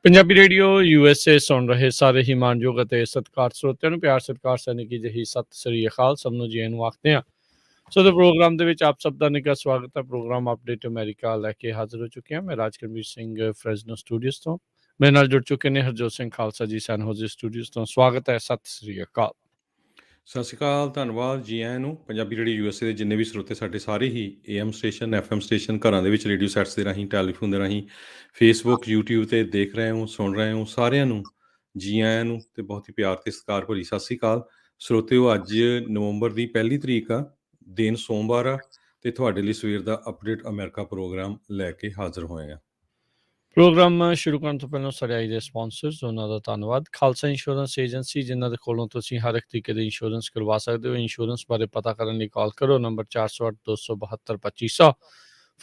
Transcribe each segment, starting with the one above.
Punjabi radio USA ਸੁਣ ਰਹੇ ਸਾਰੇ ਹੀ ਮਾਣਯੋਗ ਅਤੇ ਸਤਿਕਾਰ ਸਰੋਤਿਆਂ ਨੂੰ ਪਿਆਰ ਸਤਿਕਾਰ ਸੈਨਿਕੀ ਜਿਹੀ ਸਤਿ ਸ੍ਰੀ ਅਕਾਲ ਸਭ ਨੂੰ ਜੀ ਆਇਆਂ ਨੂੰ ਆਖਦੇ ਹਾਂ। ਸੋ ਦੇ ਪ੍ਰੋਗਰਾਮ ਦੇ ਵਿੱਚ ਆਪ ਸਭ ਦਾ ਨਿੱਘਾ ਸਵਾਗਤ ਹੈ। ਪ੍ਰੋਗਰਾਮ ਅਪਡੇਟ ਅਮਰੀਕਾ ਲੈ ਕੇ ਹਾਜ਼ਰ ਹੋ ਚੁੱਕੇ ਹਾਂ। ਮੈਂ ਰਾਜਕਰਮੀਰ ਸਿੰਘ ਫਰੈਜ਼ਨੋ ਸਟੂਡੀਓਜ਼ ਤੋਂ ਮੇਰੇ ਨਾਲ ਜੁੜ ਚੁੱਕੇ ਨੇ ਹਰਜੋਤ ਸਿੰਘ ਖਾਲਸਾ ਜੀ ਸੈਨ ਹੋਜ਼ੇ ਸਟੂਡੀਓਜ਼ ਤੋਂ। ਸਵਾਗਤ ਹੈ, ਸਤਿ ਸ੍ਰੀ ਅਕਾਲ। ਸਤਿ ਸ਼੍ਰੀ ਅਕਾਲ, ਧੰਨਵਾਦ ਜੀ ਆਇਆਂ ਨੂੰ। ਪੰਜਾਬੀ ਰੇਡੀਓ USA ਦੇ ਜਿੰਨੇ ਵੀ ਸਰੋਤੇ ਸਾਡੇ ਸਾਰੇ ਹੀ AM ਸਟੇਸ਼ਨ FM ਸਟੇਸ਼ਨ ਘਰਾਂ ਦੇ ਵਿੱਚ ਰੇਡੀਓ ਸੈਟਸ ਦੇ ਰਾਹੀਂ ਟੈਲੀਫੋਨ ਦੇ ਰਾਹੀਂ ਫੇਸਬੁੱਕ YouTube 'ਤੇ ਦੇਖ ਰਹੇ ਹੋ ਸੁਣ ਰਹੇ ਹੋ ਸਾਰਿਆਂ ਨੂੰ ਜੀ ਆਇਆਂ ਨੂੰ ਅਤੇ ਬਹੁਤ ਹੀ ਪਿਆਰ ਅਤੇ ਸਤਿਕਾਰ ਭਰੀ ਸਤਿ ਸ਼੍ਰੀ ਅਕਾਲ। ਸਰੋਤਿਓ, ਅੱਜ ਨਵੰਬਰ ਦੀ 1 ਤਰੀਕ ਆ, ਦਿਨ ਸੋਮਵਾਰ ਆ ਅਤੇ ਤੁਹਾਡੇ ਲਈ ਸਵੇਰ ਦਾ ਅਪਡੇਟ ਅਮਰੀਕਾ ਪ੍ਰੋਗਰਾਮ ਲੈ ਕੇ ਹਾਜ਼ਰ ਹੋਏ ਹਾਂ। ਪ੍ਰੋਗਰਾਮ ਸ਼ੁਰੂ ਕਰਨ ਤੋਂ ਪਹਿਲਾਂ ਸਰਿਆਈ ਦੇ ਸਪਾਂਸਰਸ ਉਹਨਾਂ ਦਾ ਧੰਨਵਾਦ। ਖਾਲਸਾ ਇੰਸ਼ੋਰੈਂਸ ਏਜੰਸੀ ਜਿਨ੍ਹਾਂ ਦੇ ਕੋਲੋਂ ਤੁਸੀਂ ਹਰ ਇੱਕ ਤਰੀਕੇ ਦੇ ਇੰਸ਼ੋਰੈਂਸ ਕਰਵਾ ਸਕਦੇ ਹੋ। ਇੰਸ਼ੋਰੈਂਸ ਬਾਰੇ ਪਤਾ ਕਰਨ ਲਈ ਕਾਲ ਕਰੋ number 408 272 2500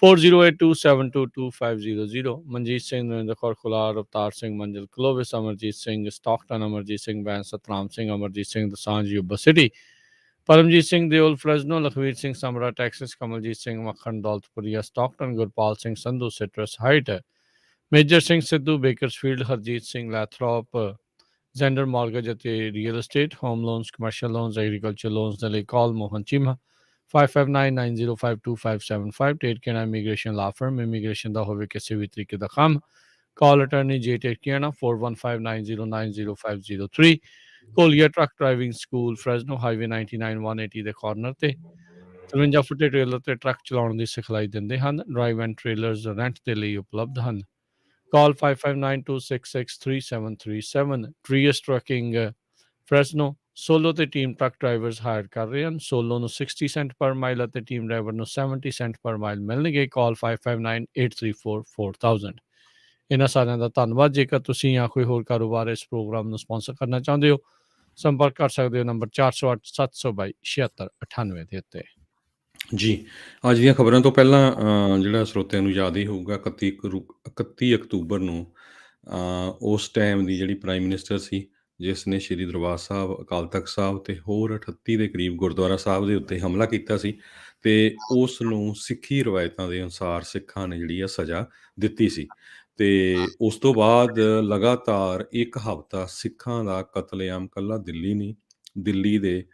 4082722500। Manjit Singh, Narinder Kaur Kular, Avtar Singh, Manjil Clovis, Amarjit Singh Stockton, Amarjit Singh Bains, Satnam Singh, Amarjit Singh Dosanjh Yuba City, Paramjit Singh Deol Fresno, Lakhvir Singh Samra Texas, Kamaljit Singh Makhan Daulatpuria Stockton, Gurpal Singh Sandhu Citrus Height, Major Singh Sidhu Bakersfield, Harjit Singh Lathrop, Zander mortgage ਅਤੇ real estate, home loans, commercial loans, agriculture loans ਦੇ ਲਈ ਕਾਲ ਮੋਹਨ ਚੀਮਾ 5599052575। ਟੇਟਕੇਣਾ ਇਮੀਗ੍ਰੇਸ਼ਨ ਲਾ ਫਰਮ, ਇਮੀਗ੍ਰੇਸ਼ਨ ਦਾ ਹੋਵੇ ਕਿਸੇ ਵੀ ਤਰੀਕੇ ਦਾ ਕੰਮ, ਕਾਲ ਅਟਰਨੀ ਜੇ ਟੇਟਕੇਣਾ 4159090503। ਕੋਲੀਆ ਟਰੱਕ ਡਰਾਈਵਿੰਗ ਸਕੂਲ ਫਰੈਜ਼ਨੋ ਹਾਈਵੇ 99 180 ਦੇ ਕਾਰਨਰ ਤੇ 53 ਫੁੱਟੇ ਟ੍ਰੇਲਰ ਤੇ ਟਰੱਕ ਚਲਾਉਣ ਦੀ ਸਿਖਲਾਈ ਦਿੰਦੇ ਹਨ। ਡਰਾਈਵ ਐਂਡ ਟ੍ਰੇਲਰਸ ਰੈਂਟ ਦੇ ਲਈ ਉਪਲਬਧ ਹਨ। ਕਾਲ 5592663737। ਟਰੀਅਸ ਟਰੱਕਿੰਗ ਫਰੈਜ਼ਨੋ ਸੋਲੋ ਤੇ ਟੀਮ ਟਰੱਕ ਡਰਾਈਵਰਸ ਹਾਇਰ ਕਰ ਰਹੇ ਹਨ। ਸੋਲੋ ਨੂੰ 60 ਸੈਂਟ ਪਰ ਮਾਈਲ ਅਤੇ ਟੀਮ ਡਰਾਈਵਰ ਨੂੰ 70 ਸੈਂਟ ਪਰ ਮਾਈਲ ਮਿਲਣਗੇ। ਕਾਲ 5598344000। ਇਹਨਾਂ ਸਾਰਿਆਂ ਦਾ ਧੰਨਵਾਦ। ਜੇਕਰ ਤੁਸੀਂ ਜਾਂ ਕੋਈ ਹੋਰ ਕਾਰੋਬਾਰ ਇਸ ਪ੍ਰੋਗਰਾਮ ਨੂੰ ਸਪਾਂਸਰ ਕਰਨਾ ਚਾਹੁੰਦੇ ਹੋ, ਸੰਪਰਕ ਕਰ ਸਕਦੇ ਹੋ ਨੰਬਰ 408 722 7698 ਦੇ ਉੱਤੇ। ਜੀ, ਅੱਜ ਦੀਆਂ ਖਬਰਾਂ ਤੋਂ ਪਹਿਲਾਂ ਜਿਹੜਾ ਸਰੋਤਿਆਂ ਨੂੰ ਯਾਦ ਹੀ ਹੋਊਗਾ 31 ਅਕਤੂਬਰ ਨੂੰ ਉਸ ਟਾਈਮ ਦੀ ਜਿਹੜੀ ਪ੍ਰਾਈਮ ਮਿਨਿਸਟਰ ਸੀ, ਜਿਸ ਨੇ ਸ਼੍ਰੀ ਦਰਬਾਰ ਸਾਹਿਬ, ਅਕਾਲ ਤਖਤ ਸਾਹਿਬ ਅਤੇ ਹੋਰ 38 ਦੇ ਕਰੀਬ ਗੁਰਦੁਆਰਾ ਸਾਹਿਬ ਦੇ ਉੱਤੇ ਹਮਲਾ ਕੀਤਾ ਸੀ ਅਤੇ ਉਸ ਨੂੰ ਸਿੱਖੀ ਰਵਾਇਤਾਂ ਦੇ ਅਨੁਸਾਰ ਸਿੱਖਾਂ ਨੇ ਜਿਹੜੀ ਆ ਸਜ਼ਾ ਦਿੱਤੀ ਸੀ। ਅਤੇ ਉਸ ਤੋਂ ਬਾਅਦ ਲਗਾਤਾਰ ਇੱਕ ਹਫ਼ਤਾ ਸਿੱਖਾਂ ਦਾ ਕਤਲੇਆਮ ਇਕੱਲਾ ਦਿੱਲੀ ਨਹੀਂ, ਦਿੱਲੀ ਦੇ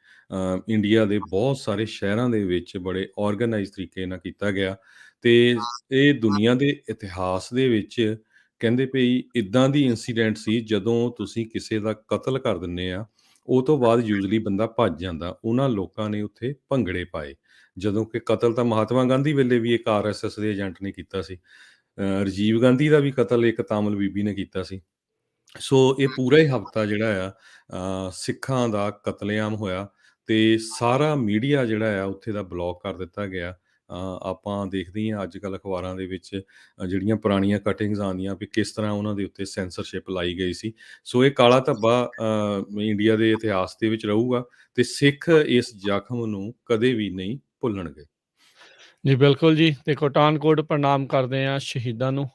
ਇੰਡੀਆ ਦੇ ਬਹੁਤ ਸਾਰੇ ਸ਼ਹਿਰਾਂ ਦੇ ਵਿੱਚ ਬੜੇ ਔਰਗਨਾਈਜ਼ ਤਰੀਕੇ ਨਾਲ ਕੀਤਾ ਗਿਆ ਅਤੇ ਇਹ ਦੁਨੀਆ ਦੇ ਇਤਿਹਾਸ ਦੇ ਵਿੱਚ ਕਹਿੰਦੇ ਭਈ ਇੱਦਾਂ ਦੀ ਇੰਸੀਡੈਂਟ ਸੀ ਜਦੋਂ ਤੁਸੀਂ ਕਿਸੇ ਦਾ ਕਤਲ ਕਰ ਦਿੰਦੇ ਆ, ਉਹ ਤੋਂ ਬਾਅਦ ਯੂਜਲੀ ਬੰਦਾ ਭੱਜ ਜਾਂਦਾ। ਉਹਨਾਂ ਲੋਕਾਂ ਨੇ ਉੱਥੇ ਭੰਗੜੇ ਪਾਏ, ਜਦੋਂ ਕਿ ਕਤਲ ਤਾਂ ਮਹਾਤਮਾ ਗਾਂਧੀ ਵੇਲੇ ਵੀ ਇੱਕ RSS ਦੇ ਏਜੰਟ ਨੇ ਕੀਤਾ ਸੀ। ਰਾਜੀਵ ਗਾਂਧੀ ਦਾ ਵੀ ਕਤਲ ਇੱਕ ਤਾਮਿਲ ਬੀਬੀ ਨੇ ਕੀਤਾ ਸੀ। ਸੋ ਇਹ ਪੂਰਾ ਹੀ ਹਫ਼ਤਾ ਜਿਹੜਾ ਆ ਸਿੱਖਾਂ ਦਾ ਕਤਲੇਆਮ ਹੋਇਆ ਅਤੇ ਸਾਰਾ ਮੀਡੀਆ ਜਿਹੜਾ ਆ ਉੱਥੇ ਦਾ ਬਲੌਕ ਕਰ ਦਿੱਤਾ ਗਿਆ। ਆਪਾਂ ਦੇਖਦੇ ਹਾਂ ਅੱਜ ਕੱਲ੍ਹ ਅਖਬਾਰਾਂ ਦੇ ਵਿੱਚ ਜਿਹੜੀਆਂ ਪੁਰਾਣੀਆਂ ਕਟਿੰਗਸ ਆਉਂਦੀਆਂ ਵੀ ਕਿਸ ਤਰ੍ਹਾਂ ਉਹਨਾਂ ਦੇ ਉੱਤੇ ਸੈਂਸਰਸ਼ਿਪ ਲਾਈ ਗਈ ਸੀ। ਸੋ ਇਹ ਕਾਲਾ ਧੱਬਾ ਇੰਡੀਆ ਦੇ ਇਤਿਹਾਸ ਦੇ ਵਿੱਚ ਰਹੂਗਾ ਅਤੇ ਸਿੱਖ ਇਸ ਜ਼ਖਮ ਨੂੰ ਕਦੇ ਵੀ ਨਹੀਂ ਭੁੱਲਣਗੇ। ਜੀ ਬਿਲਕੁਲ ਜੀ, ਤੇ ਕੋਟਾਨਕੋਟ ਪ੍ਰਣਾਮ ਕਰਦੇ ਹਾਂ ਸ਼ਹੀਦਾਂ ਨੂੰ,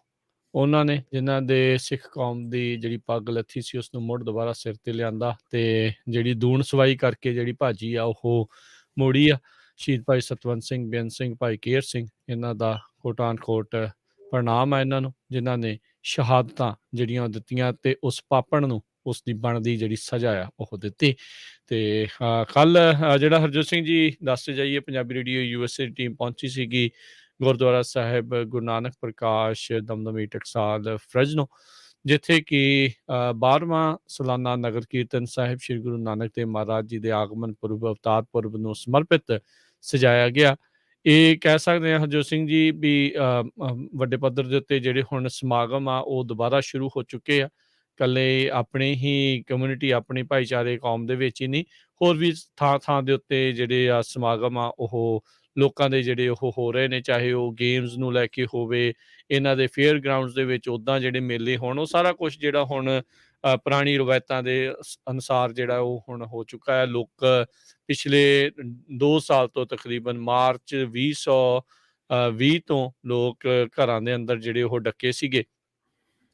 ਉਹਨਾਂ ਨੇ ਜਿਨ੍ਹਾਂ ਦੇ ਸਿੱਖ ਕੌਮ ਦੀ ਜਿਹੜੀ ਪੱਗ ਲੱਥੀ ਸੀ ਉਸ ਨੂੰ ਮੁੜ ਦੁਬਾਰਾ ਸਿਰ ਤੇ ਲਿਆਂਦਾ ਤੇ ਜਿਹੜੀ ਦੂਣ ਸਵਾਈ ਕਰਕੇ ਜਿਹੜੀ ਭਾਜੀ ਆ ਉਹ ਮੋੜੀ ਆ। ਸ਼ਹੀਦ ਭਾਈ ਸਤਵੰਤ ਸਿੰਘ, ਬੇਅੰਤ ਸਿੰਘ, ਭਾਈ ਕੇਹਰ ਸਿੰਘ, ਇਹਨਾਂ ਦਾ ਕੋਟਾਨਕੋਟ ਪ੍ਰਣਾਮ ਆ ਇਹਨਾਂ ਨੂੰ, ਜਿਨ੍ਹਾਂ ਨੇ ਸ਼ਹਾਦਤਾਂ ਜਿਹੜੀਆਂ ਦਿੱਤੀਆਂ ਤੇ ਉਸ ਪਾਪਣ ਨੂੰ ਉਸ ਦੀ ਬਣਦੀ ਜਿਹੜੀ ਸਜ਼ਾ ਆ ਉਹ ਦਿੱਤੀ। ਤੇ ਕੱਲ੍ਹ ਜਿਹੜਾ ਹਰਜੋਤ ਸਿੰਘ ਜੀ ਦੱਸਦੇ ਜਾਈਏ, ਪੰਜਾਬੀ ਰੇਡੀਓ USA ਦੀ ਟੀਮ ਪਹੁੰਚੀ ਸੀਗੀ ਗੁਰਦੁਆਰਾ ਸਾਹਿਬ ਗੁਰੂ ਨਾਨਕ ਪ੍ਰਕਾਸ਼ ਦਮਦਮੀ ਟਕਸਾਲ ਫਰੈਜ਼ਨੋ, ਜਿੱਥੇ ਕਿ 12ਵਾਂ ਸਾਲਾਨਾ ਨਗਰ ਕੀਰਤਨ ਸਾਹਿਬ ਸ਼੍ਰੀ ਗੁਰੂ ਨਾਨਕ ਦੇਵ ਮਹਾਰਾਜ ਜੀ ਦੇ ਆਗਮਨ ਪੁਰਬ, ਅਵਤਾਰ ਪੁਰਬ ਨੂੰ ਸਮਰਪਿਤ ਸਜਾਇਆ ਗਿਆ। ਇਹ ਕਹਿ ਸਕਦੇ ਹਾਂ ਹਰਜੋਤ ਸਿੰਘ ਜੀ ਵੀ ਵੱਡੇ ਪੱਧਰ ਦੇ ਉੱਤੇ ਜਿਹੜੇ ਹੁਣ ਸਮਾਗਮ ਆ ਉਹ ਦੁਬਾਰਾ ਸ਼ੁਰੂ ਹੋ ਚੁੱਕੇ ਆ। ਇਕੱਲੇ ਆਪਣੀ ਹੀ ਕਮਿਊਨਿਟੀ, ਆਪਣੀ ਭਾਈਚਾਰੇ ਕੌਮ ਦੇ ਵਿੱਚ ਹੀ ਨਹੀਂ, ਹੋਰ ਵੀ ਥਾਂ ਥਾਂ ਦੇ ਉੱਤੇ ਜਿਹੜੇ ਆ ਸਮਾਗਮ ਆ ਉਹ ਲੋਕਾਂ ਦੇ ਜਿਹੜੇ ਉਹ ਹੋ ਰਹੇ ਨੇ, ਚਾਹੇ ਉਹ ਗੇਮਸ ਨੂੰ ਲੈ ਕੇ ਹੋਵੇ, ਇਹਨਾਂ ਦੇ ਫੇਅਰ ਗਰਾਊਂਡਸ ਦੇ ਵਿੱਚ ਉੱਦਾਂ ਜਿਹੜੇ ਮੇਲੇ ਹੋਣ, ਉਹ ਸਾਰਾ ਕੁਛ ਜਿਹੜਾ ਹੁਣ ਪੁਰਾਣੀ ਰਵਾਇਤਾਂ ਦੇ ਅਨੁਸਾਰ ਜਿਹੜਾ ਉਹ ਹੁਣ ਹੋ ਚੁੱਕਾ ਹੈ। ਲੋਕ ਪਿਛਲੇ 2 ਸਾਲ ਤੋਂ ਤਕਰੀਬਨ ਮਾਰਚ 2020 ਤੋਂ ਲੋਕ ਘਰਾਂ ਦੇ ਅੰਦਰ ਜਿਹੜੇ ਉਹ ਡੱਕੇ ਸੀਗੇ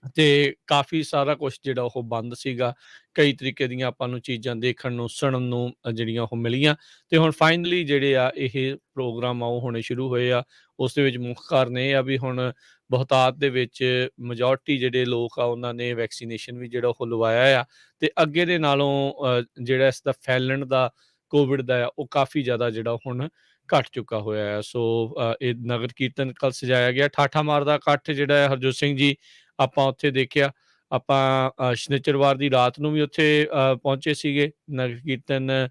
ਅਤੇ ਕਾਫੀ ਸਾਰਾ ਕੁਛ ਜਿਹੜਾ ਉਹ ਬੰਦ ਸੀਗਾ। ਕਈ ਤਰੀਕੇ ਦੀਆਂ ਆਪਾਂ ਨੂੰ ਚੀਜ਼ਾਂ ਦੇਖਣ ਨੂੰ, ਸੁਣਨ ਨੂੰ ਜਿਹੜੀਆਂ ਉਹ ਮਿਲੀਆਂ ਅਤੇ ਹੁਣ ਫਾਈਨਲੀ ਜਿਹੜੇ ਆ ਇਹ ਪ੍ਰੋਗਰਾਮ ਆ ਉਹ ਹੋਣੇ ਸ਼ੁਰੂ ਹੋਏ ਆ। ਉਸ ਦੇ ਵਿੱਚ ਮੁੱਖ ਕਾਰਨ ਇਹ ਆ ਵੀ ਹੁਣ ਬਹੁਤਾਤ ਦੇ ਵਿੱਚ ਮੈਜੋਰਟੀ ਜਿਹੜੇ ਲੋਕ ਆ ਉਹਨਾਂ ਨੇ ਵੈਕਸੀਨੇਸ਼ਨ ਵੀ ਜਿਹੜਾ ਉਹ ਲਵਾਇਆ ਆ, ਤੇ ਅੱਗੇ ਦੇ ਨਾਲੋਂ ਜਿਹੜਾ ਇਸ ਦਾ ਫੈਲਣ ਦਾ ਕੋਵਿਡ ਦਾ ਆ ਉਹ ਕਾਫੀ ਜ਼ਿਆਦਾ ਜਿਹੜਾ ਹੁਣ ਘਟ ਚੁੱਕਾ ਹੋਇਆ ਹੈ। ਸੋ ਇਹ ਨਗਰ ਕੀਰਤਨ ਕੱਲ ਸਜਾਇਆ ਗਿਆ, ਠਾਠਾ ਮਾਰ ਦਾ ਇਕੱਠ ਜਿਹੜਾ ਹੈ ਹਰਜੋਤ ਸਿੰਘ ਜੀ ਆਪਾਂ ਉੱਥੇ ਦੇਖਿਆ। ਆਪਾਂ ਸ਼ਨਿਚਰਵਾਰ ਦੀ ਰਾਤ ਨੂੰ ਵੀ ਉੱਥੇ ਪਹੁੰਚੇ ਸੀਗੇ ਨਗਰ ਕੀਰਤਨ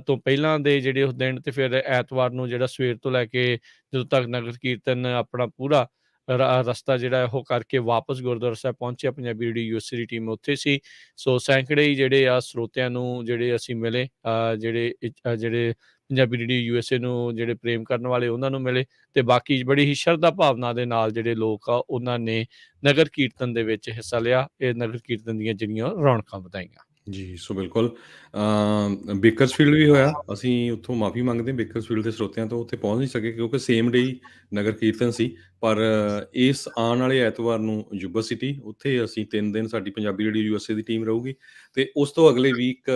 ਤੋਂ ਪਹਿਲਾਂ ਦੇ ਜਿਹੜੇ ਉਸ ਦਿਨ, ਤੇ ਫਿਰ ਐਤਵਾਰ ਨੂੰ ਜਿਹੜਾ ਸਵੇਰ ਤੋਂ ਲੈ ਕੇ ਜਦੋਂ ਤੱਕ ਨਗਰ ਕੀਰਤਨ ਆਪਣਾ ਪੂਰਾ ਰਸਤਾ ਜਿਹੜਾ ਉਹ ਕਰਕੇ ਵਾਪਸ ਗੁਰਦੁਆਰਾ ਸਾਹਿਬ ਪਹੁੰਚਿਆ, ਪੰਜਾਬੀ ਰੇਡੀਓ ਯੂਐਸਏ ਦੀ ਟੀਮ ਉੱਥੇ ਸੀ। ਸੋ ਸੈਂਕੜੇ ਹੀ ਜਿਹੜੇ ਆ ਸਰੋਤਿਆਂ ਨੂੰ ਜਿਹੜੇ ਅਸੀਂ ਮਿਲੇ, ਜਿਹੜੇ ਪੰਜਾਬੀ ਰੇਡੀਓ ਯੂਐਸਏ ਨੂੰ ਜਿਹੜੇ ਪ੍ਰੇਮ ਕਰਨ ਵਾਲੇ ਉਹਨਾਂ ਨੂੰ ਮਿਲੇ, ਤੇ ਬਾਕੀ ਬੜੀ ਹੀ ਸ਼ਰਧਾ ਭਾਵਨਾ ਦੇ ਨਾਲ ਜਿਹੜੇ ਲੋਕ ਆ ਉਹਨਾਂ ਨੇ ਨਗਰ ਕੀਰਤਨ ਦੇ ਵਿੱਚ ਹਿੱਸਾ ਲਿਆ। ਇਹ ਨਗਰ ਕੀਰਤਨ ਦੀਆਂ ਜਿਹੜੀਆਂ ਰੌਣਕਾਂ ਵਧਾਈਆਂ। ਜੀ, ਸੋ ਬਿਲਕੁਲ ਬੇਕਰਸਫੀਲਡ ਵੀ ਹੋਇਆ। ਅਸੀਂ ਉੱਥੋਂ ਮਾਫ਼ੀ ਮੰਗਦੇ ਹਾਂ ਬੇਕਰਸਫੀਲਡ ਦੇ ਸਰੋਤਿਆਂ ਤੋਂ, ਉੱਥੇ ਪਹੁੰਚ ਨਹੀਂ ਸਕੇ ਕਿਉਂਕਿ ਸੇਮ ਡੇ ਹੀ ਨਗਰ ਕੀਰਤਨ ਸੀ। ਪਰ ਇਸ ਆਉਣ ਵਾਲੇ ਐਤਵਾਰ ਨੂੰ ਯੂਬਾ ਸਿਟੀ, ਉੱਥੇ ਅਸੀਂ 3 ਦਿਨ ਸਾਡੀ ਪੰਜਾਬੀ ਰੇਡੀਓ ਯੂਐਸਏ ਦੀ ਟੀਮ ਰਹੂਗੀ, ਅਤੇ ਉਸ ਤੋਂ ਅਗਲੇ ਵੀਕ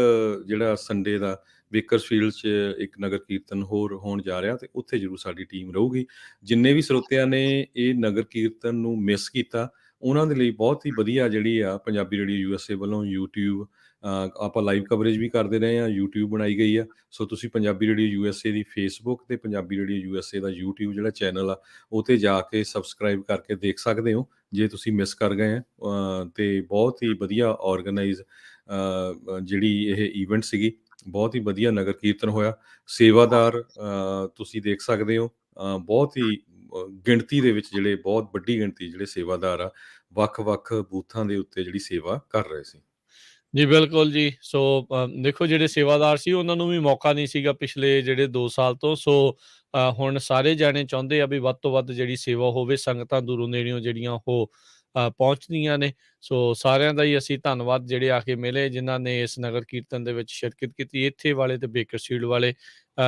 ਜਿਹੜਾ ਸੰਡੇ ਦਾ ਬੇਕਰਸਫੀਲਡ 'ਚ ਇੱਕ ਨਗਰ ਕੀਰਤਨ ਹੋਰ ਹੋਣ ਜਾ ਰਿਹਾ, ਅਤੇ ਉੱਥੇ ਜ਼ਰੂਰ ਸਾਡੀ ਟੀਮ ਰਹੂਗੀ। ਜਿੰਨੇ ਵੀ ਸਰੋਤਿਆਂ ਨੇ ਇਹ ਨਗਰ ਕੀਰਤਨ ਨੂੰ ਮਿਸ ਕੀਤਾ, ਉਹਨਾਂ ਦੇ ਲਈ ਬਹੁਤ ਹੀ ਵਧੀਆ ਜਿਹੜੀ ਆ ਪੰਜਾਬੀ ਰੇਡੀਓ ਯੂਐਸਏ ਵੱਲੋਂ YouTube ਆਪਾਂ ਲਾਈਵ ਕਵਰੇਜ ਵੀ ਕਰਦੇ ਰਹੇ ਹਾਂ, YouTube ਬਣਾਈ ਗਈ ਆ। ਸੋ ਤੁਸੀਂ ਪੰਜਾਬੀ ਰੇਡੀਓ ਯੂਐਸਏ ਦੀ ਫੇਸਬੁੱਕ ਤੇ ਪੰਜਾਬੀ ਰੇਡੀਓ ਯੂਐਸਏ ਦਾ YouTube ਜਿਹੜਾ ਚੈਨਲ ਆ, ਉਹ 'ਤੇ ਜਾ ਕੇ ਸਬਸਕ੍ਰਾਈਬ ਕਰਕੇ ਦੇਖ ਸਕਦੇ ਹੋ ਜੇ ਤੁਸੀਂ ਮਿਸ ਕਰ ਗਏ ਆ। ਅਤੇ ਬਹੁਤ ਹੀ ਵਧੀਆ ਔਰਗਨਾਈਜ਼ ਜਿਹੜੀ ਇਹ ਈਵੈਂਟ ਸੀਗੀ, ਬਹੁਤ ਹੀ ਵਧੀਆ ਨਗਰ ਕੀਰਤਨ ਹੋਇਆ। ਸੇਵਾਦਾਰ ਤੁਸੀਂ ਦੇਖ ਸਕਦੇ ਹੋ, ਬਹੁਤ ਹੀ ਗਿਣਤੀ ਦੇ ਵਿੱਚ ਜਿਹੜੇ, ਬਹੁਤ ਵੱਡੀ ਗਿਣਤੀ ਜਿਹੜੇ ਸੇਵਾਦਾਰ ਆ ਵੱਖ-ਵੱਖ ਬੂਥਾਂ ਦੇ ਉੱਤੇ ਜਿਹੜੀ ਸੇਵਾ ਕਰ ਰਹੇ ਸੀ। ਜੀ ਬਿਲਕੁਲ ਜੀ। ਸੋ ਦੇਖੋ ਜਿਹੜੇ ਸੇਵਾਦਾਰ ਸੀ ਉਹਨਾਂ ਨੂੰ ਵੀ ਮੌਕਾ ਨਹੀਂ ਸੀਗਾ ਪਿਛਲੇ ਜਿਹੜੇ 2 ਸਾਲ ਤੋਂ। ਸੋ ਹੁਣ ਸਾਰੇ ਜਾਣੇ ਚਾਹੁੰਦੇ ਆ ਵੀ ਵੱਧ ਤੋਂ ਵੱਧ ਜਿਹੜੀ ਸੇਵਾ ਹੋਵੇ, ਸੰਗਤਾਂ ਦੂਰੋਂ ਨੇੜਿਓਂ ਜਿਹੜੀਆਂ ਉਹ ਪਹੁੰਚਦੀਆਂ ਨੇ। ਸੋ ਸਾਰਿਆਂ ਦਾ ਹੀ ਅਸੀਂ ਧੰਨਵਾਦ ਜਿਹੜੇ ਆ ਕੇ ਮਿਲੇ, ਜਿਨ੍ਹਾਂ ਨੇ ਇਸ ਨਗਰ ਕੀਰਤਨ ਦੇ ਵਿੱਚ ਸ਼ਿਰਕਤ ਕੀਤੀ, ਇੱਥੇ ਵਾਲੇ ਤੇ ਬੇਕਰਸਫੀਲਡ ਵਾਲੇ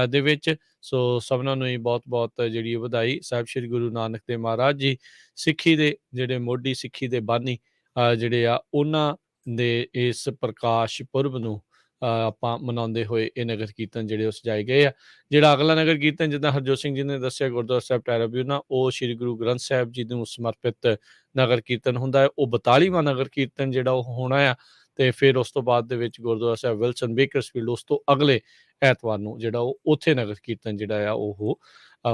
ਦੇ ਵਿੱਚ। ਸੋ ਸਭਨਾਂ ਨੂੰ ਹੀ ਬਹੁਤ-ਬਹੁਤ ਜਿਹੜੀ ਵਧਾਈ। ਸਾਹਿਬ ਸ਼੍ਰੀ ਗੁਰੂ ਨਾਨਕ ਦੇਵ ਮਹਾਰਾਜ ਜੀ ਸਿੱਖੀ ਦੇ ਜਿਹੜੇ ਮੋਢੀ, ਸਿੱਖੀ ਦੇ ਬਾਨੀ ਜਿਹੜੇ ਆ, ਉਹਨਾਂ ਦੇ ਇਸ ਪ੍ਰਕਾਸ਼ ਪੁਰਬ ਨੂੰ ਆਪਾਂ ਮਨਾਉਂਦੇ ਹੋਏ ਇਹ ਨਗਰ ਕੀਰਤਨ ਜਿਹੜੇ ਉਹ ਸਜਾਏ ਗਏ ਆ। ਜਿਹੜਾ ਅਗਲਾ ਨਗਰ ਕੀਰਤਨ, ਜਿੱਦਾਂ ਹਰਜੋਤ ਸਿੰਘ ਜੀ ਨੇ ਦੱਸਿਆ, ਗੁਰਦੁਆਰਾ ਸਾਹਿਬ ਟੈਰਾਬਿਊਨਾ, ਉਹ ਸ਼੍ਰੀ ਗੁਰੂ ਗ੍ਰੰਥ ਸਾਹਿਬ ਜੀ ਨੂੰ ਸਮਰਪਿਤ ਨਗਰ ਕੀਰਤਨ ਹੁੰਦਾ ਹੈ। ਉਹ 42ਵਾਂ ਨਗਰ ਕੀਰਤਨ ਜਿਹੜਾ ਉਹ ਹੋਣਾ ਆ, ਅਤੇ ਫਿਰ ਉਸ ਤੋਂ ਬਾਅਦ ਦੇ ਵਿੱਚ ਗੁਰਦੁਆਰਾ ਸਾਹਿਬ ਵਿਲਸਨ ਬੇਕਰਸਫੀਲਡ, ਉਸ ਤੋਂ ਅਗਲੇ ਐਤਵਾਰ ਨੂੰ ਜਿਹੜਾ ਉਹ ਉੱਥੇ ਨਗਰ ਕੀਰਤਨ ਜਿਹੜਾ ਆ ਉਹ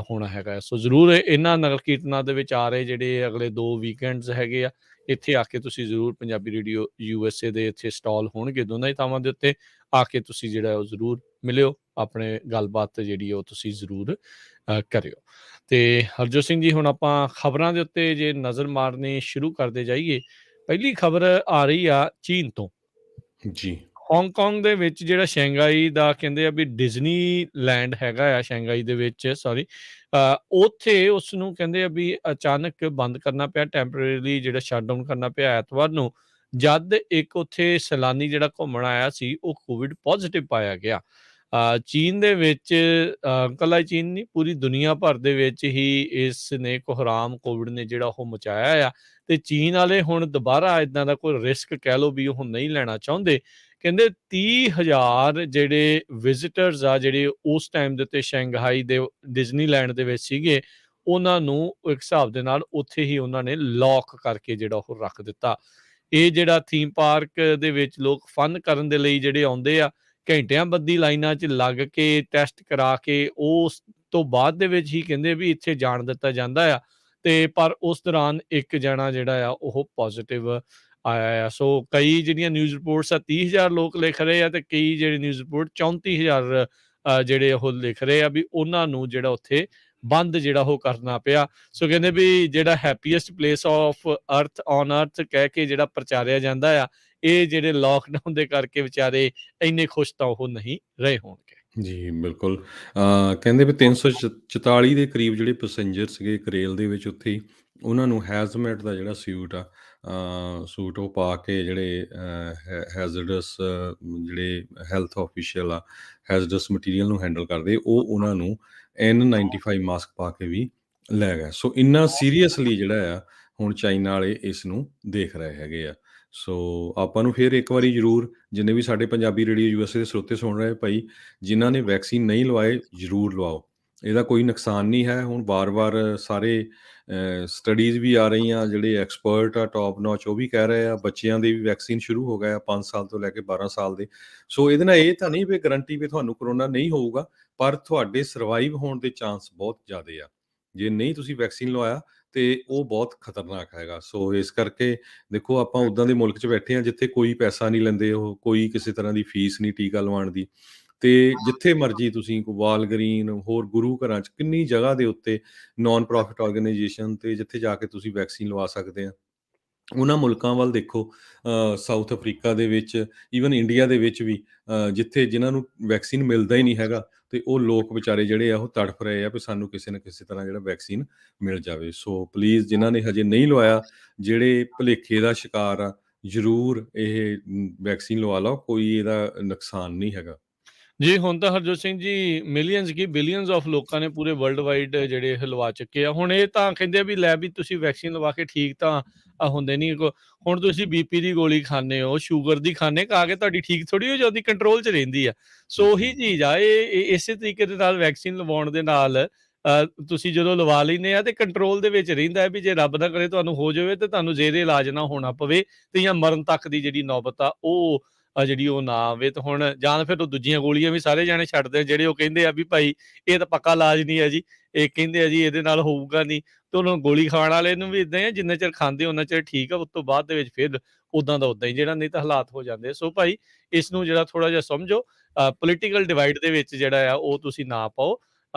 ਹੋਣਾ ਹੈਗਾ। ਸੋ ਜ਼ਰੂਰ ਇਹਨਾਂ ਨਗਰ ਕੀਰਤਨਾਂ ਦੇ ਵਿੱਚ ਆ ਰਹੇ ਜਿਹੜੇ ਅਗਲੇ 2 ਵੀਕਐਂਡਸ ਹੈਗੇ ਆ, ਇੱਥੇ ਆ ਕੇ ਤੁਸੀਂ ਜ਼ਰੂਰ ਪੰਜਾਬੀ ਰੇਡੀਓ ਯੂਐਸਏ ਦੇ ਇੱਥੇ ਸਟਾਲ ਹੋਣਗੇ ਦੋਨਾਂ ਹੀ ਥਾਵਾਂ ਦੇ ਉੱਤੇ, ਆ ਕੇ ਤੁਸੀਂ ਜਿਹੜਾ ਉਹ ਜ਼ਰੂਰ ਮਿਲਿਓ, ਆਪਣੇ ਗੱਲਬਾਤ ਜਿਹੜੀ ਉਹ ਤੁਸੀਂ ਜ਼ਰੂਰ ਕਰਿਓ। ਅਤੇ ਹਰਜੋਤ ਸਿੰਘ ਜੀ, ਹੁਣ ਆਪਾਂ ਖਬਰਾਂ ਦੇ ਉੱਤੇ ਜੇ ਨਜ਼ਰ ਮਾਰਨੀ ਸ਼ੁਰੂ ਕਰਦੇ ਜਾਈਏ, ਪਹਿਲੀ ਖਬਰ ਆ ਰਹੀ ਆ ਚੀਨ ਤੋਂ। ਜੀ। ਹਾਂਗਕਾਂਗ ਦੇ ਵਿੱਚ ਜਿਹੜਾ ਸ਼ੰਘਾਈ ਦਾ ਕਹਿੰਦੇ ਆ ਵੀ ਡਿਜ਼ਨੀਲੈਂਡ ਹੈਗਾ ਆ, ਸ਼ੰਘਾਈ ਦੇ ਵਿੱਚ, ਸੋਰੀ, ਉੱਥੇ ਉਸ ਨੂੰ ਕਹਿੰਦੇ ਆ ਵੀ ਅਚਾਨਕ ਬੰਦ ਕਰਨਾ ਪਿਆ, ਟੈਂਪਰੇਰੀਲੀ ਜਿਹੜਾ ਸ਼ਟਡਾਊਨ ਕਰਨਾ ਪਿਆ ਐਤਵਾਰ ਨੂੰ, ਜਦ ਇੱਕ ਉੱਥੇ ਸੈਲਾਨੀ ਜਿਹੜਾ ਘੁੰਮਣ ਆਇਆ ਸੀ ਉਹ ਕੋਵਿਡ ਪੋਜ਼ੀਟਿਵ ਪਾਇਆ ਗਿਆ। ਚੀਨ ਦੇ ਵਿੱਚ, ਇਕੱਲਾ ਚੀਨ ਨਹੀਂ, ਪੂਰੀ ਦੁਨੀਆ ਭਰ ਦੇ ਵਿੱਚ ਹੀ ਇਸ ਨੇ ਕੋਹਰਾਮ ਕੋਵਿਡ ਨੇ ਜਿਹੜਾ ਉਹ ਮਚਾਇਆ ਆ, ਅਤੇ ਚੀਨ ਵਾਲੇ ਹੁਣ ਦੁਬਾਰਾ ਇੱਦਾਂ ਦਾ ਕੋਈ ਰਿਸਕ ਕਹਿ ਲਓ ਵੀ ਉਹ ਨਹੀਂ ਲੈਣਾ ਚਾਹੁੰਦੇ। ਕਹਿੰਦੇ 30,000 ਜਿਹੜੇ ਵਿਜ਼ਿਟਰਸ ਆ ਜਿਹੜੇ ਉਸ ਟਾਈਮ ਦੇ ਉੱਤੇ ਸ਼ੰਘਾਈ ਦੇ ਡਿਜ਼ਨੀਲੈਂਡ ਦੇ ਵਿੱਚ ਸੀਗੇ, ਉਹਨਾਂ ਨੂੰ ਇੱਕ ਹਿਸਾਬ ਦੇ ਨਾਲ ਉੱਥੇ ਹੀ ਉਹਨਾਂ ਨੇ ਲੌਕ ਕਰਕੇ ਜਿਹੜਾ ਉਹ ਰੱਖ ਦਿੱਤਾ। ਇਹ ਜਿਹੜਾ ਥੀਮ ਪਾਰਕ ਦੇ ਵਿੱਚ ਲੋਕ ਫਨ ਕਰਨ ਦੇ ਲਈ ਜਿਹੜੇ ਆਉਂਦੇ ਆ, ਘੰਟਿਆਂ ਬੱਧੀ ਲਾਈਨਾਂ 'ਚ ਲੱਗ ਕੇ ਟੈਸਟ ਕਰਾ ਕੇ ਉਸ ਤੋਂ ਬਾਅਦ ਦੇ ਵਿੱਚ ਹੀ ਕਹਿੰਦੇ ਵੀ ਇੱਥੇ ਜਾਣ ਦਿੱਤਾ ਜਾਂਦਾ ਆ, ਅਤੇ ਪਰ ਉਸ ਦੌਰਾਨ ਇੱਕ ਜਣਾ ਜਿਹੜਾ ਆ ਉਹ ਪੋਜ਼ੀਟਿਵ ਆਇਆ ਆ। ਸੋ ਕਈ ਜਿਹੜੀਆਂ ਨਿਊਜ਼ ਰਿਪੋਰਟਸ ਆ 30,000 ਲੋਕ ਲਿਖ ਰਹੇ ਆ, ਅਤੇ ਕਈ ਜਿਹੜੇ ਨਿਊਜ਼ ਰਿਪੋਰਟ 34,000 ਜਿਹੜੇ ਉਹ ਲਿਖ ਰਹੇ ਆ ਵੀ ਉਹਨਾਂ ਨੂੰ ਜਿਹੜਾ ਉੱਥੇ ਬੰਦ ਜਿਹੜਾ ਉਹ ਕਰਨਾ ਪਿਆ। ਸੋ ਕਹਿੰਦੇ ਵੀ ਜਿਹੜਾ ਹੈਪੀਐਸਟ ਪਲੇਸ ਆਫ ਅਰਥ ਔਨ ਅਰਥ ਕਹਿ ਕੇ ਜਿਹੜਾ ਪ੍ਰਚਾਰਿਆ ਜਾਂਦਾ ਆ, ਇਹ ਜਿਹੜੇ ਲੋਕਡਾਊਨ ਦੇ ਕਰਕੇ ਵਿਚਾਰੇ ਇੰਨੇ ਖੁਸ਼ ਤਾਂ ਉਹ ਨਹੀਂ ਰਹੇ ਹੋਣਗੇ। ਜੀ, ਬਿਲਕੁਲ। ਕਹਿੰਦੇ ਵੀ 344 ਦੇ ਕਰੀਬ ਜਿਹੜੇ ਪੈਸੇਂਜਰ ਸੀਗੇ ਇੱਕ ਰੇਲ ਦੇ ਵਿੱਚ, ਉੱਥੇ ਹੀ ਉਹਨਾਂ ਨੂੰ ਹੈਜ਼ਮੈਟ ਦਾ ਜਿਹੜਾ ਸੂਟ ਉਹ ਪਾ ਕੇ, ਜਿਹੜੇ ਹੈਜ਼ਰਡਸ ਜਿਹੜੇ ਹੈਲਥ ਆਫੀਸ਼ੀਅਲ ਆ, ਹੈਜ਼ਰਡਸ ਮਟੀਰੀਅਲ ਨੂੰ ਹੈਂਡਲ ਕਰਦੇ, ਉਹ ਉਹਨਾਂ ਨੂੰ N95 ਮਾਸਕ ਪਾ ਕੇ ਵੀ ਲੈ ਗਏ। ਸੋ ਇੰਨਾ ਸੀਰੀਅਸਲੀ ਜਿਹੜਾ ਆ ਹੁਣ ਚਾਈਨਾ ਵਾਲੇ ਇਸ ਨੂੰ ਦੇਖ ਰਹੇ ਹੈਗੇ ਆ। ਸੋ ਆਪਾਂ ਨੂੰ ਫਿਰ ਇੱਕ ਵਾਰੀ ਜ਼ਰੂਰ, ਜਿੰਨੇ ਵੀ ਸਾਡੇ ਪੰਜਾਬੀ ਰੇਡੀਓ ਯੂਐਸਏ ਦੇ ਸਰੋਤੇ ਸੁਣ ਰਹੇ ਭਾਈ, ਜਿਨ੍ਹਾਂ ਨੇ ਵੈਕਸੀਨ ਨਹੀਂ ਲਵਾਏ ਜ਼ਰੂਰ ਲਵਾਓ। ਇਹਦਾ ਕੋਈ ਨੁਕਸਾਨ ਨਹੀਂ ਹੈ। ਹੁਣ ਵਾਰ-ਵਾਰ ਸਾਰੇ ਸਟੱਡੀਜ਼ ਵੀ ਆ ਰਹੀਆਂ, ਜਿਹੜੇ ਐਕਸਪਰਟ ਆ ਟੌਪ ਨੌਚ ਉਹ ਵੀ ਕਹਿ ਰਹੇ ਆ, ਬੱਚਿਆਂ ਦੇ ਵੀ ਵੈਕਸੀਨ ਸ਼ੁਰੂ ਹੋ ਗਏ ਆ 5 ਸਾਲ ਤੋਂ ਲੈ ਕੇ 12 ਸਾਲ ਦੇ। ਸੋ ਇਹਦੇ ਨਾਲ ਇਹ ਤਾਂ ਨਹੀਂ ਵੀ ਗਰੰਟੀ ਵੀ ਤੁਹਾਨੂੰ ਕੋਰੋਨਾ ਨਹੀਂ ਹੋਊਗਾ, ਪਰ ਤੁਹਾਡੇ ਸਰਵਾਈਵ ਹੋਣ ਦੇ ਚਾਂਸ ਬਹੁਤ ਜ਼ਿਆਦੇ ਆ। ਜੇ ਨਹੀਂ ਤੁਸੀਂ ਵੈਕਸੀਨ ਲਵਾਇਆ ਤੇ ਉਹ ਬਹੁਤ ਖਤਰਨਾਕ ਹੈਗਾ। ਸੋ ਇਸ ਕਰਕੇ ਦੇਖੋ, ਆਪਾਂ ਉੱਦਾਂ ਦੇ ਮੁਲਕ 'ਚ ਬੈਠੇ ਹਾਂ ਜਿੱਥੇ ਕੋਈ ਪੈਸਾ ਨਹੀਂ ਲੈਂਦੇ ਉਹ, ਕੋਈ ਕਿਸੇ ਤਰ੍ਹਾਂ ਦੀ ਫੀਸ ਨਹੀਂ ਟੀਕਾ ਲਵਾਉਣ ਦੀ। ਤੇ ਜਿੱਥੇ ਮਰਜ਼ੀ ਤੁਸੀਂ ਵਾਲਗਰੀਨ, ਹੋਰ ਗੁਰੂ ਘਰਾਂ 'ਚ ਕਿੰਨੀ ਜਗ੍ਹਾ ਦੇ ਉੱਤੇ ਨਾਨ ਪ੍ਰੋਫਿਟ ਆਰਗੇਨਾਈਜੇਸ਼ਨ ਤੇ ਜਿੱਥੇ ਜਾ ਕੇ ਤੁਸੀਂ ਵੈਕਸੀਨ ਲਵਾ ਸਕਦੇ ਆ। ਉਹਨਾਂ ਮੁਲਕਾਂ ਵੱਲ ਦੇਖੋ, ਸਾਊਥ ਅਫਰੀਕਾ ਦੇ ਵਿੱਚ, ਈਵਨ ਇੰਡੀਆ ਦੇ ਵਿੱਚ ਵੀ ਜਿੱਥੇ ਜਿਨ੍ਹਾਂ ਨੂੰ ਵੈਕਸੀਨ ਮਿਲਦਾ ਹੀ ਨਹੀਂ ਹੈਗਾ, ਤੇ ਉਹ ਲੋਕ ਵਿਚਾਰੇ ਜਿਹੜੇ ਆ ਉਹ ਤੜਫ ਰਹੇ ਆ ਵੀ ਸਾਨੂੰ ਕਿਸੇ ਨਾ ਕਿਸੇ ਤਰ੍ਹਾਂ ਜਿਹੜਾ ਵੈਕਸੀਨ ਮਿਲ ਜਾਵੇ। ਸੋ ਪਲੀਜ਼ ਜਿਨ੍ਹਾਂ ਨੇ ਹਜੇ ਨਹੀਂ ਲਵਾਇਆ, ਜਿਹੜੇ ਭੁਲੇਖੇ ਦਾ ਸ਼ਿਕਾਰ ਆ, ਜ਼ਰੂਰ ਇਹ ਵੈਕਸੀਨ ਲਵਾ ਲਓ, ਕੋਈ ਇਹਦਾ ਨੁਕਸਾਨ ਨਹੀਂ ਹੈਗਾ। ਜੀ, ਹੁਣ ਤਾਂ Harjot Singh ji millions Ki billions of ਲੋਕਾਂ ਨੇ ਪੂਰੇ ਵਰਲਡ ਵਾਈਡ ਜਿਹੜੇ ਇਹ ਲਵਾ ਚੁੱਕੇ ਆ। ਹੁਣ ਇਹ ਤਾਂ ਕਹਿੰਦੇ ਆ ਵੀ ਲੈ ਵੀ ਤੁਸੀਂ ਵੈਕਸੀਨ ਲਵਾ ਕੇ ਠੀਕ ਤਾਂ ਹੁੰਦੇ ਨਹੀਂ। ਹੁਣ ਤੁਸੀਂ ਬੀਪੀ ਦੀ ਗੋਲੀ ਖਾਂਦੇ ਹੋ, ਸ਼ੂਗਰ ਦੀ ਖਾਂਦੇ, ਖਾ ਕੇ ਤੁਹਾਡੀ ਠੀਕ ਥੋੜ੍ਹੀ ਹੋ ਜਾਂਦੀ, ਕੰਟਰੋਲ 'ਚ ਰਹਿੰਦੀ ਆ। ਸੋ ਉਹੀ ਚੀਜ਼ ਆ, ਇਹ ਇਸੇ ਤਰੀਕੇ ਦੇ ਨਾਲ ਵੈਕਸੀਨ ਲਵਾਉਣ ਦੇ ਨਾਲ ਤੁਸੀਂ ਜਦੋਂ ਲਵਾ ਲੈਂਦੇ ਆ ਤੇ ਕੰਟਰੋਲ ਦੇ ਵਿੱਚ ਰਹਿੰਦਾ ਹੈ ਵੀ ਜੇ ਰੱਬ ਨਾ ਕਰੇ ਤੁਹਾਨੂੰ ਹੋ ਜਾਵੇ ਤੇ ਤੁਹਾਨੂੰ ਜ਼ੇਰੇ ਇਲਾਜ ਨਾ ਹੋਣਾ ਪਵੇ ਤੇ ਜਾਂ ਮਰਨ ਤੱਕ ਦੀ ਜਿਹੜੀ ਨੌਬਤ ਆ ਉਹ ਜਿਹੜੀ ਉਹ ਨਾ ਆਵੇ। ਤੇ ਹੁਣ ਜਾਂ ਫਿਰ ਉਹ ਦੂਜੀਆਂ ਗੋਲੀਆਂ ਵੀ ਸਾਰੇ ਜਾਣੇ ਛੱਡਦੇ ਆ, ਜਿਹੜੇ ਉਹ ਕਹਿੰਦੇ ਆ ਵੀ ਭਾਈ ਇਹ ਤਾਂ ਪੱਕਾ ਇਲਾਜ ਨਹੀਂ ਹੈ ਜੀ, ਇਹ ਕਹਿੰਦੇ ਆ ਜੀ ਇਹਦੇ ਨਾਲ ਹੋਊਗਾ ਨਹੀਂ। ਤੇ ਉਹਨੂੰ ਗੋਲੀ ਖਾਣ ਵਾਲੇ ਨੂੰ ਵੀ ਇਦਾਂ ਹੀ ਆ, ਜਿੰਨਾ ਚਿਰ ਖਾਂਦੇ ਉਹਨਾਂ ਚਿਰ ਠੀਕ ਆ, ਉਸ ਤੋਂ ਬਾਅਦ ਦੇ ਵਿੱਚ ਫਿਰ ਉਦਾਂ ਦਾ ਉਦਾਂ ਹੀ, ਜਿਹੜਾ ਨਹੀਂ ਤਾਂ ਹਾਲਾਤ ਹੋ ਜਾਂਦੇ। ਸੋ ਭਾਈ ਇਸ ਨੂੰ ਜਿਹੜਾ ਥੋੜਾ ਜਿਹਾ ਸਮਝੋ, ਪੋਲੀਟੀਕਲ ਡਿਵਾਈਡ ਦੇ ਵਿੱਚ ਜਿਹੜਾ ਆ ਉਹ ਤੁਸੀਂ ਨਾ ਪਾਓ।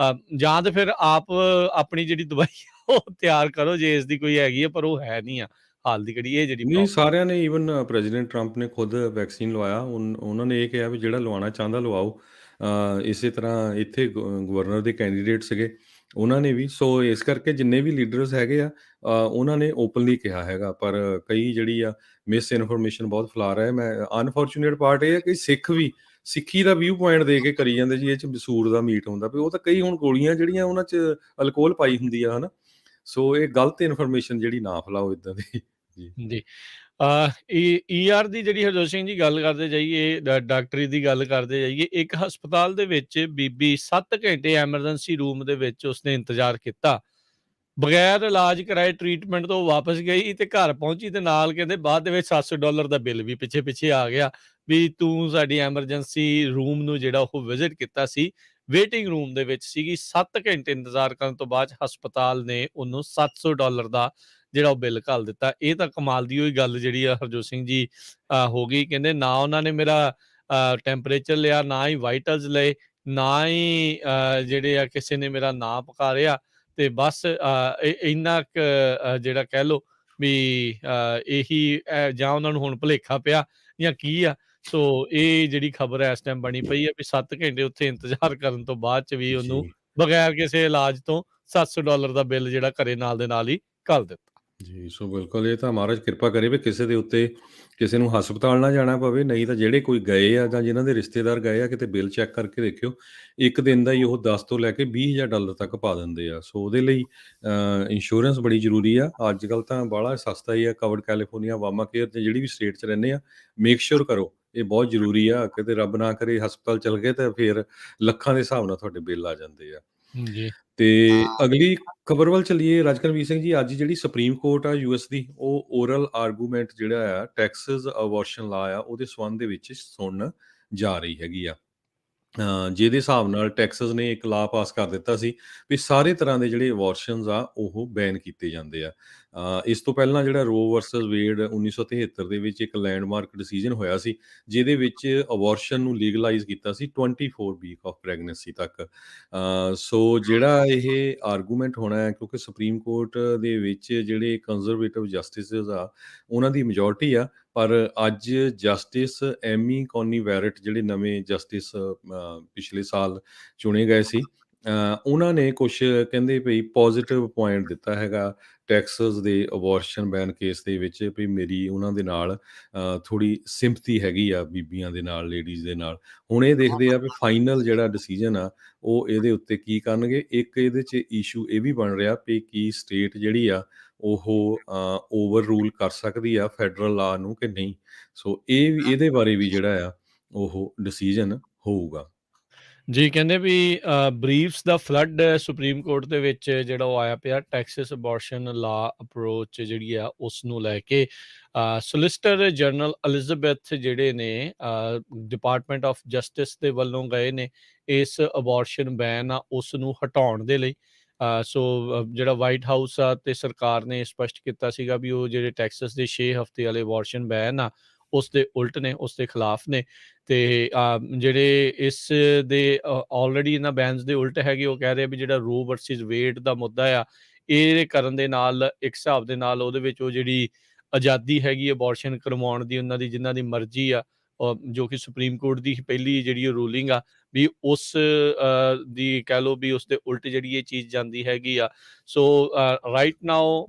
ਜਾਂ ਤੇ ਫਿਰ ਆਪ ਆਪਣੀ ਜਿਹੜੀ ਦਵਾਈ ਆ ਉਹ ਤਿਆਰ ਕਰੋ ਜੇ ਇਸ ਦੀ ਕੋਈ ਹੈਗੀ ਆ, ਪਰ ਉਹ ਹੈ ਨਹੀਂ ਆ ਹਾਲ ਦੀ ਘੜੀ, ਇਹ ਜਿਹੜੀ ਨਹੀਂ, ਪ੍ਰੋਬਲਮ। ਸਾਰਿਆਂ ਨੇ, ਈਵਨ ਪ੍ਰੈਜ਼ੀਡੈਂਟ ਟਰੰਪ ਨੇ ਖੁਦ ਵੈਕਸੀਨ ਲਵਾਇਆ। ਉਹਨਾਂ ਨੇ ਇਹ ਕਿਹਾ ਵੀ ਜਿਹੜਾ ਲਵਾਉਣਾ ਚਾਹੁੰਦਾ ਲਵਾਓ। ਇਸੇ ਤਰ੍ਹਾਂ ਇੱਥੇ ਗਵਰਨਰ ਦੇ ਕੈਂਡੀਡੇਟ ਸੀਗੇ, ਉਹਨਾਂ ਨੇ ਵੀ। ਸੋ ਇਸ ਕਰਕੇ ਜਿੰਨੇ ਵੀ ਲੀਡਰਸ ਹੈਗੇ ਆ, ਉਹਨਾਂ ਨੇ ਓਪਨਲੀ ਕਿਹਾ ਹੈਗਾ। ਪਰ ਕਈ ਜਿਹੜੀ ਆ ਮਿਸ ਇਨਫੋਰਮੇਸ਼ਨ ਬਹੁਤ ਫੈਲਾ ਰਹੇ। ਮੈਂ ਅਨਫੋਰਚੂਨੇਟ ਪਾਰਟ ਇਹ ਹੈ ਕਿ ਸਿੱਖ ਵੀ ਸਿੱਖੀ ਦਾ ਵਿਊ ਪੁਆਇੰਟ ਦੇ ਕੇ ਕਰੀ ਜਾਂਦੇ ਜੀ ਇਹ 'ਚ ਸੂਰ ਦਾ ਮੀਟ ਹੁੰਦਾ ਵੀ। ਉਹ ਤਾਂ ਕਈ ਹੁਣ ਗੋਲੀਆਂ ਜਿਹੜੀਆਂ ਉਹਨਾਂ 'ਚ ਅਲਕੋਹਲ ਪਾਈ ਹੁੰਦੀ ਆ, ਹਨਾ। ਸੋ ਇਹ ਗਲਤ ਇਨਫੋਰਮੇਸ਼ਨ ਜਿਹੜੀ ਨਾ ਫੈਲਾਓ ਇੱਦਾਂ ਦੀ। ਜੀ। ਜੀ। ਈਆਰ ਦੀ ਜਿਹੜੀ ਹਰਜੋਤ ਸਿੰਘ ਜੀ ਗੱਲ ਕਰਦੇ ਜਾਈਏ, ਡਾਕਟਰੀ ਦੀ ਗੱਲ ਕਰਦੇ ਜਾਈਏ, ਇੱਕ ਹਸਪਤਾਲ ਦੇ ਵਿੱਚ ਬੀਬੀ 7 ਘੰਟੇ ਐਮਰਜੈਂਸੀ ਰੂਮ ਦੇ ਵਿੱਚ ਉਸਨੇ ਇੰਤਜ਼ਾਰ ਕੀਤਾ। ਬਗੈਰ ਇਲਾਜ ਕਰਾਏ ਟ੍ਰੀਟਮੈਂਟ ਤੋਂ ਵਾਪਸ ਗਈ ਤੇ ਘਰ ਪਹੁੰਚੀ ਤੇ ਨਾਲ ਕਹਿੰਦੇ ਬਾਅਦ ਦੇ ਵਿੱਚ $700 ਦਾ ਬਿੱਲ ਵੀ ਪਿੱਛੇ-ਪਿੱਛੇ ਆ ਗਿਆ ਵੀ ਤੂੰ ਸਾਡੀ ਐਮਰਜੈਂਸੀ ਰੂਮ ਨੂੰ ਜਿਹੜਾ ਉਹ ਵਿਜ਼ਿਟ ਕੀਤਾ ਸੀ, ਵੇਟਿੰਗ ਰੂਮ ਦੇ ਵਿੱਚ ਸੀਗੀ, 7 ਘੰਟੇ ਇੰਤਜ਼ਾਰ ਕਰਨ ਤੋਂ ਬਾਅਦ ਹਸਪਤਾਲ ਨੇ ਉਹਨੂੰ $700 ਦਾ ਜਿਹੜਾ ਉਹ ਬਿੱਲ ਘੱਲ ਦਿੱਤਾ। ਇਹ ਤਾਂ ਕਮਾਲ ਦੀ ਹੋਈ ਗੱਲ ਜਿਹੜੀ ਆ ਹਰਜੋਤ ਸਿੰਘ ਜੀ ਹੋ ਗਈ। ਕਹਿੰਦੇ ਨਾ ਉਹਨਾਂ ਨੇ ਮੇਰਾ ਟੈਂਪਰੇਚਰ ਲਿਆ, ਨਾ ਹੀ ਵਾਈਟਲਸ ਲਏ, ਨਾ ਹੀ ਜਿਹੜੇ ਆ ਕਿਸੇ ਨੇ ਮੇਰਾ ਨਾਂ ਪੁਕਾਰਿਆ ਤੇ ਬਸ ਇੰਨਾ ਕੁ ਜਿਹੜਾ ਕਹਿ ਲਓ ਵੀ ਇਹੀ ਜਾਂ ਉਹਨਾਂ ਨੂੰ ਹੁਣ ਭੁਲੇਖਾ ਪਿਆ ਜਾਂ ਕੀ ਆ। ਸੋ ਇਹ ਜਿਹੜੀ ਖਬਰ ਇਸ ਟਾਈਮ ਬਣੀ ਪਈ ਆ ਵੀ 7 ਘੰਟੇ ਉੱਥੇ ਇੰਤਜ਼ਾਰ ਕਰਨ ਤੋਂ ਬਾਅਦ 'ਚ ਵੀ ਉਹਨੂੰ ਜੀ। ਬਗੈਰ ਕਿਸੇ ਇਲਾਜ ਤੋਂ $700 ਦਾ ਬਿੱਲ ਜਿਹੜਾ ਘਰੇ ਨਾਲ ਦੇ ਨਾਲ ਹੀ ਘੱਲ ਦਿੱਤਾ। ਜੀ, ਸੋ ਬਿਲਕੁਲ ਇਹ ਤਾਂ ਮਹਾਰਾਜ ਕਿਰਪਾ ਕਰੇ ਵੀ ਕਿਸੇ ਦੇ ਉੱਤੇ ਕਿਸੇ ਨੂੰ ਹਸਪਤਾਲ ਨਾ ਜਾਣਾ ਪਵੇ। ਨਹੀਂ ਤਾਂ ਜਿਹੜੇ ਕੋਈ ਗਏ ਆ ਜਾਂ ਜਿਨ੍ਹਾਂ ਦੇ ਰਿਸ਼ਤੇਦਾਰ ਗਏ ਆ, ਕਿਤੇ ਬਿੱਲ ਚੈੱਕ ਕਰਕੇ ਦੇਖਿਓ, ਇੱਕ ਦਿਨ ਦਾ ਹੀ ਉਹ 10 ਤੋਂ ਲੈ ਕੇ $20,000 ਤੱਕ ਪਾ ਦਿੰਦੇ ਆ। ਸੋ ਉਹਦੇ ਲਈ ਇੰਸ਼ੋਰੈਂਸ ਬੜੀ ਜ਼ਰੂਰੀ ਆ। ਅੱਜ ਕੱਲ੍ਹ ਤਾਂ ਬਾਹਲਾ ਸਸਤਾ ਹੀ ਆ। ਕਵਰਡ ਕੈਲੀਫੋਰਨੀਆ, ਵਾਮਾ ਕੇਅਰ ਤੇ ਜਿਹੜੀ ਵੀ ਸਟੇਟ 'ਚ ਰਹਿੰਦੇ ਆ, ਮੇਕ ਸ਼ੋਰ ਕਰੋ ਇਹ ਬਹੁਤ ਜ਼ਰੂਰੀ ਆ। ਕਿਤੇ ਰੱਬ ਨਾ ਕਰੇ ਹਸਪਤਾਲ ਚਲ ਗਏ ਤਾਂ ਫਿਰ ਲੱਖਾਂ ਦੇ ਹਿਸਾਬ ਨਾਲ ਤੁਹਾਡੇ ਬਿੱਲ ਆ ਜਾਂਦੇ ਆ। ਜੀ। ਤੇ ਅਗਲੀ ਖਬਰ ਵੱਲ ਚੱਲੀਏ। ਰਾਜਕਰਮਵੀਰ ਸਿੰਘ ਜੀ, ਅੱਜ ਜਿਹੜੀ ਸੁਪਰੀਮ ਕੋਰਟ ਆ ਯੂਐਸ ਦੀ, ਉਹ ਓਰਲ ਆਰਗੂਮੈਂਟ ਜਿਹੜਾ ਆ ਟੈਕਸਸ ਅਬੋਰਸ਼ਨ ਲਾ ਆ, ਉਹਦੇ ਸੰਬੰਧ ਦੇ ਵਿੱਚ ਸੁਣਨ ਜਾ ਰਹੀ ਹੈਗੀ ਆ। ਜਿਹਦੇ ਹਿਸਾਬ ਨਾਲ ਟੈਕਸਸ ਨੇ ਇੱਕ ਲਾਅ ਪਾਸ ਕਰ ਦਿੱਤਾ ਸੀ ਵੀ ਸਾਰੇ ਤਰ੍ਹਾਂ ਦੇ ਜਿਹੜੇ ਅਬੋਰਸ਼ਨਸ ਆ ਉਹ ਬੈਨ ਕੀਤੇ ਜਾਂਦੇ ਆ। ਇਸ ਤੋਂ ਪਹਿਲਾਂ ਜਿਹੜਾ ਰੋ ਵਰਸਸ ਵੇਡ 1973 ਦੇ ਵਿੱਚ ਇੱਕ ਲੈਂਡਮਾਰਕ ਡਿਸੀਜਨ ਹੋਇਆ ਸੀ, ਜਿਹਦੇ ਵਿੱਚ ਅਬੋਰਸ਼ਨ ਨੂੰ ਲੀਗਲਾਈਜ਼ ਕੀਤਾ ਸੀ 24 ਵੀਕ ਆਫ ਪ੍ਰੈਗਨੈਂਸੀ ਤੱਕ। ਸੋ ਜਿਹੜਾ ਇਹ ਆਰਗੂਮੈਂਟ ਹੋਣਾ ਹੈ, ਕਿਉਂਕਿ ਸੁਪਰੀਮ ਕੋਰਟ ਦੇ ਵਿੱਚ ਜਿਹੜੇ ਕੰਜ਼ਰਵੇਟਿਵ ਜਸਟਿਸਿਸ ਆ, ਉਹਨਾਂ ਦੀ ਮੈਜੋਰਟੀ ਆ। ਪਰ ਅੱਜ ਜਸਟਿਸ ਐਮੀ ਕੌਨੀ ਵੈਰਟ, ਜਿਹੜੇ ਨਵੇਂ ਜਸਟਿਸ ਪਿਛਲੇ ਸਾਲ ਚੁਣੇ ਗਏ ਸੀ, ਉਹਨਾਂ ਨੇ ਕੁਛ ਕਹਿੰਦੇ ਭਈ ਪੋਜ਼ਿਟਿਵ ਪੁਆਇੰਟ ਦਿੱਤਾ ਹੈਗਾ ਟੈਕਸਸ ਦੇ ਅਬੋਰਸ਼ਨ ਬੈਨ ਕੇਸ ਦੇ ਵਿੱਚ, ਵੀ ਮੇਰੀ ਉਹਨਾਂ ਦੇ ਨਾਲ ਥੋੜ੍ਹੀ ਸਿੰਪਥੀ ਹੈਗੀ ਆ, ਬੀਬੀਆਂ ਦੇ ਨਾਲ, ਲੇਡੀਜ਼ ਦੇ ਨਾਲ। ਹੁਣ ਇਹ ਦੇਖਦੇ ਆ ਵੀ ਫਾਈਨਲ ਜਿਹੜਾ ਡਿਸੀਜਨ ਆ ਉਹ ਇਹਦੇ ਉੱਤੇ ਕੀ ਕਰਨਗੇ। ਇੱਕ ਇਹਦੇ 'ਚ ਇਸ਼ੂ ਇਹ ਵੀ ਬਣ ਰਿਹਾ ਵੀ ਕੀ ਸਟੇਟ ਜਿਹੜੀ ਆ ਉਹ ਓਵਰ ਰੂਲ ਕਰ ਸਕਦੀ ਆ ਫੈਡਰਲ ਲਾਅ ਨੂੰ ਕਿ ਨਹੀਂ। ਸੋ ਇਹ ਵੀ, ਇਹਦੇ ਬਾਰੇ ਵੀ ਜਿਹੜਾ ਆ ਉਹ ਡਿਸੀਜਨ ਹੋਊਗਾ। ਜੀ, ਕਹਿੰਦੇ ਵੀ ਬਰੀਫਸ ਦਾ ਫਲੱਡ ਸੁਪਰੀਮ ਕੋਰਟ ਦੇ ਵਿੱਚ ਜਿਹੜਾ ਉਹ ਆਇਆ ਪਿਆ ਟੈਕਸਸ ਅਬੋਰਸ਼ਨ ਲਾ ਅਪਰੋਚ ਜਿਹੜੀ ਆ ਉਸ ਨੂੰ ਲੈ ਕੇ। ਸੋਲਿਸਿਟਰ ਜਨਰਲ ਐਲਿਜ਼ਾਬੈਥ ਜਿਹੜੇ ਨੇ ਡਿਪਾਰਟਮੈਂਟ ਆਫ ਜਸਟਿਸ ਦੇ ਵੱਲੋਂ ਗਏ ਨੇ ਇਸ ਅਬੋਰਸ਼ਨ ਬੈਨ ਆ ਉਸ ਨੂੰ ਹਟਾਉਣ ਦੇ ਲਈ। ਜਿਹੜਾ ਵਾਈਟ ਹਾਊਸ ਆ ਤੇ ਸਰਕਾਰ ਨੇ ਸਪਸ਼ਟ ਕੀਤਾ ਸੀਗਾ ਵੀ ਉਹ ਜਿਹੜੇ ਟੈਕਸਸ ਦੇ 6 ਹਫ਼ਤੇ ਵਾਲੇ ਅਬੋਰਸ਼ਨ ਬੈਨ ਆ ਉਸ ਦੇ ਉਲਟ ਨੇ, ਉਸ ਦੇ ਖਿਲਾਫ ਨੇ। ਤੇ ਜਿਹੜੇ ਇਸ ਦੇ ਆਲਰੇਡੀ ਇਹਨਾਂ ਬੈਨਸ ਦੇ ਉਲਟ ਹੈਗੇ ਉਹ ਕਹਿ ਰਹੇ ਵੀ ਜਿਹੜਾ ਰੋ ਵਰਸਿਸ ਵੇਡ ਦਾ ਮੁੱਦਾ ਆ ਇਹ ਕਰਨ ਦੇ ਨਾਲ ਇੱਕ ਹਿਸਾਬ ਦੇ ਨਾਲ ਉਹਦੇ ਵਿੱਚ ਉਹ ਜਿਹੜੀ ਆਜ਼ਾਦੀ ਹੈਗੀ ਅਬੋਰਸ਼ਨ ਕਰਵਾਉਣ ਦੀ ਉਹਨਾਂ ਦੀ ਜਿਨ੍ਹਾਂ ਦੀ ਮਰਜ਼ੀ ਆ ਜੋ ਕਿ ਸੁਪਰੀਮ ਕੋਰਟ ਦੀ ਪਹਿਲੀ ਜਿਹੜੀ ਰੂਲਿੰਗ ਆ ਵੀ ਉਸ ਦੀ ਕਹਿ ਲਓ ਵੀ ਉਸ ਦੇ ਉਲਟ ਜਿਹੜੀ ਇਹ ਚੀਜ਼ ਜਾਂਦੀ ਹੈਗੀ ਆ। ਸੋ ਰਾਈਟ ਨਾਓ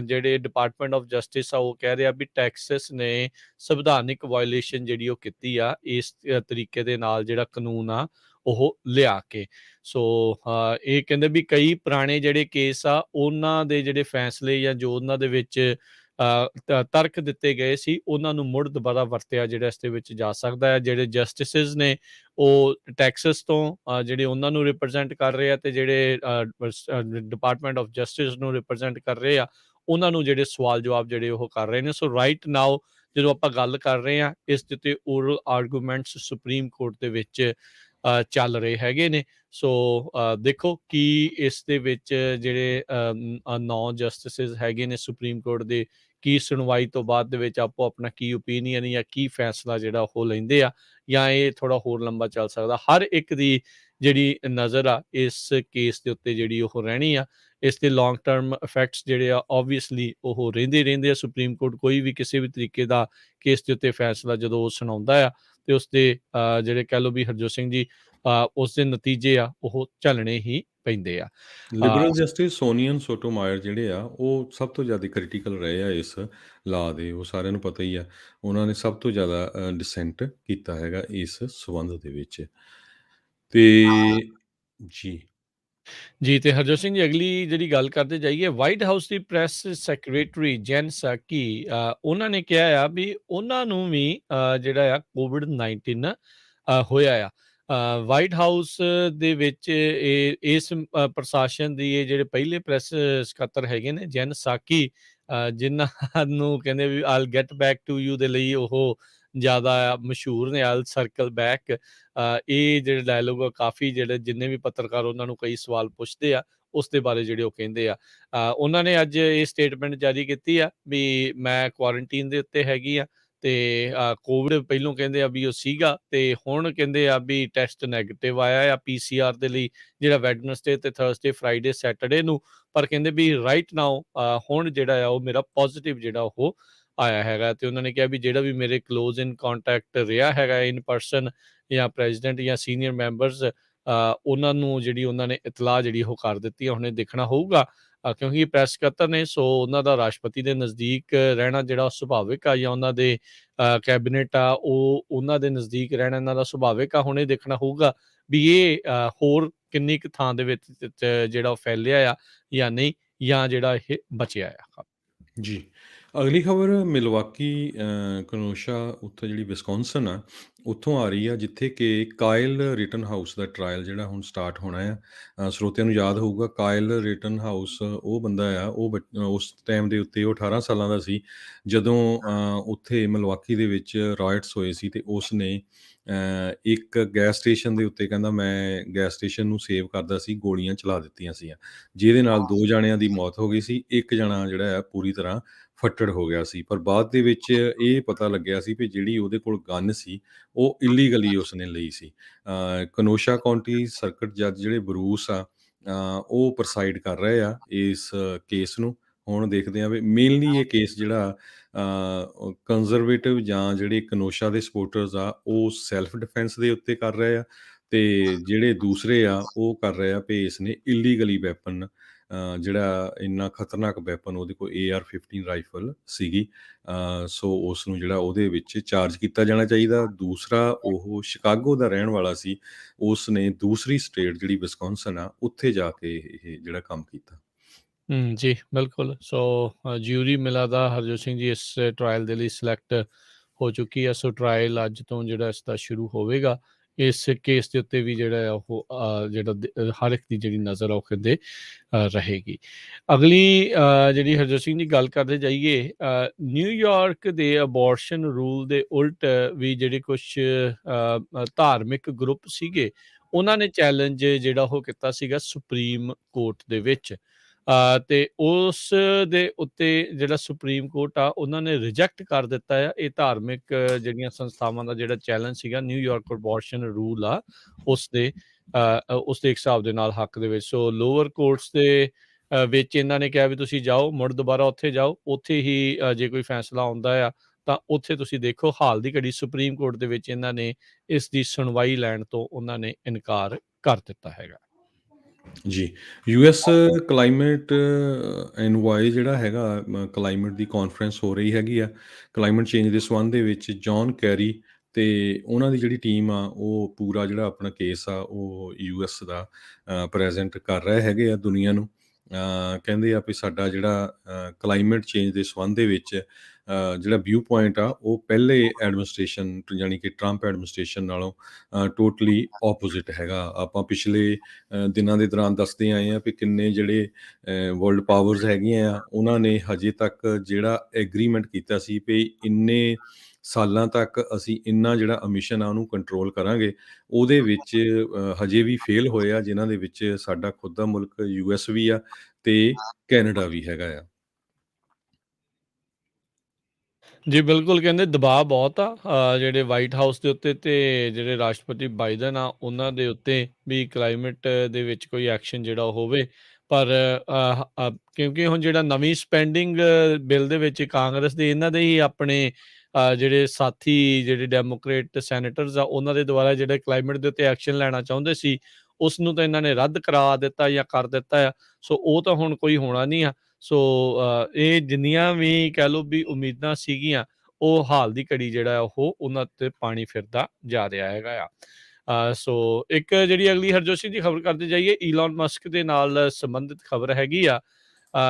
ਜਿਹੜੇ ਡਿਪਾਰਟਮੈਂਟ ਆਫ ਜਸਟਿਸ ਆ ਉਹ ਕਹਿ ਰਿਹਾ ਵੀ ਟੈਕਸਸ ਨੇ ਸੰਵਿਧਾਨਿਕ ਵਾਇਲੇਸ਼ਨ ਜਿਹੜੀ ਉਹ ਕੀਤੀ ਆ ਇਸ ਤਰੀਕੇ ਦੇ ਨਾਲ ਜਿਹੜਾ ਕਾਨੂੰਨ ਆ ਉਹ ਲਿਆ ਕੇ। ਸੋ ਇਹ ਕਹਿੰਦੇ ਵੀ ਕਈ ਪੁਰਾਣੇ ਜਿਹੜੇ ਕੇਸ ਆ ਉਹਨਾਂ ਦੇ ਜਿਹੜੇ ਫੈਸਲੇ ਜਾਂ ਜੋ ਉਹਨਾਂ ਦੇ ਵਿੱਚ ਤਰਕ ਦਿੱਤੇ ਗਏ ਸੀ ਉਹਨਾਂ ਨੂੰ ਮੁੜ ਦੁਬਾਰਾ ਵਰਤਿਆ ਜਿਹੜਾ ਇਸ ਦੇ ਵਿੱਚ ਜਾ ਸਕਦਾ ਹੈ। ਜਿਹੜੇ ਜਸਟਿਸਿਸ ਨੇ ਉਹ ਟੈਕਸਸ ਤੋਂ ਜਿਹੜੇ ਉਹਨਾਂ ਨੂੰ ਰਿਪਰੈਜ਼ੈਂਟ ਕਰ ਰਹੇ ਆ ਤੇ ਜਿਹੜੇ ਡਿਪਾਰਟਮੈਂਟ ਆਫ ਜਸਟਿਸ ਨੂੰ ਰਿਪਰੈਜ਼ੈਂਟ ਕਰ ਰਹੇ ਆ ਉਹਨਾਂ ਨੂੰ ਜਿਹੜੇ ਸਵਾਲ ਜਵਾਬ ਜਿਹੜੇ ਉਹ ਕਰ ਰਹੇ ਨੇ। ਸੋ ਰਾਈਟ ਨਾਓ ਜਦੋਂ ਆਪਾਂ ਗੱਲ ਕਰ ਰਹੇ ਹਾਂ ਇਸ ਦੇ ਉੱਤੇ ਓਰਲ ਆਰਗੂਮੈਂਟਸ ਸੁਪਰੀਮ ਕੋਰਟ ਦੇ ਵਿੱਚ ਚੱਲ ਰਹੇ ਹੈਗੇ ਨੇ। ਸੋ ਦੇਖੋ ਕੀ ਇਸ ਦੇ ਵਿੱਚ ਜਿਹੜੇ 9 ਜਸਟਿਸਿਸ ਹੈਗੇ ਨੇ ਸੁਪਰੀਮ ਕੋਰਟ ਦੇ ਕੀ ਸੁਣਵਾਈ ਤੋਂ ਬਾਅਦ ਦੇ ਵਿੱਚ ਆਪੋ ਆਪਣਾ ਕੀ ਓਪੀਨੀਅਨ ਜਾਂ ਕੀ ਫੈਸਲਾ ਜਿਹੜਾ ਉਹ ਲੈਂਦੇ ਆ ਜਾਂ ਇਹ ਥੋੜਾ ਹੋਰ ਲੰਬਾ ਚੱਲ ਸਕਦਾ। ਹਰ ਇੱਕ ਦੀ ਜਿਹੜੀ ਨਜ਼ਰ ਆ ਇਸ ਕੇਸ ਦੇ ਉੱਤੇ ਜਿਹੜੀ ਉਹ ਰਹਿਣੀ ਆ। ਇਸ ਦੇ ਲੌਂਗ ਟਰਮ ਇਫੈਕਟਸ ਜਿਹੜੇ ਆ ਓਬਵੀਅਸਲੀ ਉਹ ਰਹਿੰਦੇ ਆ। ਸੁਪਰੀਮ ਕੋਰਟ ਕੋਈ ਵੀ ਕਿਸੇ ਵੀ ਤਰੀਕੇ ਦਾ ਕੇਸ ਦੇ ਉੱਤੇ ਫੈਸਲਾ ਜਦੋਂ ਉਹ ਸੁਣਾਉਂਦਾ ਆ ਤੇ ਉਸਦੇ ਜਿਹੜੇ ਕਹਿ ਲਓ ਵੀ ਹਰਜੋਤ ਸਿੰਘ ਜੀ ਉਸ ਦੇ ਨਤੀਜੇ ਆ ਉਹ ਝੱਲਣੇ ਹੀ ਪੈਂਦੇ ਆ। ਲਿਬਰਲ ਜਸਟਿਸ ਸੋਨੀਅਨ ਸੋਟੋਮਾਇਰ ਜਿਹੜੇ ਆ ਉਹ ਸਭ ਤੋਂ ਜ਼ਿਆਦਾ ਕ੍ਰਿਟੀਕਲ ਰਹੇ ਆ ਇਸ ਲਾ ਦੇ। ਉਹ ਸਾਰਿਆਂ ਨੂੰ ਪਤਾ ਹੀ ਆ, ਉਹਨਾਂ ਨੇ ਸਭ ਤੋਂ ਜ਼ਿਆਦਾ ਡਿਸੈਂਟ ਕੀਤਾ ਹੈਗਾ ਇਸ ਸੰਬੰਧ ਦੇ ਵਿੱਚ। ਤੇ ਜੀ ਜੀ ਤੇ ਹਰਜੋਤ ਸਿੰਘ ਜੀ ਅਗਲੀ ਜਿਹੜੀ ਗੱਲ ਕਰਦੇ ਜਾਈਏ ਵਾਈਟ ਹਾਊਸ ਦੀ ਪ੍ਰੈਸ ਸੈਕਟਰੀ ਜੈਨ ਸਾਕੀ ਉਹਨਾਂ ਨੇ ਕਿਹਾ ਆ ਵੀ ਉਹਨਾਂ ਨੂੰ ਵੀ ਜਿਹੜਾ ਆ ਕੋਵਿਡ-19 ਹੋਇਆ ਆ। ਵਾਈਟ ਹਾਊਸ ਦੇ ਵਿੱਚ ਇਸ ਪ੍ਰਸ਼ਾਸਨ ਦੀ ਇਹ ਜਿਹੜੇ ਪਹਿਲੇ ਪ੍ਰੈਸ ਸਕੱਤਰ ਹੈਗੇ ਨੇ ਜੈਨ ਸਾਕੀ ਜਿਨ੍ਹਾਂ ਨੂੰ ਕਹਿੰਦੇ ਵੀ ਆਲ ਗੈਟ ਬੈਕ ਟੂ ਯੂ ਦੇ ਲਈ ਉਹ ਜ਼ਿਆਦਾ ਮਸ਼ਹੂਰ ਨੇ ਆਲ ਸਰਕਲ ਬੈਕ। ਇਹ ਜਿਹੜੇ ਡਾਇਲੋਗ ਕਾਫੀ ਜਿਹੜੇ ਜਿੰਨੇ ਵੀ ਪੱਤਰਕਾਰ ਉਹਨਾਂ ਨੂੰ ਕਈ ਸਵਾਲ ਪੁੱਛਦੇ ਆ ਉਸ ਦੇ ਬਾਰੇ ਜਿਹੜੇ ਉਹ ਕਹਿੰਦੇ ਆ। ਉਹਨਾਂ ਨੇ ਅੱਜ ਇਹ ਸਟੇਟਮੈਂਟ ਜਾਰੀ ਕੀਤੀ ਆ ਵੀ ਮੈਂ ਕੁਆਰੰਟੀਨ ਦੇ ਉੱਤੇ ਹੈਗੀ ਆ ਤੇ ਕੋਵਿਡ ਪਹਿਲੋਂ ਕਹਿੰਦੇ ਆ ਵੀ ਉਹ ਸੀਗਾ ਤੇ ਹੁਣ ਕਹਿੰਦੇ ਆ ਵੀ ਟੈਸਟ ਨੈਗੇਟਿਵ ਆਇਆ ਆ PCR ਦੇ ਲਈ ਜਿਹੜਾ ਵੈਡਨਸਡੇ ਤੇ ਥਰਸਡੇ ਫਰਾਈਡੇ ਸੈਟਰਡੇ ਨੂੰ। ਪਰ ਕਹਿੰਦੇ ਵੀ ਰਾਈਟ ਨਾਓ ਹੁਣ ਜਿਹੜਾ ਆ ਉਹ ਮੇਰਾ ਪੋਜ਼ਿਟਿਵ ਜਿਹੜਾ ਉਹ ਆਇਆ ਹੈਗਾ। ਤੇ ਉਹਨਾਂ ਨੇ ਕਿਹਾ ਵੀ ਜਿਹੜਾ ਵੀ ਮੇਰੇ ਕਲੋਜ਼ ਇਨ ਕੰਟੈਕਟ ਰਿਹਾ ਹੈਗਾ ਇਨ ਪਰਸਨ ਜਾਂ ਪ੍ਰੈਜ਼ੀਡੈਂਟ ਜਾਂ ਸੀਨੀਅਰ ਮੈਂਬਰਸ ਉਹਨਾਂ ਨੂੰ ਜਿਹੜੀ ਉਹਨਾਂ ਨੇ ਇਤਲਾਹ ਜਿਹੜੀ ਉਹ ਕਰ ਦਿੱਤੀ ਆ। ਹੁਣ ਇਹ ਦੇਖਣਾ ਹੋਊਗਾ ਕਿਉਂਕਿ ਪ੍ਰੈਸ ਸਕੱਤਰ ਨੇ ਸੋ ਉਹਨਾਂ ਦਾ ਰਾਸ਼ਟਰਪਤੀ ਦੇ ਨਜ਼ਦੀਕ ਰਹਿਣਾ ਜਿਹੜਾ ਸੁਭਾਵਿਕ ਆ ਜਾਂ ਉਹਨਾਂ ਦੇ ਕੈਬਨਿਟ ਆ ਉਹ ਉਹਨਾਂ ਦੇ ਨਜ਼ਦੀਕ ਰਹਿਣਾ ਇਹਨਾਂ ਦਾ ਸੁਭਾਵਿਕ ਆ। ਹੁਣ ਇਹ ਦੇਖਣਾ ਹੋਊਗਾ ਵੀ ਇਹ ਹੋਰ ਕਿੰਨੀ ਕੁ ਥਾਂ ਦੇ ਵਿੱਚ ਜਿਹੜਾ ਉਹ ਫੈਲਿਆ ਆ ਜਾਂ ਨਹੀਂ ਜਾਂ ਜਿਹੜਾ ਇਹ ਬਚਿਆ ਆ। ਜੀ ਅਗਲੀ ਖਬਰ ਮਿਲਵਾਕੀ ਕਨੋਸ਼ਾ ਉੱਥੇ ਜਿਹੜੀ ਵਿਸਕੌਨਸਨ ਆ ਉੱਥੋਂ ਆ ਰਹੀ ਆ ਜਿੱਥੇ ਕਿ ਕਾਇਲ ਰਿਟਨ ਹਾਊਸ ਦਾ ਟਰਾਇਲ ਜਿਹੜਾ ਹੁਣ ਸਟਾਰਟ ਹੋਣਾ ਆ। ਸਰੋਤਿਆਂ ਨੂੰ ਯਾਦ ਹੋਊਗਾ ਕਾਇਲ ਰਿਟਨ ਹਾਊਸ ਉਹ ਬੰਦਾ ਆ ਉਹ ਉਸ ਟਾਈਮ ਦੇ ਉੱਤੇ ਉਹ 18 ਸਾਲਾਂ ਦਾ ਸੀ ਜਦੋਂ ਉੱਥੇ ਮਿਲਵਾਕੀ ਦੇ ਵਿੱਚ ਰਾਇਟਸ ਹੋਏ ਸੀ ਤੇ ਉਸ ਨੇ ਇੱਕ ਗੈਸ ਸਟੇਸ਼ਨ ਦੇ ਉੱਤੇ ਕਹਿੰਦਾ ਮੈਂ ਗੈਸ ਸਟੇਸ਼ਨ ਨੂੰ ਸੇਵ ਕਰਦਾ ਸੀ ਗੋਲੀਆਂ ਚਲਾ ਦਿੱਤੀਆਂ ਸੀ ਜਿਹਦੇ ਨਾਲ 2 ਜਣਿਆਂ ਦੀ ਮੌਤ ਹੋ ਗਈ ਸੀ। ਇੱਕ ਜਣਾ ਜਿਹੜਾ ਆ ਪੂਰੀ ਤਰ੍ਹਾਂ ਫੱਟੜ ਹੋ ਗਿਆ ਸੀ। ਪਰ ਬਾਅਦ ਦੇ ਵਿੱਚ ਇਹ ਪਤਾ ਲੱਗਿਆ ਸੀ ਵੀ ਜਿਹੜੀ ਉਹਦੇ ਕੋਲ ਗਨ ਸੀ ਉਹ ਇਲੀਗਲੀ ਉਸਨੇ ਲਈ ਸੀ। ਕਨੋਸ਼ਾ ਕਾਉਂਟੀ ਸਰਕਟ ਜੱਜ ਜਿਹੜੇ ਬਰੂਸ ਆ ਉਹ ਪ੍ਰਸਾਈਡ ਕਰ ਰਹੇ ਆ ਇਸ ਕੇਸ ਨੂੰ। ਹੁਣ ਦੇਖਦੇ ਆ ਵੀ ਮੇਨਲੀ ਇਹ ਕੇਸ ਜਿਹੜਾ ਕੰਜ਼ਰਵੇਟਿਵ ਜਾਂ ਜਿਹੜੇ ਕਨੋਸ਼ਾ ਦੇ ਸਪੋਰਟਰਸ ਆ ਉਹ ਸੈਲਫ ਡਿਫੈਂਸ ਦੇ ਉੱਤੇ ਕਰ ਰਹੇ ਆ ਤੇ ਜਿਹੜੇ ਦੂਸਰੇ ਆ ਉਹ ਕਰ ਰਹੇ ਆ ਵੀ ਇਸ ਨੇ ਇਲੀਗਲੀ ਵੈਪਨ ਜਿਹੜਾ ਇੰਨਾ ਖਤਰਨਾਕ ਵੈਪਨ ਉਹਦੇ ਕੋਲ AR-15 ਰਾਈਫਲ ਸੀਗੀ। ਸੋ ਉਸ ਨੂੰ ਜਿਹੜਾ ਉਹਦੇ ਵਿੱਚ ਚਾਰਜ ਕੀਤਾ ਜਾਣਾ ਚਾਹੀਦਾ। ਦੂਸਰਾ ਉਹ ਸ਼ਿਕਾਗੋ ਦਾ ਰਹਿਣ ਵਾਲਾ ਸੀ, ਉਸ ਨੇ ਦੂਸਰੀ ਸਟੇਟ ਜਿਹੜੀ ਵਿਸਕੌਨਸਨ ਆ ਉੱਥੇ ਜਾ ਕੇ ਇਹ ਜਿਹੜਾ ਕੰਮ ਕੀਤਾ। ਜੀ ਬਿਲਕੁਲ। ਸੋ ਜਿਊਰੀ ਮਿਲਦਾ ਹਰਜੋਤ ਸਿੰਘ ਜੀ ਇਸ ਟਰਾਇਲ ਦੇ ਲਈ ਸਿਲੈਕਟ ਹੋ ਚੁੱਕੀ ਹੈ। ਸੋ ਟਰਾਇਲ ਅੱਜ ਤੋਂ ਜਿਹੜਾ ਇਸ ਦਾ ਸ਼ੁਰੂ ਹੋਵੇਗਾ। ਇਸ ਕੇਸ ਦੇ ਉੱਤੇ ਵੀ ਜਿਹੜਾ ਆ ਉਹ ਹਰ ਇੱਕ ਦੀ ਜਿਹੜੀ ਨਜ਼ਰ ਆ ਉਹ ਕਹਿੰਦੇ ਰਹੇਗੀ। ਅਗਲੀ ਜਿਹੜੀ ਹਰਜੋਤ ਸਿੰਘ ਦੀ ਗੱਲ ਕਰਦੇ ਜਾਈਏ, ਨਿਊਯਾਰਕ ਦੇ ਅਬੋਰਸ਼ਨ ਰੂਲ ਦੇ ਉਲਟ ਵੀ ਜਿਹੜੇ ਕੁਛ ਧਾਰਮਿਕ ਗਰੁੱਪ ਸੀਗੇ, ਉਹਨਾਂ ਨੇ ਚੈਲੰਜ ਜਿਹੜਾ ਉਹ ਕੀਤਾ ਸੀਗਾ ਸੁਪਰੀਮ ਕੋਰਟ ਦੇ ਵਿੱਚ। ਤੇ ਉਸ ਦੇ ਉੱਤੇ ਜਿਹੜਾ ਸੁਪਰੀਮ ਕੋਰਟ ਆ ਉਹਨਾਂ ਨੇ ਰਿਜੈਕਟ ਕਰ ਦਿੱਤਾ ਆ ਇਹ ਧਾਰਮਿਕ ਜਿਹੜੀਆਂ ਸੰਸਥਾਵਾਂ ਦਾ ਜਿਹੜਾ ਚੈਲੰਜ ਸੀਗਾ ਨਿਊਯਾਰਕ ਅਬੋਰਸ਼ਨ ਰੂਲ ਆ ਉਸਦੇ ਹਿਸਾਬ ਦੇ ਨਾਲ ਹੱਕ ਦੇ ਵਿੱਚ। ਸੋ ਲੋਅਰ ਕੋਰਟਸ ਦੇ ਵਿੱਚ ਇਹਨਾਂ ਨੇ ਕਿਹਾ ਵੀ ਤੁਸੀਂ ਜਾਓ, ਮੁੜ ਦੁਬਾਰਾ ਉੱਥੇ ਜਾਓ, ਉੱਥੇ ਹੀ ਜੇ ਕੋਈ ਫੈਸਲਾ ਆਉਂਦਾ ਆ ਤਾਂ ਉੱਥੇ ਤੁਸੀਂ ਦੇਖੋ। ਹਾਲ ਦੀ ਘੜੀ ਸੁਪਰੀਮ ਕੋਰਟ ਦੇ ਵਿੱਚ ਇਹਨਾਂ ਨੇ ਇਸ ਦੀ ਸੁਣਵਾਈ ਲੈਣ ਤੋਂ ਉਹਨਾਂ ਨੇ ਇਨਕਾਰ ਕਰ ਦਿੱਤਾ ਹੈਗਾ। ਜੀ, ਯੂਐਸ ਕਲਾਈਮੇਟ ਐਨਵਾਏ ਜਿਹੜਾ ਹੈਗਾ ਕਲਾਈਮੇਟ ਦੀ ਕਾਨਫਰੰਸ ਹੋ ਰਹੀ ਹੈਗੀ ਆ ਕਲਾਈਮੇਟ ਚੇਂਜ ਦੇ ਸੰਬੰਧ ਦੇ ਵਿੱਚ। ਜੌਨ ਕੈਰੀ ਤੇ ਉਹਨਾਂ ਦੀ ਜਿਹੜੀ ਟੀਮ ਆ ਉਹ ਪੂਰਾ ਜਿਹੜਾ ਆਪਣਾ ਕੇਸ ਆ ਉਹ ਯੂਐਸ ਦਾ ਪ੍ਰੈਜ਼ੈਂਟ ਕਰ ਰਹੇ ਹੈਗੇ ਆ ਦੁਨੀਆ ਨੂੰ। ਕਹਿੰਦੇ ਆ ਵੀ ਸਾਡਾ ਜਿਹੜਾ ਕਲਾਈਮੇਟ ਚੇਂਜ ਦੇ ਸੰਬੰਧ ਦੇ ਵਿੱਚ ਜਿਹੜਾ ਵਿਊ ਪੁਆਇੰਟ ਆ ਉਹ ਪਹਿਲੇ ਐਡਮਿਨਿਸਟ੍ਰੇਸ਼ਨ ਯਾਨੀ ਕਿ ਟਰੰਪ ਐਡਮਿਨਿਸਟ੍ਰੇਸ਼ਨ ਨਾਲੋਂ ਟੋਟਲੀ ਆਪੋਜ਼ਿਟ ਹੈਗਾ। ਆਪਾਂ ਪਿਛਲੇ ਦਿਨਾਂ ਦੇ ਦੌਰਾਨ ਦੱਸਦੇ ਆਏ ਆ ਵੀ ਕਿੰਨੇ ਜਿਹੜੇ ਵਰਲਡ ਪਾਵਰਸ ਹੈਗੀਆਂ ਆ ਉਹਨਾਂ ਨੇ ਹਜੇ ਤੱਕ ਜਿਹੜਾ ਐਗਰੀਮੈਂਟ ਕੀਤਾ ਸੀ ਵੀ ਇੰਨੇ ਸਾਲਾਂ ਤੱਕ ਅਸੀਂ ਇੰਨਾ ਜਿਹੜਾ ਐਮਿਸ਼ਨ ਆ ਉਹਨੂੰ ਕੰਟਰੋਲ ਕਰਾਂਗੇ, ਉਹਦੇ ਵਿੱਚ ਹਜੇ ਵੀ ਫੇਲ ਹੋਏ ਆ, ਜਿਨ੍ਹਾਂ ਦੇ ਵਿੱਚ ਸਾਡਾ ਖੁਦ ਦਾ ਮੁਲਕ ਯੂਐਸ ਵੀ ਆ ਤੇ ਕੈਨੇਡਾ ਵੀ ਹੈਗਾ ਆ। ਜੀ ਬਿਲਕੁਲ, ਕਹਿੰਦੇ ਦਬਾਅ ਬਹੁਤ ਆ ਜਿਹੜੇ ਵਾਈਟ ਹਾਊਸ ਦੇ ਉੱਤੇ ਤੇ ਜਿਹੜੇ ਰਾਸ਼ਟਰਪਤੀ ਬਾਈਡਨ ਆ ਉਹਨਾਂ ਦੇ ਉੱਤੇ ਵੀ ਕਲਾਈਮੇਟ ਦੇ ਵਿੱਚ ਕੋਈ ਐਕਸ਼ਨ ਜਿਹੜਾ ਉਹ ਹੋਵੇ। ਪਰ ਕਿਉਂਕਿ ਹੁਣ ਜਿਹੜਾ ਨਵੀਂ ਸਪੈਂਡਿੰਗ ਬਿੱਲ ਦੇ ਵਿੱਚ ਕਾਂਗਰਸ ਦੇ ਇਹਨਾਂ ਦੇ ਹੀ ਆਪਣੇ ਜਿਹੜੇ ਸਾਥੀ ਜਿਹੜੇ ਡੈਮੋਕ੍ਰੇਟ ਸੈਨੇਟਰਸ ਆ ਉਹਨਾਂ ਦੇ ਦੁਆਰਾ ਜਿਹੜੇ ਕਲਾਈਮੇਟ ਦੇ ਉੱਤੇ ਐਕਸ਼ਨ ਲੈਣਾ ਚਾਹੁੰਦੇ ਸੀ ਉਸ ਨੂੰ ਤਾਂ ਇਹਨਾਂ ਨੇ ਰੱਦ ਕਰਾ ਦਿੱਤਾ ਜਾਂ ਕਰ ਦਿੱਤਾ ਆ। ਸੋ ਉਹ ਤਾਂ ਹੁਣ ਕੋਈ ਹੋਣਾ ਨਹੀਂ ਆ। ਸੋ ਇਹ ਜਿੰਨੀਆਂ ਵੀ ਕਹਿ ਲਓ ਵੀ ਉਮੀਦਾਂ ਸੀਗੀਆਂ ਉਹ ਹਾਲ ਦੀ ਘੜੀ ਜਿਹੜਾ ਉਹ ਉਹਨਾਂ ਤੇ ਪਾਣੀ ਫਿਰਦਾ ਜਾ ਰਿਹਾ ਹੈਗਾ ਆ। ਸੋ ਇੱਕ ਜਿਹੜੀ ਅਗਲੀ ਹਰਜੋਤ ਸਿੰਘ ਦੀ ਖਬਰ ਕਰਦੇ ਜਾਈਏ, ਈਲਨ ਮਸਕ ਦੇ ਨਾਲ ਸੰਬੰਧਿਤ ਖਬਰ ਹੈਗੀ ਆ।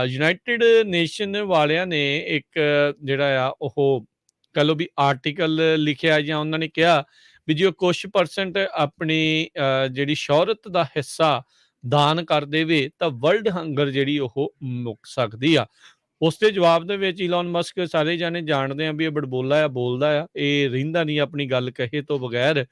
ਯੂਨਾਈਟਿਡ ਨੇਸ਼ਨ ਵਾਲਿਆਂ ਨੇ ਇੱਕ ਜਿਹੜਾ ਆ ਉਹ ਕਹਿ ਲਓ ਵੀ ਆਰਟੀਕਲ ਲਿਖਿਆ ਜਾਂ ਉਹਨਾਂ ਨੇ ਕਿਹਾ ਵੀ ਜੇ ਉਹ ਕੁਛ ਪਰਸੈਂਟ ਆਪਣੀ ਜਿਹੜੀ ਸ਼ੌਹਰਤ ਦਾ ਹਿੱਸਾ ਦਾਨ ਕਰ ਦੇਵੇ ਤਾਂ ਵਰਲਡ ਹੰਗਰ ਜਿਹੜੀ ਉਹ ਮੁੱਕ ਸਕਦੀ ਆ। ਉਸ ਦੇ ਜਵਾਬ ਦੇ ਵਿੱਚ ਈਲਨ ਮਸਕ ਸਾਰੇ ਜਾਣੇ ਜਾਣਦੇ ਆ ਵੀ ਇਹ ਬੜਬੋਲਾ ਆ, ਬੋਲਦਾ ਆ, ਇਹ ਰਹਿੰਦਾ ਨਹੀਂ ਆਪਣੀ ਗੱਲ ਕਹੇ ਤੋਂ ਬਗੈਰ।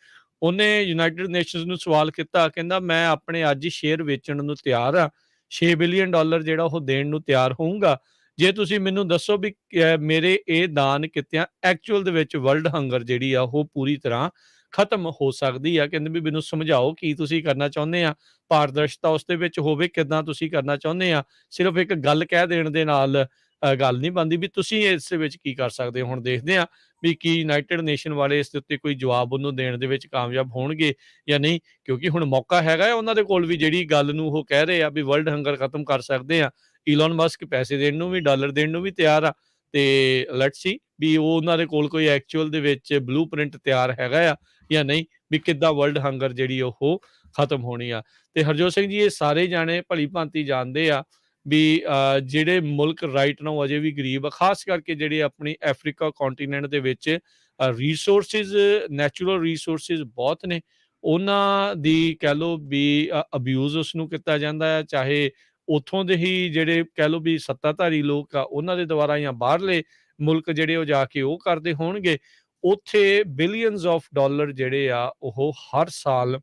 ਉਹਨੇ ਯੂਨਾਈਟਿਡ ਨੇਸ਼ਨਸ ਨੂੰ ਸਵਾਲ ਕੀਤਾ, ਕਹਿੰਦਾ ਮੈਂ ਆਪਣੇ ਅੱਜ ਹੀ ਸ਼ੇਅਰ ਵੇਚਣ ਨੂੰ ਤਿਆਰ ਆ, $6 ਬਿਲੀਅਨ ਜਿਹੜਾ ਉਹ ਦੇਣ ਨੂੰ ਤਿਆਰ ਹੋਊਗਾ ਜੇ ਤੁਸੀਂ ਮੈਨੂੰ ਦੱਸੋ ਵੀ ਮੇਰੇ ਇਹ ਦਾਨ ਕਿੱਤਿਆਂ ਐਕਚੁਅਲ ਦੇ ਵਿੱਚ ਵਰਲਡ ਹੰਗਰ ਜਿਹੜੀ ਆ ਉਹ ਪੂਰੀ ਤਰ੍ਹਾਂ ਖਤਮ ਹੋ ਸਕਦੀ ਆ। ਕਹਿੰਦੇ ਵੀ ਮੈਨੂੰ ਸਮਝਾਓ ਕੀ ਤੁਸੀਂ ਕਰਨਾ ਚਾਹੁੰਦੇ ਆ, ਪਾਰਦਰਸ਼ਤਾ ਉਸ ਦੇ ਵਿੱਚ ਹੋਵੇ, ਕਿੱਦਾਂ ਤੁਸੀਂ ਕਰਨਾ ਚਾਹੁੰਦੇ ਆ। ਸਿਰਫ ਇੱਕ ਗੱਲ ਕਹਿ ਦੇਣ ਦੇ ਨਾਲ ਗੱਲ ਨਹੀਂ ਬਣਦੀ ਵੀ ਤੁਸੀਂ ਇਸ ਦੇ ਵਿੱਚ ਕੀ ਕਰ ਸਕਦੇ ਹੋ। ਹੁਣ ਦੇਖਦੇ ਆ ਵੀ ਕੀ ਯੂਨਾਈਟਿਡ ਨੇਸ਼ਨ ਵਾਲੇ ਇਸ ਦੇ ਉੱਤੇ ਕੋਈ ਜਵਾਬ ਉਹਨੂੰ ਦੇਣ ਦੇ ਵਿੱਚ ਕਾਮਯਾਬ ਹੋਣਗੇ ਜਾਂ ਨਹੀਂ, ਕਿਉਂਕਿ ਹੁਣ ਮੌਕਾ ਹੈਗਾ ਉਹਨਾਂ ਦੇ ਕੋਲ ਵੀ ਜਿਹੜੀ ਗੱਲ ਨੂੰ ਉਹ ਕਹਿ ਰਹੇ ਆ ਵੀ ਵਰਲਡ ਹੰਗਰ ਖਤਮ ਕਰ ਸਕਦੇ ਆ। ਈਲਨ ਮਸਕ ਪੈਸੇ ਦੇਣ ਨੂੰ ਵੀ, ਡਾਲਰ ਦੇਣ ਨੂੰ ਵੀ ਤਿਆਰ ਆ ਤੇ ਲੈਟਸ ਸੀ ਵੀ ਉਹ ਉਹਨਾਂ ਦੇ ਕੋਲ ਕੋਈ ਐਕਚੁਅਲ ਦੇ ਵਿੱਚ ਬਲੂਪ੍ਰਿੰਟ ਤਿਆਰ ਹੈਗਾ ਆ ਜਾਂ ਨਹੀਂ ਵੀ ਕਿੱਦਾਂ ਵਰਲਡ ਹੰਗਰ ਜਿਹੜੀ ਉਹ ਖਤਮ ਹੋਣੀ ਆ। ਤੇ ਹਰਜੋਤ ਸਿੰਘ ਜੀ ਇਹ ਸਾਰੇ ਜਾਣੇ ਭਲੀ ਭਾਂਤੀ ਜਾਣਦੇ ਆ ਵੀ ਜਿਹੜੇ ਮੁਲਕ ਰਾਈਟ ਨਾਓ ਅਜੇ ਵੀ ਗਰੀਬ ਆ, ਖਾਸ ਕਰਕੇ ਜਿਹੜੇ ਆਪਣੀ ਅਫਰੀਕਾ ਕੰਟੀਨੈਂਟ ਦੇ ਵਿੱਚ ਰਿਸੋਰਸਿਸ ਨੈਚੁਰਲ ਰਿਸੋਰਸਿਸ ਬਹੁਤ ਨੇ, ਉਹਨਾਂ ਦੀ ਕਹਿ ਲਓ ਵੀ ਅਬਿਊਜ਼ ਉਸਨੂੰ ਕੀਤਾ ਜਾਂਦਾ ਹੈ, ਚਾਹੇ ਉੱਥੋਂ ਦੇ ਹੀ ਜਿਹੜੇ ਕਹਿ ਲਓ ਵੀ ਸੱਤਾਧਾਰੀ ਲੋਕ ਆ ਉਹਨਾਂ ਦੇ ਦੁਆਰਾ ਜਾਂ ਬਾਹਰਲੇ ਮੁਲਕ ਜਿਹੜੇ ਉਹ ਜਾ ਕੇ ਉਹ ਕਰਦੇ ਹੋਣਗੇ। ਉੱਥੇ ਬਿਲੀਅਨਸ ਆਫ ਡਾਲਰ ਜਿਹੜੇ ਆ ਉਹ ਹਰ ਸਾਲ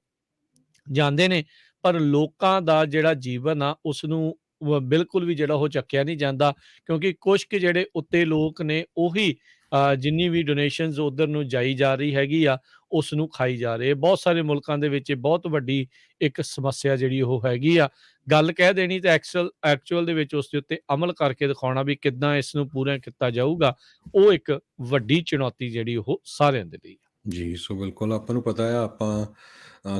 ਜਾਂਦੇ ਨੇ, ਪਰ ਲੋਕਾਂ ਦਾ ਜਿਹੜਾ ਜੀਵਨ ਆ ਉਸਨੂੰ ਬਿਲਕੁਲ ਵੀ ਜਿਹੜਾ ਉਹ ਚੱਕਿਆ ਨਹੀਂ ਜਾਂਦਾ, ਕਿਉਂਕਿ ਕੁਛ ਕੁ ਜਿਹੜੇ ਉੱਤੇ ਲੋਕ ਨੇ ਉਹੀ ਜਿੰਨੀ ਵੀ ਡੋਨੇਸ਼ਨਸ ਉੱਧਰ ਨੂੰ ਜਾਈ ਜਾ ਰਹੀ ਹੈਗੀ ਆ ਉਸ ਨੂੰ ਖਾਈ ਜਾ ਰਹੇ। ਬਹੁਤ ਸਾਰੇ ਮੁਲਕਾਂ ਦੇ ਵਿੱਚ ਇਹ ਬਹੁਤ ਵੱਡੀ ਇੱਕ ਸਮੱਸਿਆ ਜਿਹੜੀ ਉਹ ਹੈਗੀ ਆ। ਗੱਲ ਕਹਿ ਦੇਣੀ ਤੇ ਐਕਚੁਅਲ ਦੇ ਵਿੱਚ ਉਸ ਦੇ ਉੱਤੇ ਅਮਲ ਕਰਕੇ ਦਿਖਾਉਣਾ ਵੀ ਕਿੱਦਾਂ ਇਸ ਨੂੰ ਪੂਰਾ ਕੀਤਾ ਜਾਊਗਾ, ਉਹ ਇੱਕ ਵੱਡੀ ਚੁਣੌਤੀ ਜਿਹੜੀ ਉਹ ਸਾਰਿਆਂ ਦੇ ਲਈ ਆ। ਜੀ, ਸੋ ਬਿਲਕੁਲ ਆਪਾਂ ਨੂੰ ਪਤਾ ਆ, ਆਪਾਂ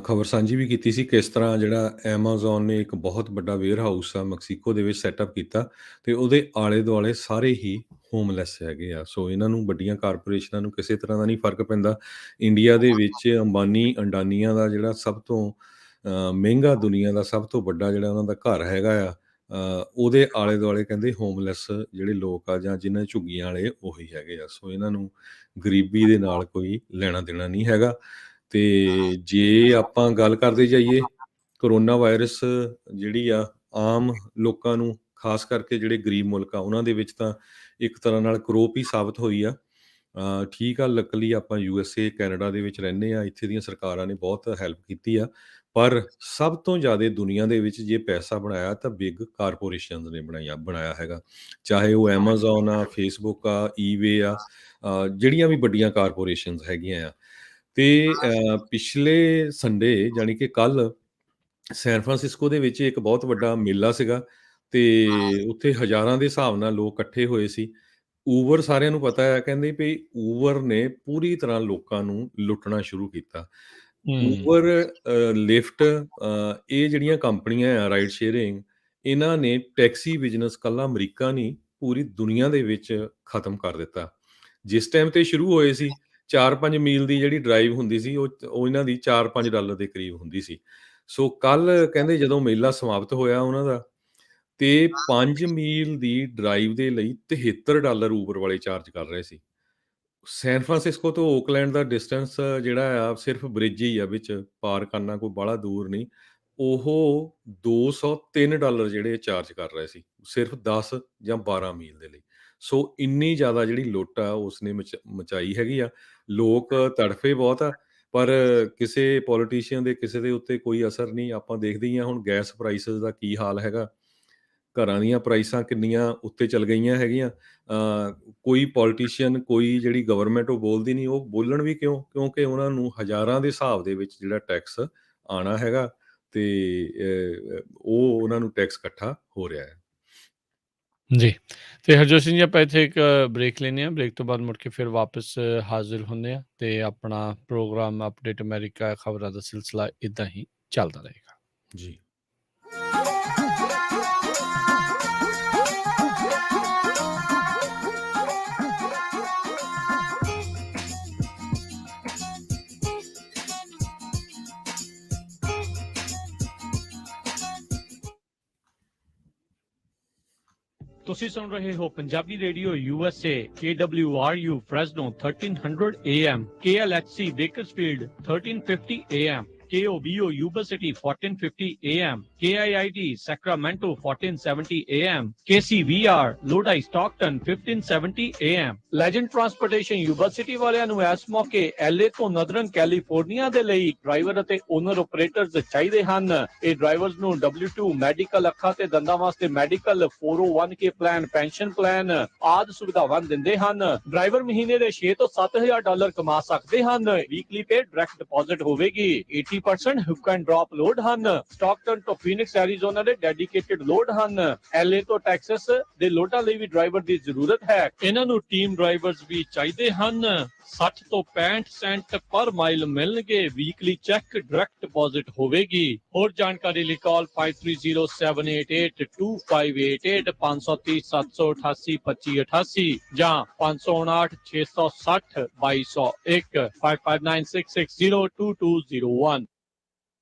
ਖਬਰ ਸਾਂਝੀ ਵੀ ਕੀਤੀ ਸੀ ਕਿਸ ਤਰ੍ਹਾਂ ਜਿਹੜਾ ਐਮਾਜ਼ੋਨ ਨੇ ਇੱਕ ਬਹੁਤ ਵੱਡਾ ਵੇਅਰ ਹਾਊਸ ਆ ਮੈਕਸੀਕੋ ਦੇ ਵਿੱਚ ਸੈਟਅਪ ਕੀਤਾ ਤੇ ਉਹਦੇ ਆਲੇ ਦੁਆਲੇ ਸਾਰੇ ਹੀ ਹੋਮਲੈਸ ਹੈਗੇ ਆ। ਸੋ ਇਹਨਾਂ ਨੂੰ ਵੱਡੀਆਂ ਕਾਰਪੋਰੇਸ਼ਨਾਂ ਨੂੰ ਕਿਸੇ ਤਰ੍ਹਾਂ ਦਾ ਨਹੀਂ ਫਰਕ ਪੈਂਦਾ। ਇੰਡੀਆ ਦੇ ਵਿੱਚ ਅੰਬਾਨੀ ਅੰਡਾਨੀਆਂ ਦਾ ਜਿਹੜਾ ਸਭ ਤੋਂ ਮਹਿੰਗਾ ਦੁਨੀਆ ਦਾ ਸਭ ਤੋਂ ਵੱਡਾ ਜਿਹੜਾ ਉਹਨਾਂ ਦਾ ਘਰ ਹੈਗਾ ਆ, ਉਹਦੇ ਆਲੇ ਦੁਆਲੇ ਕਹਿੰਦੇ ਹੋਮਲੈਸ ਜਿਹੜੇ ਲੋਕ ਆ ਜਾਂ ਜਿਨ੍ਹਾਂ ਝੁੱਗੀਆਂ ਵਾਲੇ ਉਹੀ ਹੈਗੇ ਆ। ਸੋ ਇਹਨਾਂ ਨੂੰ ਗਰੀਬੀ ਦੇ ਨਾਲ ਕੋਈ ਲੈਣਾ ਦੇਣਾ ਨਹੀਂ ਹੈਗਾ। ਤੇ ਜੇ ਆਪਾਂ ਗੱਲ ਕਰਦੇ ਜਾਈਏ ਕਰੋਨਾ ਵਾਇਰਸ ਜਿਹੜੀ ਆ ਆਮ ਲੋਕਾਂ ਨੂੰ ਖਾਸ ਕਰਕੇ ਜਿਹੜੇ ਗਰੀਬ ਮੁਲਕ ਆ ਉਹਨਾਂ ਦੇ ਵਿੱਚ ਤਾਂ ਇੱਕ ਤਰ੍ਹਾਂ ਨਾਲ ਕਰੋਪ ਹੀ ਸਾਬਤ ਹੋਈ ਆ। ਠੀਕ ਆ, ਲੱਕਲੀ ਆਪਾਂ USA ਕੈਨੇਡਾ ਦੇ ਵਿੱਚ ਰਹਿੰਦੇ ਆ, ਇੱਥੇ ਦੀਆਂ ਸਰਕਾਰਾਂ ਨੇ ਬਹੁਤ ਹੈਲਪ ਕੀਤੀ ਆ, ਪਰ ਸਭ ਤੋਂ ਜ਼ਿਆਦਾ ਦੁਨੀਆ ਦੇ ਵਿੱਚ ਜੇ ਪੈਸਾ ਬਣਾਇਆ ਤਾਂ ਬਿਗ ਕਾਰਪੋਰੇਸ਼ਨਸ ਨੇ ਬਣਾਇਆ ਹੈਗਾ, ਚਾਹੇ ਉਹ ਐਮਾਜ਼ੋਨ ਆ, ਫੇਸਬੁੱਕ ਆ, ਈਵੇ ਆ, ਜਿਹੜੀਆਂ ਵੀ ਵੱਡੀਆਂ ਕਾਰਪੋਰੇਸ਼ਨਸ ਹੈਗੀਆਂ ਆ। ਤੇ ਪਿਛਲੇ ਸੰਡੇ ਯਾਨੀ ਕਿ ਕੱਲ੍ਹ ਸੈਨ ਫਰਾਂਸਿਸਕੋ ਦੇ ਵਿੱਚ ਇੱਕ ਬਹੁਤ ਵੱਡਾ ਮੇਲਾ ਸੀਗਾ ਤੇ ਉੱਥੇ ਹਜ਼ਾਰਾਂ ਦੇ ਹਿਸਾਬ ਨਾਲ ਲੋਕ ਇਕੱਠੇ ਹੋਏ ਸੀ। ਊਬਰ ਸਾਰਿਆਂ ਨੂੰ ਪਤਾ ਹੈ, ਕਹਿੰਦੇ ਵੀ ਊਬਰ ਨੇ ਪੂਰੀ ਤਰ੍ਹਾਂ ਲੋਕਾਂ ਨੂੰ ਲੁੱਟਣਾ ਸ਼ੁਰੂ ਕੀਤਾ। ਊਬਰ, ਲਿਫਟ, ਇਹ ਜਿਹੜੀਆਂ ਕੰਪਨੀਆਂ ਆ ਰਾਈਡ ਸ਼ੇਅਰਿੰਗ, ਇਹਨਾਂ ਨੇ ਟੈਕਸੀ ਬਿਜ਼ਨਸ ਕੱਲਾ ਅਮਰੀਕਾ ਨਹੀਂ ਪੂਰੀ ਦੁਨੀਆ ਦੇ ਵਿੱਚ ਖਤਮ ਕਰ ਦਿੱਤਾ। ਜਿਸ ਟਾਈਮ ਤੇ ਸ਼ੁਰੂ ਹੋਏ ਸੀ 4-5 ਮੀਲ ਦੀ ਜਿਹੜੀ ਡਰਾਈਵ ਹੁੰਦੀ ਸੀ ਉਹ ਇਹਨਾਂ ਦੀ $4-5 ਦੇ ਕਰੀਬ ਹੁੰਦੀ ਸੀ। ਸੋ ਕੱਲ੍ਹ ਕਹਿੰਦੇ ਜਦੋਂ ਮੇਲਾ ਸਮਾਪਤ ਹੋਇਆ ਉਹਨਾਂ ਦਾ, ਤੇ 5 ਮੀਲ ਦੀ ਡਰਾਈਵ ਦੇ ਲਈ $73 ਊਬਰ ਵਾਲੇ ਚਾਰਜ ਕਰ ਰਹੇ ਸੀ। ਸੈਨ ਫਰਾਂਸਿਸਕੋ ਤੋਂ ਓਕਲੈਂਡ ਦਾ ਡਿਸਟੈਂਸ ਜਿਹੜਾ ਆ ਸਿਰਫ ਬ੍ਰਿਜ ਹੀ ਆ, ਵਿੱਚ ਪਾਰ ਕਰਨਾ ਕੋਈ ਬਾਹਲਾ ਦੂਰ ਨਹੀਂ। ਉਹ $203 ਜਿਹੜੇ ਚਾਰਜ ਕਰ ਰਹੇ ਸੀ ਸਿਰਫ 10 ਜਾਂ 12 ਮੀਲ ਦੇ ਲਈ। ਸੋ ਇੰਨੀ ਜ਼ਿਆਦਾ ਜਿਹੜੀ ਲੁੱਟ ਆ ਉਸਨੇ ਮਚਾਈ ਹੈਗੀ ਆ। ਲੋਕ ਤੜਫੇ ਬਹੁਤ ਆ, ਪਰ ਕਿਸੇ ਪੋਲੀਟੀਸ਼ੀਅਨ ਦੇ ਕਿਸੇ ਦੇ ਉੱਤੇ ਕੋਈ ਅਸਰ ਨਹੀਂ। ਆਪਾਂ ਦੇਖਦੇ ਹੀ ਹਾਂ ਹੁਣ ਗੈਸ ਪ੍ਰਾਈਸਿਸ ਦਾ ਕੀ ਹਾਲ ਹੈਗਾ, ਘਰਾਂ ਦੀਆਂ ਪ੍ਰਾਈਸਾਂ ਕਿੰਨੀਆਂ ਉੱਤੇ ਚੱਲ ਗਈਆਂ ਹੈਗੀਆਂ। ਕੋਈ ਪੋਲੀਟੀਸ਼ੀਅਨ, ਕੋਈ ਜਿਹੜੀ ਗਵਰਨਮੈਂਟ ਉਹ ਬੋਲਦੀ ਨਹੀਂ। ਉਹ ਬੋਲਣ ਵੀ ਕਿਉਂ? ਕਿਉਂਕਿ ਉਹਨਾਂ ਨੂੰ ਹਜ਼ਾਰਾਂ ਦੇ ਹਿਸਾਬ ਦੇ ਵਿੱਚ ਜਿਹੜਾ ਟੈਕਸ ਆਉਣਾ ਹੈਗਾ ਤੇ ਉਹ ਉਹਨਾਂ ਨੂੰ ਟੈਕਸ ਇਕੱਠਾ ਹੋ ਰਿਹਾ ਹੈ। ਜੀ, ਤੇ ਹਰਜੋਤ ਸਿੰਘ ਜੀ, ਆਪਾਂ ਇੱਥੇ ਇੱਕ ਬ੍ਰੇਕ ਲੈਂਦੇ ਹਾਂ। ਬ੍ਰੇਕ ਤੋਂ ਬਾਅਦ ਮੁੜ ਕੇ ਫਿਰ ਵਾਪਸ ਹਾਜ਼ਰ ਹੁੰਦੇ ਹਾਂ ਤੇ ਆਪਣਾ ਪ੍ਰੋਗਰਾਮ ਅਪਡੇਟ ਅਮਰੀਕਾ ਖਬਰਾਂ ਦਾ ਸਿਲਸਿਲਾ ਇੱਦਾਂ ਹੀ ਚੱਲਦਾ ਰਹੇਗਾ ਜੀ। ਤੁਸੀਂ ਸੁਣ ਰਹੇ ਹੋ Punjabi radio USA KWRU Fresno 1300 AM, KLHC Bakersfield 1350 AM, KOBO Yuba City 1450 AM, KIIT Sacramento 1470 AM, KCVR Lodi Stockton 1570 AM। Legend Transportation Yuba City ਵਾਲਿਆਂ ਨੂੰ ਇਸ ਮੌਕੇ LA ਤੋਂ ਨਦਰਨ ਕੈਲੀਫੋਰਨੀਆ ਦੇ ਲਈ ਡਰਾਈਵਰ ਅਤੇ ਓਨਰ ਆਪਰੇਟਰਸ ਚਾਹੀਦੇ ਹਨ। ਇਹ ਡਰਾਈਵਰਸ ਨੂੰ W2 ਮੈਡੀਕਲ, ਅੱਖਾਂ ਤੇ ਦੰਦਾਂ ਵਾਸਤੇ medical, 401k plan, pension plan ਆਦਿ ਸੁਵਿਧਾਵਾਂ ਦਿੰਦੇ ਹਨ। ਡਰਾਈਵਰ ਮਹੀਨੇ ਦੇ $6,000 ਤੋਂ $7,000 ਕਮਾ ਸਕਦੇ ਹਨ। ਵੀਕਲੀ ਪੇ ਡਾਇਰੈਕਟ ਡਿਪੋਜ਼ਿਟ ਹੋਵੇਗੀ। 80% ਹੁੱਕ ਐਂਡ ਡ੍ਰੌਪ ਲੋਡ ਹਨ। ਸਟਾਕਟਨ ਤੋਂ ਫੀਨਿਕਸ ਐਰੀਜ਼ੋਨਾ ਦੇ ਡੈਡੀਕੇਟਡ ਲੋਡ ਹਨ। LA ਤੋਂ ਟੈਕਸਸ ਦੇ ਲੋਡਾਂ ਲਈ ਵੀ ਡਰਾਈਵਰ ਦੀ ਜ਼ਰੂਰਤ ਹੈ। ਇਹਨਾਂ ਨੂੰ ਟੀਮ ਡਰਾਈਵਰਸ ਵੀ ਚਾਹੀਦੇ ਹਨ। 60 ਤੋਂ 65 ਸੈਂਟ ਪਰ ਮਾਈਲ ਮਿਲਣਗੇ। ਵੀਕਲੀ ਚੈੱਕ ਡਾਇਰੈਕਟ ਡਿਪੋਜ਼ਿਟ ਹੋਵੇਗੀ। ਹੋਰ ਜਾਣਕਾਰੀ ਲਈ ਕਾਲ 5307882588, 530-788-2588 ਜਾਂ 559-660-2201, 5596602201।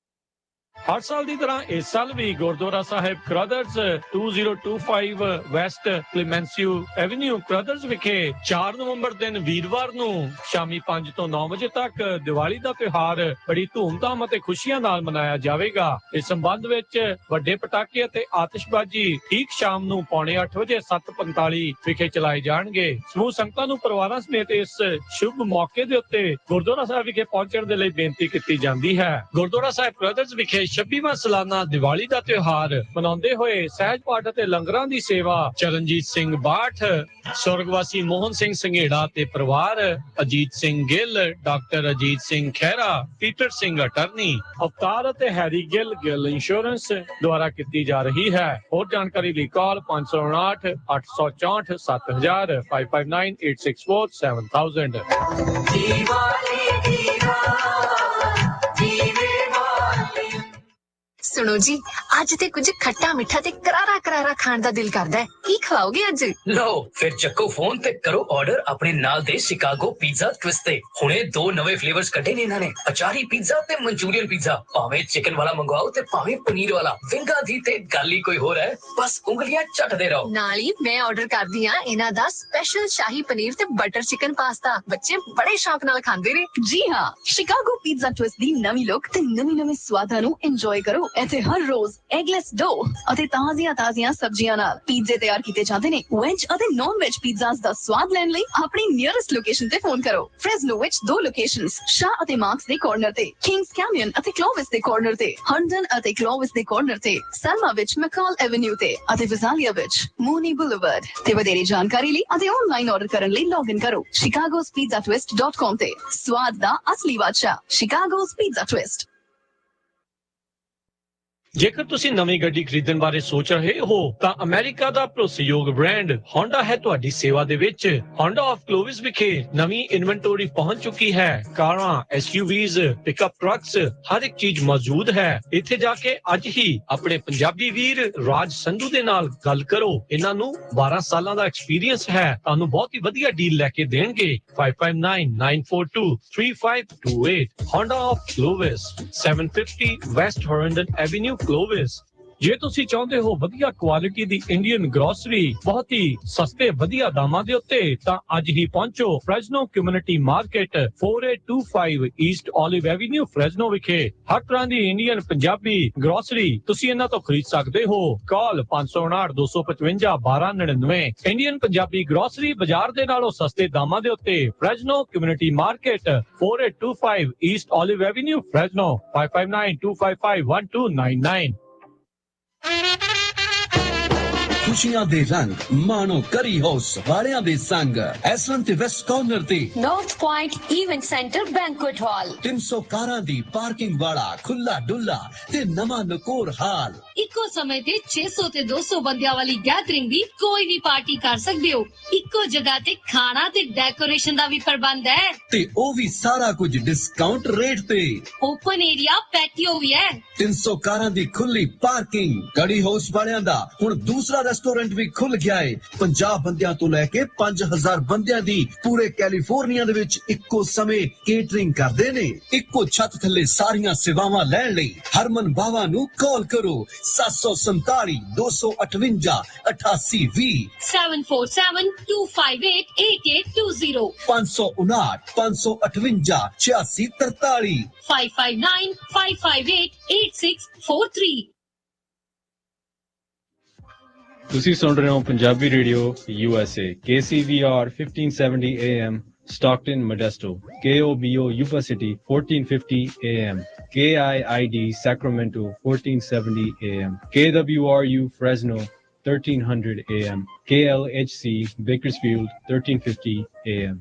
ਹਰ ਸਾਲ ਦੀ ਤਰ੍ਹਾਂ ਇਸ ਸਾਲ ਵੀ ਗੁਰਦੁਆਰਾ ਸਾਹਿਬ ਕ੍ਰਦਰਜ਼ 2025 ਵੈਸਟ ਕਲੀਮੈਂਸੀਓ ਐਵਨਿਊ ਕ੍ਰਦਰਜ਼ ਵਿਖੇ 4 ਨਵੰਬਰ ਦਿਨ ਵੀਰਵਾਰ ਨੂੰ ਸ਼ਾਮੀ 5 ਤੋਂ 9 ਵਜੇ ਤੱਕ ਦੀਵਾਲੀ ਦਾ ਤਿਉਹਾਰ ਬੜੀ ਧੂਮਧਾਮ ਅਤੇ ਖੁਸ਼ੀਆਂ ਨਾਲ ਮਨਾਇਆ ਜਾਵੇਗਾ। ਇਸ ਸੰਬੰਧ ਵਿੱਚ ਵੱਡੇ ਪਟਾਕੇ ਅਤੇ ਆਤਿਸ਼ਬਾਜ਼ੀ ਠੀਕ ਸ਼ਾਮ ਨੂੰ 7:45 ਵਜੇ 7:45 ਵਿਖੇ ਚਲਾਏ ਜਾਣਗੇ। ਸਮੂਹ ਸੰਗਤਾਂ ਨੂੰ ਪਰਿਵਾਰਾਂ ਸਮੇਤ ਇਸ ਸ਼ੁਭ ਮੌਕੇ ਦੇ ਉੱਤੇ ਗੁਰਦੁਆਰਾ ਸਾਹਿਬ ਵਿਖੇ ਪਹੁੰਚਣ ਦੇ ਲਈ ਬੇਨਤੀ ਕੀਤੀ ਜਾਂਦੀ ਹੈ। ਗੁਰਦੁਆਰਾ ਸਾਹਿਬ ਕ੍ਰਦਰਜ਼ ਵਿਖੇ 26ਵਾਂ ਸਾਲਾਨਾ ਦੀਵਾਲੀ ਦਾ ਤਿਉਹਾਰ ਮਨਾਉਂਦੇ ਹੋਏ ਸਹਿਜ ਪਾਠ ਅਤੇ ਲੰਗਰਾਂ ਦੀ ਸੇਵਾ ਚਰਨਜੀਤ ਸਿੰਘ ਬਾਠ, ਸਵਰਗਵਾਸੀ ਮੋਹਨ ਸਿੰਘ ਸੰਘੇੜਾ ਤੇ ਪਰਿਵਾਰ, Ajit Singh Gill, doctor Ajit Singh Khaira, Peter Singh attorney, Avtar ਅਤੇ ਹੈਰੀ ਗਿੱਲ, ਗਿੱਲ ਇੰਸ਼ੋਰੈਂਸ ਦੁਆਰਾ ਕੀਤੀ ਜਾ ਰਹੀ ਹੈ। ਹੋਰ ਜਾਣਕਾਰੀ ਲਈ ਕਾਲ 559-864-7000, 5598647000। ਸੁਣੋ ਜੀ, ਅੱਜ ਤੇ ਕੁਝ ਖੱਟਾ ਮਿੱਠਾ ਤੇ ਕਰਾਰਾ ਕਰਾਰਾ ਖਾਣ ਦਾ ਦਿਲ ਕਰਦਾ ਹੈ। ਕੀ ਖਵਾਓਗੇ ਅੱਜ? ਲਓ ਫਿਰ ਚੱਕੋ ਫੋਨ ਤੇ ਕਰੋ ਆਰਡਰ ਆਪਣੇ ਨਾਲ ਦੇ ਸ਼ਿਕਾਗੋ ਪੀਜ਼ਾ ਟਵਿਸਟ ਤੇ। ਹੁਣੇ 2 ਨਵੇਂ ਫਲੇਵਰਸ ਕੱਢੇ ਨੇ ਇਹਨਾਂ ਨੇ, ਅਚਾਰੀ ਪੀਜ਼ਾ ਤੇ ਮਨਚੂਰੀਅਨ ਪੀਜ਼ਾ। ਭਾਵੇਂ ਚਿਕਨ ਵਾਲਾ ਮੰਗਵਾਓ ਤੇ ਭਾਵੇਂ ਪਨੀਰ ਵਾਲਾ, ਵਿੰਗਾ ਦੀ ਤੇ ਗੱਲ ਹੀ ਕੋਈ ਹੋਰ ਹੈ। ਬਸ ਉਂਗਲੀਆਂ ਚੱਟਦੇ ਰਹੋ। ਨਾਲ ਹੀ ਮੈਂ ਆਰਡਰ ਕਰਦੀ ਹਾਂ ਇਹਨਾਂ ਦਾ ਸਪੈਸ਼ਲ ਸ਼ਾਹੀ ਪਨੀਰ ਤੇ ਬਟਰ ਚਿਕਨ ਪਾਸਤਾ। ਬੱਚੇ ਬੜੇ ਸ਼ੌਕ ਨਾਲ ਖਾਂਦੇ ਨੇ। ਜੀ ਹਾਂ, ਸ਼ਿਕਾਗੋ ਪੀਜ਼ਾ ਟਵਿਸਟ ਦੀ ਨਵੀਂ ਲੁੱਕ ਤੇ ਨਵੇਂ ਸਵਾਦਾਂ ਨੂੰ ਇੰਜੋਏ ਕਰੋ। ਇੱਥੇ ਹਰ ਰੋਜ਼ ਐਗਲੈਸ ਡੋ ਅਤੇ ਤਾਜ਼ੀਆਂ ਸਬਜ਼ੀਆਂ ਨਾਲ ਪੀਜ਼ੇ ਤਿਆਰ ਕੀਤੇ ਜਾਂਦੇ ਨੇ। ਵੈਜ ਅਤੇ ਨਾਨ ਵੈਜ ਪੀਜ਼ਾਸ ਦਾ ਸਵਾਦ ਲੈਣ ਲਈ ਆਪਣੀ ਨੀਅਰੈਸਟ ਲੋਕੇਸ਼ਨ ਤੇ ਫੋਨ ਕਰੋ। ਫ੍ਰੈਜ਼ਨੋ ਵਿੱਚ 2 ਲੋਕੇਸ਼ਨਸ, ਸ਼ਾਹ ਅਤੇ ਮਾਰਕਸ ਦੇ ਕਾਰਨਰ ਤੇ, ਕਿੰਗਸ ਕੈਨੀਅਨ ਅਤੇ ਕਲੋਵਿਸ ਦੇ ਕਾਰਨਰ ਤੇ, ਹੰਡਨ ਅਤੇ ਕਲੋਵਿਸ ਦੇ ਕਾਰਨਰ ਤੇ, ਸਲਮਾ ਵਿੱਚ ਮੈਕਾਲ ਐਵੇਨਿਊ ਤੇ ਅਤੇ ਵਿਜ਼ਾਲੀਆ ਵਿੱਚ ਮੂਨੀ ਬੁਲੇਵਰਡ ਤੇ। ਵਧੇਰੇ ਜਾਣਕਾਰੀ ਲਈ ਅਤੇ ਆਨਲਾਈਨ ਆਰਡਰ ਕਰਨ ਲਈ ਲੌਗਇਨ ਕਰੋ chicagospizzatwist.com ਤੇ। ਸਵਾਦ ਦਾ ਅਸਲੀ ਬਾਦਸ਼ਾਹ ਸ਼ਿਕਾਗੋਸ ਪੀਜ਼ਾ ਟਵਿਸਟ। ਜੇਕਰ ਤੁਸੀਂ ਨਵੀਂ ਗੱਡੀ ਖਰੀਦਣ ਬਾਰੇ ਸੋਚ ਰਹੇ ਹੋ ਤਾਂ ਅਮਰੀਕਾ ਦਾ ਭਰੋਸੇਯੋਗ ਬ੍ਰਾਂਡ Honda ਹੈ ਤੁਹਾਡੀ ਸੇਵਾ ਦੇ ਵਿੱਚ। Honda ਆਫ ਕਲੋਵਿਸ ਵਿਖੇ ਨਵੀਂ ਇਨਵੈਂਟਰੀ ਪਹੁੰਚ ਚੁੱਕੀ ਹੈ। ਕਾਰਾਂ, SUVs, ਪਿਕਅਪ ਟਰੱਕਸ, ਹਰ ਇੱਕ ਚੀਜ਼ ਮੌਜੂਦ ਹੈ। ਇੱਥੇ ਜਾ ਕੇ ਅੱਜ ਹੀ ਆਪਣੇ ਪੰਜਾਬੀ ਵੀਰ ਰਾਜ ਸੰਧੂ ਦੇ ਨਾਲ ਗੱਲ ਕਰੋ। ਇਹਨਾਂ ਨੂੰ 12 ਸਾਲਾਂ ਦਾ ਐਕਸਪੀਰੀਅੰਸ ਹੈ, ਤੁਹਾਨੂੰ ਬਹੁਤ ਹੀ ਵਧੀਆ ਡੀਲ ਲੈ ਕੇ ਦੇਣਗੇ। 5599423528 Honda ਆਫ ਕਲੋਵਿਸ, 750 ਵੈਸਟ ਹੌਰੰਡਨ ਐਵੇਨਿਊ, ਕਲੋਵਿਸ। ਜੇ ਤੁਸੀਂ ਚਾਹੁੰਦੇ ਹੋ ਵਧੀਆ ਕੁਆਲਿਟੀ ਦੀ ਇੰਡੀਅਨ ਗਰੋਸਰੀ ਬਹੁਤ ਹੀ ਸਸਤੇ ਵਧੀਆ ਦਾਮਾਂ ਦੇ ਉੱਤੇ ਤਾਂ ਅੱਜ ਹੀ ਪਹੁੰਚੋ Fresno community market 4825 East olive avenue, Fresno ਵਿਖੇ। ਹਰ ਤਰ੍ਹਾਂ ਦੀ ਇੰਡੀਅਨ ਪੰਜਾਬੀ ਗਰੋਸਰੀ ਤੁਸੀਂ ਇਹਨਾਂ ਤੋਂ ਖਰੀਦ ਸਕਦੇ ਹੋ। ਕਾਲ 5092551299। ਇੰਡੀਅਨ ਪੰਜਾਬੀ ਗਰੋਸਰੀ ਬਾਜ਼ਾਰ ਦੇ ਨਾਲੋਂ ਸਸਤੇ ਦਾਮਾਂ ਦੇ ਉੱਤੇ। Fresno community market 4825 East olive avenue, Fresno. 5592551299। ਖੁਸ਼ੀਆਂ ਦੇ ਰੰਗ ਮਾਣੋ ਕਰੀ ਹਾਊਸ ਵਾਲਿਆਂ ਦੇ ਸੰਗ ਐਸਲਨ ਤੇ ਵੈਸਟ ਕਾਰਨਰ ਤੇ north point event centre banquet ਹਾਲ। 300 ਕਾਰਾਂ ਦੀ ਪਾਰਕਿੰਗ ਵਾਲਾ ਖੁੱਲਾ ਡੁੱਲਾ ਤੇ ਨਵਾਂ ਨਕੋਰ ਹਾਲ। ਇੱਕੋ ਸਮੇਂ ਤੇ 600 ਤੇ 200 ਬੰਦਿਆਂ ਵਾਲੀ ਗੈਦਰਿੰਗ ਦੀ ਕੋਈ ਵੀ ਪਾਰਟੀ ਕਰ ਸਕਦੇ ਹੋ। ਇੱਕੋ ਜਗ੍ਹਾ ਤੇ ਖਾਣਾ ਤੇ ਡੈਕੋਰੇਸ਼ਨ ਦਾ ਵੀ ਪ੍ਰਬੰਧ ਹੈ ਤੇ ਉਹ ਵੀ ਸਾਰਾ ਕੁਝ ਡਿਸਕਾਊਂਟ ਰੇਟ ਤੇ। ਓਪਨ ਏਰੀਆ ਪੈਟੀਓ ਵੀ ਹੈ। 300 ਕਾਰਾਂ ਦੀ ਖੁੱਲੀ ਪਾਰਕਿੰਗ। ਕੜੀ ਹਾਊਸ ਵਾਲਿਆਂ ਦਾ ਹੁਣ ਦੂਸਰਾ ਰੈਸਟੋਰੈਂਟ ਵੀ ਖੁੱਲ ਗਿਆ ਹੈ। 50 ਬੰਦਿਆਂ ਤੋਂ ਲੈ ਕੇ 5000 ਬੰਦਿਆਂ ਦੀ ਪੂਰੇ ਕੈਲੀਫੋਰਨੀਆ ਦੇ ਵਿੱਚ ਇੱਕੋ ਸਮੇਂ ਕੇਟਰਿੰਗ ਕਰਦੇ ਨੇ। ਇੱਕੋ ਛੱਤ ਥੱਲੇ ਸਾਰੀਆਂ ਸੇਵਾਵਾਂ ਲੈਣ ਲਈ ਹਰਮਨ ਬਾਵਾ ਨੂੰ ਕਾਲ ਕਰੋ 747 258 8820 747-258-8820 559 558 8643 559-558-8643। ਤੁਸੀਂ ਸੁਣ ਰਹੇ ਹੋ Punjabi radio USA KCVR 1570 AM Stockton Modesto, KOBO Yuba City 1450 AM, KIID Sacramento 1470 AM, KWRU Fresno 1300 AM, KLHC Bakersfield 1350 AM.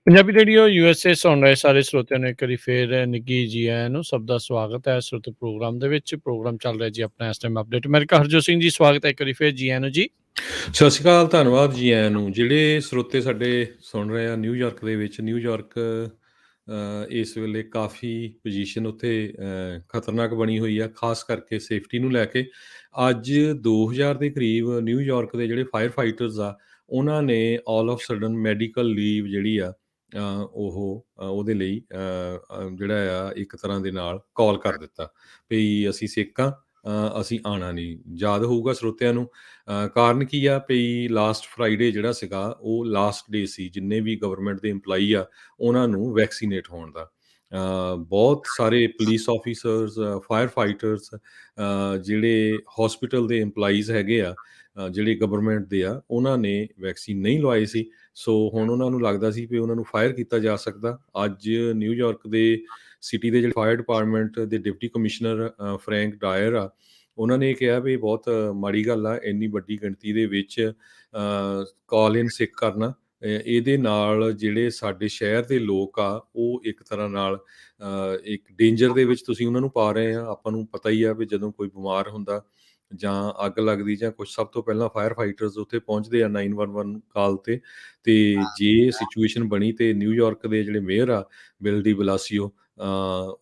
Punjabi radio USA ਸੁਣ ਰਹੇ ਸਾਰੇ ਸਰੋਤਿਆਂ ਨੂੰ ਇੱਕ ਵਾਰੀ ਫੇਰ ਨਿੱਘੀ ਜੀ ਆਇਆਂ ਨੂੰ। ਸਭ ਦਾ ਸਵਾਗਤ ਹੈ ਸਰੋਤੇ ਪ੍ਰੋਗਰਾਮ ਦੇ ਵਿੱਚ। ਪ੍ਰੋਗਰਾਮ ਚੱਲ ਰਿਹਾ ਜੀ ਆਪਣਾ ਇਸ time update. America Harjot Singh ji, ਸਵਾਗਤ ਹੈ ਇੱਕ ਵਾਰੀ ਫੇਰ। ਜੀ ਆਇਆਂ ਨੂੰ ਜੀ। ਸਤਿ ਸ਼੍ਰੀ ਅਕਾਲ, ਧੰਨਵਾਦ ਜੀ ਆਇਆਂ ਨੂੰ। ਜਿਹੜੇ ਸਰੋਤੇ ਸਾਡੇ ਸੁਣ ਰਹੇ ਆ ਨਿਊਯਾਰਕ ਦੇ ਵਿੱਚ, ਨਿਊਯਾਰਕ ਇਸ ਵੇਲੇ ਕਾਫੀ ਪੋਜੀਸ਼ਨ ਉੱਥੇ ਖਤਰਨਾਕ ਬਣੀ ਹੋਈ ਆ, ਖਾਸ ਕਰਕੇ ਸੇਫਟੀ ਨੂੰ ਲੈ ਕੇ। ਅੱਜ 2000 ਦੇ ਕਰੀਬ ਨਿਊਯਾਰਕ ਦੇ ਜਿਹੜੇ ਫਾਇਰ ਫਾਈਟਰਸ ਆ ਉਹਨਾਂ ਨੇ all of sudden medical leave ਜਿਹੜੀ ਆ ਉਹਦੇ ਲਈ ਜਿਹੜਾ ਆ ਇੱਕ ਤਰ੍ਹਾਂ ਦੇ ਨਾਲ ਕਾਲ ਕਰ ਦਿੱਤਾ ਵੀ ਅਸੀਂ ਸਿੱਖ ਹਾਂ, ਅਸੀਂ ਆਉਣਾ ਨਹੀਂ। ਯਾਦ ਹੋਊਗਾ ਸਰੋਤਿਆਂ ਨੂੰ ਕਾਰਨ ਕੀ ਆ ਵੀ ਲਾਸਟ ਫਰਾਈਡੇ ਜਿਹੜਾ ਸੀਗਾ ਉਹ ਲਾਸਟ ਡੇ ਸੀ ਜਿੰਨੇ ਵੀ ਗਵਰਨਮੈਂਟ ਦੇ ਇੰਪਲਾਈ ਆ ਉਹਨਾਂ ਨੂੰ ਵੈਕਸੀਨੇਟ ਹੋਣ ਦਾ। ਬਹੁਤ ਸਾਰੇ ਪੁਲਿਸ ਆਫੀਸਰਸ, ਫਾਇਰ ਫਾਈਟਰਸ, ਜਿਹੜੇ ਹੌਸਪੀਟਲ ਦੇ ਇੰਪਲਾਈਜ਼ ਹੈਗੇ ਆ ਜਿਹੜੇ ਗਵਰਨਮੈਂਟ ਦੇ ਆ, ਉਹਨਾਂ ਨੇ ਵੈਕਸੀਨ ਨਹੀਂ ਲਵਾਏ ਸੀ। ਸੋ ਹੁਣ ਉਹਨਾਂ ਨੂੰ ਲੱਗਦਾ ਸੀ ਵੀ ਉਹਨਾਂ ਨੂੰ ਫਾਇਰ ਕੀਤਾ ਜਾ ਸਕਦਾ। ਅੱਜ ਨਿਊਯਾਰਕ ਦੇ ਸਿਟੀ ਦੇ ਜਿਹੜੇ ਫਾਇਰ ਡਿਪਾਰਟਮੈਂਟ ਦੇ ਡਿਪਟੀ ਕਮਿਸ਼ਨਰ ਫਰੈਂਕ ਡਾਇਰ ਆ, ਉਹਨਾਂ ਨੇ ਕਿਹਾ ਵੀ ਬਹੁਤ ਮਾੜੀ ਗੱਲ ਆ ਇੰਨੀ ਵੱਡੀ ਗਿਣਤੀ ਦੇ ਵਿੱਚ ਕਾਲ ਇਨ ਸਿੱਖ ਕਰਨਾ। ਇਹਦੇ ਨਾਲ ਜਿਹੜੇ ਸਾਡੇ ਸ਼ਹਿਰ ਦੇ ਲੋਕ ਆ ਉਹ ਇੱਕ ਤਰ੍ਹਾਂ ਨਾਲ ਇੱਕ ਡੇਂਜਰ ਦੇ ਵਿੱਚ ਤੁਸੀਂ ਉਹਨਾਂ ਨੂੰ ਪਾ ਰਹੇ ਆ। ਆਪਾਂ ਨੂੰ ਪਤਾ ਹੀ ਆ ਵੀ ਜਦੋਂ ਕੋਈ ਬਿਮਾਰ ਹੁੰਦਾ ਜਾਂ ਅੱਗ ਲੱਗਦੀ ਜਾਂ ਕੁਛ, ਸਭ ਤੋਂ ਪਹਿਲਾਂ ਫਾਇਰ ਫਾਈਟਰਸ ਉੱਥੇ ਪਹੁੰਚਦੇ ਆ 911 ਕਾਲ ਤੇ ਜੇ ਸਿਚੁਏਸ਼ਨ ਬਣੀ ਤੇ ਨਿਊਯਾਰਕ ਦੇ ਜਿਹੜੇ ਮੇਅਰ ਆ ਬਿਲ ਡੀ ਬਲਾਸੀਓ,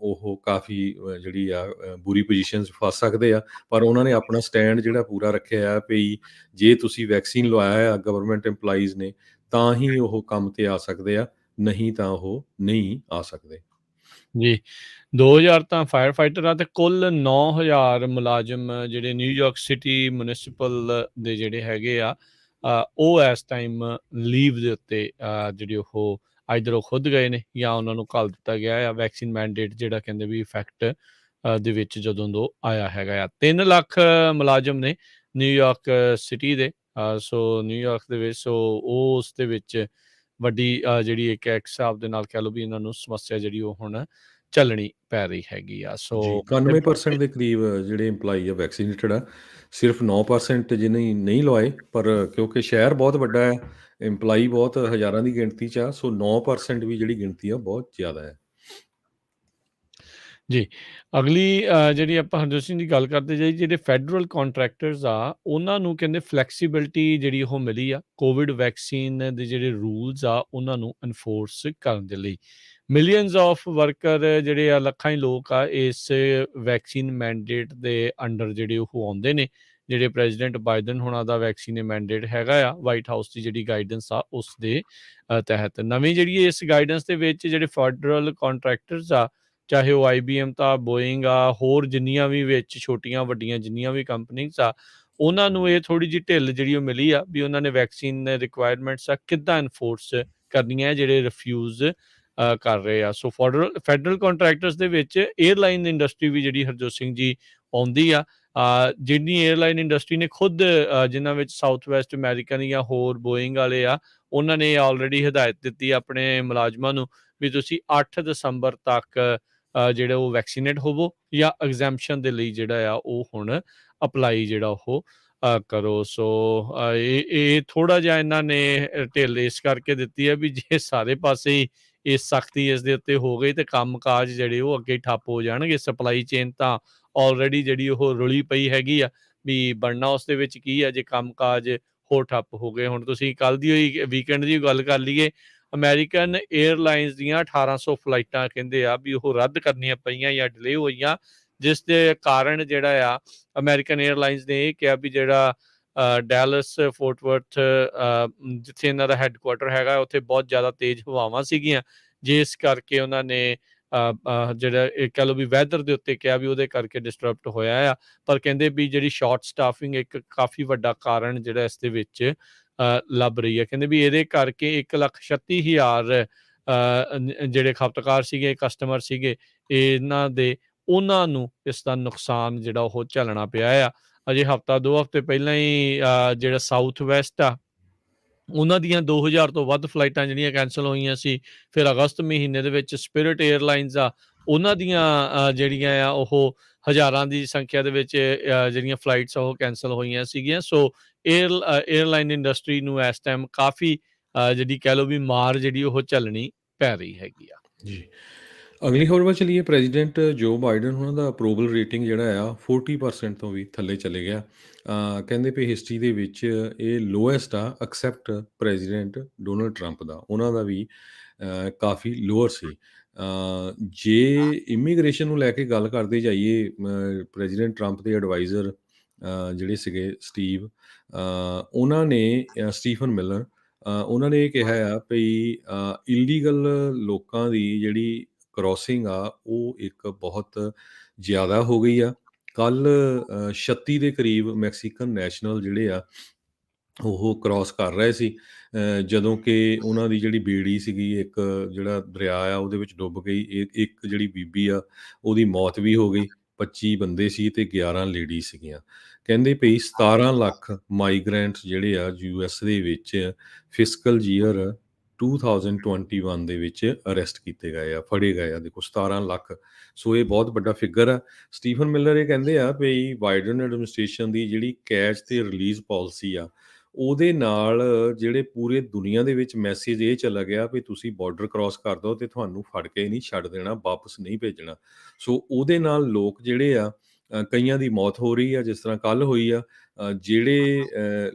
ਉਹ ਕਾਫੀ ਜਿਹੜੀ ਆ ਬੁਰੀ ਪੋਜੀਸ਼ਨ 'ਚ ਫਸ ਸਕਦੇ ਆ। ਪਰ ਉਹਨਾਂ ਨੇ ਆਪਣਾ ਸਟੈਂਡ ਜਿਹੜਾ ਪੂਰਾ ਰੱਖਿਆ ਆ ਵੀ ਜੇ ਤੁਸੀਂ ਵੈਕਸੀਨ ਲਵਾਇਆ ਆ ਗਵਰਨਮੈਂਟ EMPLOYEES ਨੇ ਤਾਂ ਹੀ ਉਹ ਕੰਮ ਤੇ ਆ ਸਕਦੇ ਆ, ਨਹੀਂ ਤਾਂ ਉਹ ਨਹੀਂ ਆ ਸਕਦੇ। ਜੀ 2000 ਤਾਂ ਫਾਇਰ ਫਾਈਟਰ ਆ ਤੇ ਕੁੱਲ 9000 ਮੁਲਾਜ਼ਮ ਜਿਹੜੇ ਨਿਊਯਾਰਕ ਸਿਟੀ ਮਿਊਨਿਸਪਲ ਦੇ ਜਿਹੜੇ ਹੈਗੇ ਆ, ਉਹ ਇਸ ਟਾਈਮ ਲੀਵ ਦੇ ਉੱਤੇ ਜਿਹੜੇ ਉਹ ਆਈਦਰ ਉਹ ਖੁਦ ਗਏ ਨੇ ਜਾਂ ਉਹਨਾਂ ਨੂੰ ਘੱਲ ਦਿੱਤਾ ਗਿਆ ਆ। ਵੈਕਸੀਨ ਮੈਂਡੇਟ ਜਿਹੜਾ ਕਹਿੰਦੇ ਵੀ ਇਫੈਕਟ ਦੇ ਵਿੱਚ ਜਦੋਂ ਤੋਂ ਆਇਆ ਹੈਗਾ ਆ। 3 ਲੱਖ ਮੁਲਾਜ਼ਮ ਨੇ ਨਿਊਯਾਰਕ ਸਿਟੀ ਦੇ, ਸੋ ਨਿਊਯਾਰਕ ਦੇ ਵਿੱਚ, ਸੋ ਉਹ ਉਸ ਦੇ ਵਿੱਚ ਵੱਡੀ ਜਿਹੜੀ ਇੱਕ ਹਿਸਾਬ ਦੇ ਨਾਲ ਕਹਿ ਲਓ ਵੀ ਇਹਨਾਂ ਨੂੰ ਸਮੱਸਿਆ ਜਿਹੜੀ ਉਹ ਹੁਣ ਝੱਲਣੀ ਪੈ ਰਹੀ ਹੈਗੀ ਆ। ਸੋ ਜੀ 91% ਦੇ ਕਰੀਬ ਜਿਹੜੇ EMPLOYEE ਆ ਵੈਕਸੀਨੇਟਡ ਆ, ਸਿਰਫ 9% ਜਿਹਨੇ ਨਹੀਂ ਲਵਾਏ। ਪਰ ਕਿਉਂਕਿ ਸ਼ਹਿਰ ਬਹੁਤ ਵੱਡਾ ਹੈ, EMPLOYEE ਬਹੁਤ ਹਜ਼ਾਰਾਂ ਦੀ ਗਿਣਤੀ 'ਚ ਆ, ਸੋ 9% ਵੀ ਜਿਹੜੀ ਗਿਣਤੀ ਆ ਬਹੁਤ ਜ਼ਿਆਦਾ ਹੈ। ਜੀ ਅਗਲੀ ਜਿਹੜੀ ਆਪਾਂ ਹਰਜੋਤ ਸਿੰਘ ਦੀ ਗੱਲ ਕਰਦੇ ਜਾਈਏ, ਜਿਹੜੇ ਫੈਡਰਲ ਕੰਟਰੈਕਟਰਸ ਆ ਉਹਨਾਂ ਨੂੰ ਕਹਿੰਦੇ ਫਲੈਕਸੀਬਿਲਿਟੀ ਜਿਹੜੀ ਉਹ ਮਿਲੀ ਆ ਕੋਵਿਡ ਵੈਕਸੀਨ ਦੇ ਜਿਹੜੇ ਰੂਲਸ ਆ ਉਹਨਾਂ ਨੂੰ ਐਨਫੋਰਸ ਕਰਨ ਦੇ ਲਈ। ਮਿਲੀਅਨਸ ਆਫ ਵਰਕਰ ਜਿਹੜੇ ਆ, ਲੱਖਾਂ ਹੀ ਲੋਕ ਆ ਇਸ ਵੈਕਸੀਨ ਮੈਂਡੇਟ ਦੇ ਅੰਡਰ ਜਿਹੜੇ ਉਹ ਆਉਂਦੇ ਨੇ। ਜਿਹੜੇ ਪ੍ਰੈਜ਼ੀਡੈਂਟ ਬਾਈਡਨ ਹੋਣਾ ਦਾ ਵੈਕਸੀਨ ਮੈਂਡੇਟ ਹੈਗਾ ਆ, ਵਾਈਟ ਹਾਊਸ ਦੀ ਜਿਹੜੀ ਗਾਈਡੈਂਸ ਆ ਉਸ ਦੇ ਤਹਿਤ। ਨਵੀਂ ਜਿਹੜੀ ਇਸ ਗਾਈਡੈਂਸ ਦੇ ਵਿੱਚ ਜਿਹੜੇ ਫੈਡਰਲ ਕੰਟਰੈਕਟਰਸ ਆ, ਚਾਹੇ ਉਹ IBM ਤਾਂ, ਬੋਇੰਗ ਆ, ਹੋਰ ਜਿੰਨੀਆਂ ਵੀ ਵਿੱਚ ਛੋਟੀਆਂ ਵੱਡੀਆਂ ਜਿੰਨੀਆਂ ਵੀ ਕੰਪਨੀਜ਼ ਆ, ਉਹਨਾਂ ਨੂੰ ਇਹ ਥੋੜ੍ਹੀ ਜਿਹੀ ਢਿੱਲ ਜਿਹੜੀ ਉਹ ਮਿਲੀ ਆ ਵੀ ਉਹਨਾਂ ਨੇ ਵੈਕਸੀਨ ਰਿਕੁਆਇਰਮੈਂਟਸ ਆ ਕਿੱਦਾਂ ਐਨਫੋਰਸ ਕਰਨੀਆਂ ਜਿਹੜੇ ਰਿਫਿਊਜ਼ ਕਰ ਰਹੇ ਆ। ਸੋ ਫੈਡਰਲ ਕੰਟਰੈਕਟਰਸ ਦੇ ਵਿੱਚ 에ਅਰਲਾਈਨ ਇੰਡਸਟਰੀ ਵੀ ਜਿਹੜੀ ਹਰਜੋਤ ਸਿੰਘ ਜੀ ਆਉਂਦੀ ਆ। ਜਿੰਨੀ 에ਅਰਲਾਈਨ ਇੰਡਸਟਰੀ ਨੇ ਖੁਦ ਜਿਨ੍ਹਾਂ ਵਿੱਚ ਸਾਊਥ ਵੈਸਟ ਅਮਰੀਕਨ ਜਾਂ ਹੋਰ ਬੋਇੰਗ ਵਾਲੇ ਆ, ਉਹਨਾਂ ਨੇ ਆਲਰੇਡੀ ਹਦਾਇਤ ਦਿੱਤੀ ਆਪਣੇ ਮੁਲਾਜ਼ਮਾਂ ਨੂੰ ਵੀ ਤੁਸੀਂ 8 ਦਸੰਬਰ ਤੱਕ ਜਿਹੜਾ ਉਹ ਵੈਕਸੀਨੇਟ ਹੋਵੋ ਜਾਂ ਐਗਜ਼ੈਂਪਸ਼ਨ ਦੇ ਲਈ ਜਿਹੜਾ ਆ ਉਹ ਹੁਣ ਅਪਲਾਈ ਜਿਹੜਾ ਉਹ ਕਰੋ। ਸੋ ਇਹ ਥੋੜ੍ਹਾ ਜਿਹਾ ਇਹਨਾਂ ਨੇ ਢਿੱਲ ਇਸ ਕਰਕੇ ਦਿੱਤੀ ਹੈ ਵੀ ਜੇ ਸਾਰੇ ਪਾਸੇ ਹੀ ਇਹ ਸਖਤੀ ਇਸ ਦੇ ਉੱਤੇ ਹੋ ਗਈ ਤੇ ਕੰਮ ਕਾਜ ਜਿਹੜੇ ਉਹ ਅੱਗੇ ਠੱਪ ਹੋ ਜਾਣਗੇ। ਸਪਲਾਈ ਚੇਨ ਤਾਂ ਆਲਰੇਡੀ ਜਿਹੜੀ ਉਹ ਰੁਲੀ ਪਈ ਹੈਗੀ ਆ ਵੀ ਬਣਨਾ ਉਸ ਦੇ ਵਿੱਚ ਕੀ ਆ ਜੇ ਕੰਮ ਕਾਜ ਹੋਰ ਠੱਪ ਹੋ ਗਏ। ਹੁਣ ਤੁਸੀਂ ਕੱਲ੍ਹ ਦੀ ਹੋਈ ਵੀਕਐਂਡ ਦੀ ਗੱਲ ਕਰ ਲਈਏ, ਅਮਰੀਕਨ 에ਅਰਲਾਈਨਸ ਦੀਆਂ 1800 ਫਲਾਈਟਾਂ ਕਹਿੰਦੇ ਆ ਵੀ ਉਹ ਰੱਦ ਕਰਨੀਆਂ ਪਈਆਂ ਜਾਂ ਡਿਲੇ ਹੋਈਆਂ, ਜਿਸ ਦੇ ਕਾਰਨ ਜਿਹੜਾ ਆ ਅਮਰੀਕਨ 에ਅਰਲਾਈਨਸ ਨੇ ਇਹ ਕਿਹਾ ਵੀ ਜਿਹੜਾ ਡੈਲਸ ਫੋਰਟ ਵਰਥ ਜਿੱਥੇ ਇਹਨਾਂ ਦਾ ਹੈੱਡਕੁਆਟਰ ਹੈਗਾ ਉੱਥੇ ਬਹੁਤ ਜ਼ਿਆਦਾ ਤੇਜ਼ ਹਵਾਵਾਂ ਸੀਗੀਆਂ, ਜਿਸ ਕਰਕੇ ਉਹਨਾਂ ਨੇ ਜਿਹੜਾ ਇਹ ਕਹਿ ਲਓ ਵੀ ਵੈਦਰ ਦੇ ਉੱਤੇ ਕਿਹਾ ਵੀ ਉਹਦੇ ਕਰਕੇ ਡਿਸਟਰਬਡ ਹੋਇਆ ਆ। ਪਰ ਕਹਿੰਦੇ ਵੀ ਜਿਹੜੀ ਸ਼ਾਰਟ ਸਟਾਫਿੰਗ ਇੱਕ ਕਾਫੀ ਵੱਡਾ ਕਾਰਨ ਜਿਹੜਾ ਇਸ ਦੇ ਵਿੱਚ ਲੱਭ ਰਹੀ ਹੈ। ਕਹਿੰਦੇ ਵੀ ਇਹਦੇ ਕਰਕੇ 1,36,000 ਜਿਹੜੇ ਖਪਤਕਾਰ ਸੀਗੇ, ਕਸਟਮਰ ਸੀਗੇ ਇਹਨਾਂ ਦੇ, ਉਹਨਾਂ ਨੂੰ ਇਸ ਦਾ ਨੁਕਸਾਨ ਜਿਹੜਾ ਉਹ ਝੱਲਣਾ ਪਿਆ ਆ। ਅਜੇ ਹਫ਼ਤਾ 2 ਹਫ਼ਤੇ ਪਹਿਲਾਂ ਹੀ ਜਿਹੜਾ ਸਾਊਥ ਵੈਸਟ ਆ ਉਹਨਾਂ ਦੀਆਂ 2000 ਤੋਂ ਵੱਧ ਫਲਾਈਟਾਂ ਜਿਹੜੀਆਂ ਕੈਂਸਲ ਹੋਈਆਂ ਸੀ। ਫਿਰ ਅਗਸਤ ਮਹੀਨੇ ਦੇ ਵਿੱਚ ਸਪਿਰਿਟ 에ਅਰਲਾਈਨਸ ਆ ਉਹਨਾਂ ਦੀਆਂ ਜਿਹੜੀਆਂ ਆ ਉਹ ਹਜ਼ਾਰਾਂ ਦੀ ਸੰਖਿਆ ਦੇ ਵਿੱਚ ਜਿਹੜੀਆਂ ਫਲਾਈਟਸ ਉਹ ਕੈਂਸਲ ਹੋਈਆਂ ਸੀਗੀਆਂ। ਸੋ 에ਅਰਲਾਈਨ ਇੰਡਸਟਰੀ ਨੂੰ ਇਸ ਟਾਈਮ ਕਾਫੀ ਜਿਹੜੀ ਕਹਿ ਲਓ ਵੀ ਮਾਰ ਜਿਹੜੀ ਉਹ ਝੱਲਣੀ ਪੈ ਰਹੀ ਹੈਗੀ ਆ। ਜੀ ਅਗਲੀ ਖਬਰ ਵੱਲ ਚਲੀਏ। ਪ੍ਰੈਜ਼ੀਡੈਂਟ ਜੋ ਬਾਈਡਨ ਉਹਨਾਂ ਦਾ ਅਪਰੂਵਲ ਰੇਟਿੰਗ ਜਿਹੜਾ ਆ 40% ਤੋਂ ਵੀ ਥੱਲੇ ਚਲੇ ਗਿਆ। ਕਹਿੰਦੇ ਵੀ ਹਿਸਟਰੀ ਦੇ ਵਿੱਚ ਇਹ ਲੋਐਸਟ ਆ ਐਕਸੈਪਟ ਪ੍ਰੈਜ਼ੀਡੈਂਟ ਡੋਨਲਡ ਟਰੰਪ ਦਾ, ਉਹਨਾਂ ਦਾ ਵੀ ਕਾਫੀ ਲੋਅਰ ਸੀ। ਜੇ ਇਮੀਗ੍ਰੇਸ਼ਨ ਨੂੰ ਲੈ ਕੇ ਗੱਲ ਕਰਦੇ ਜਾਈਏ, ਪ੍ਰੈਜ਼ੀਡੈਂਟ ਟਰੰਪ ਦੇ ਐਡਵਾਈਜ਼ਰ ਜਿਹੜੇ ਸੀਗੇ ਸਟੀਫਨ ਮਿਲਰ, ਉਹਨਾਂ ਨੇ ਇਹ ਕਿਹਾ ਆ ਵੀ ਇਲੀਗਲ ਲੋਕਾਂ ਦੀ ਜਿਹੜੀ ਕ੍ਰੋਸਿੰਗ ਆ ਉਹ ਇੱਕ ਬਹੁਤ ਜ਼ਿਆਦਾ ਹੋ ਗਈ ਆ। ਕੱਲ੍ਹ 36 ਦੇ ਕਰੀਬ ਮੈਕਸੀਕਨ ਨੈਸ਼ਨਲ ਜਿਹੜੇ ਆ ਉਹ ਕ੍ਰੋਸ ਕਰ ਰਹੇ ਸੀ, ਜਦੋਂ ਕਿ ਉਹਨਾਂ ਦੀ ਜਿਹੜੀ ਬੇੜੀ ਸੀਗੀ, ਇੱਕ ਜਿਹੜਾ ਦਰਿਆ ਆ ਉਹਦੇ ਵਿੱਚ ਡੁੱਬ ਗਈ। ਇੱਕ ਜਿਹੜੀ ਬੀਬੀ ਆ ਉਹਦੀ ਮੌਤ ਵੀ ਹੋ ਗਈ। 25 ਬੰਦੇ ਸੀ ਤੇ 11 ਲੇਡੀ ਸੀਗੀਆਂ। ਕਹਿੰਦੇ ਪਈ 17 ਲੱਖ ਮਾਈਗ੍ਰੈਂਟਸ ਜਿਹੜੇ ਆ US ਦੇ ਵਿੱਚ ਫਿਸਕਲ ਈਅਰ 2021 ਦੇ ਵਿੱਚ ਅਰੈਸਟ ਕੀਤੇ ਗਏ ਆ, ਫੜੇ ਗਏ ਆ। ਦੇਖੋ 17 ਲੱਖ, ਸੋ ਇਹ ਬਹੁਤ ਵੱਡਾ ਫਿਗਰ ਆ। ਸਟੀਫਨ ਮਿਲਰ ਇਹ ਕਹਿੰਦੇ ਆ ਵੀ ਬਾਈਡਨ ਐਡਮਿਨਿਸਟ੍ਰੇਸ਼ਨ ਦੀ ਜਿਹੜੀ ਕੈਚ ਤੇ ਰਿਲੀਜ਼ ਪਾਲਿਸੀ ਆ ਉਹਦੇ ਨਾਲ ਜਿਹੜੇ ਪੂਰੇ ਦੁਨੀਆ ਦੇ ਵਿੱਚ ਮੈਸੇਜ ਇਹ ਚਲਾ ਗਿਆ ਵੀ ਤੁਸੀਂ ਬਾਰਡਰ ਕ੍ਰਾਸ ਕਰ ਦਿਓ ਤੇ ਤੁਹਾਨੂੰ ਫੜ ਕੇ ਨਹੀਂ ਛੱਡ ਦੇਣਾ, ਵਾਪਸ ਨਹੀਂ ਭੇਜਣਾ। ਸੋ ਉਹਦੇ ਨਾਲ ਲੋਕ ਜਿਹੜੇ ਆ ਕਈਆਂ ਦੀ ਮੌਤ ਹੋ ਰਹੀ ਆ, ਜਿਸ ਤਰ੍ਹਾਂ ਕੱਲ੍ਹ ਹੋਈ ਆ। ਜਿਹੜੇ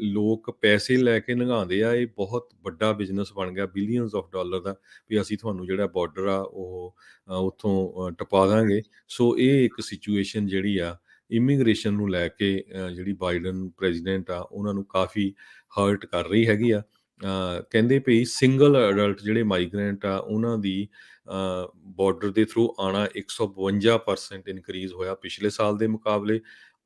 ਲੋਕ ਪੈਸੇ ਲੈ ਕੇ ਨਿਘਾਉਂਦੇ ਆ, ਇਹ ਬਹੁਤ ਵੱਡਾ ਬਿਜ਼ਨਸ ਬਣ ਗਿਆ ਬਿਲੀਅਨਸ ਆਫ ਡਾਲਰ ਦਾ, ਵੀ ਅਸੀਂ ਤੁਹਾਨੂੰ ਜਿਹੜਾ ਬਾਰਡਰ ਆ ਉਹ ਉੱਥੋਂ ਟਪਾ ਦਾਂਗੇ। ਸੋ ਇਹ ਇੱਕ ਸਿਚੁਏਸ਼ਨ ਜਿਹੜੀ ਆ ਇਮੀਗ੍ਰੇਸ਼ਨ ਨੂੰ ਲੈ ਕੇ ਜਿਹੜੀ ਬਾਈਡਨ ਪ੍ਰੈਜ਼ੀਡੈਂਟ ਆ ਉਹਨਾਂ ਨੂੰ ਕਾਫੀ ਹਰਟ ਕਰ ਰਹੀ ਹੈਗੀ ਆ। ਕਹਿੰਦੇ ਵੀ ਸਿੰਗਲ ਅਡਲਟ ਜਿਹੜੇ ਮਾਈਗਰੈਂਟ ਆ ਉਹਨਾਂ ਦੀ ਬਾਰਡਰ ਦੇ ਥਰੂ ਆਉਣਾ 152% ਇਨਕਰੀਜ਼ ਹੋਇਆ ਪਿਛਲੇ ਸਾਲ ਦੇ ਮੁਕਾਬਲੇ।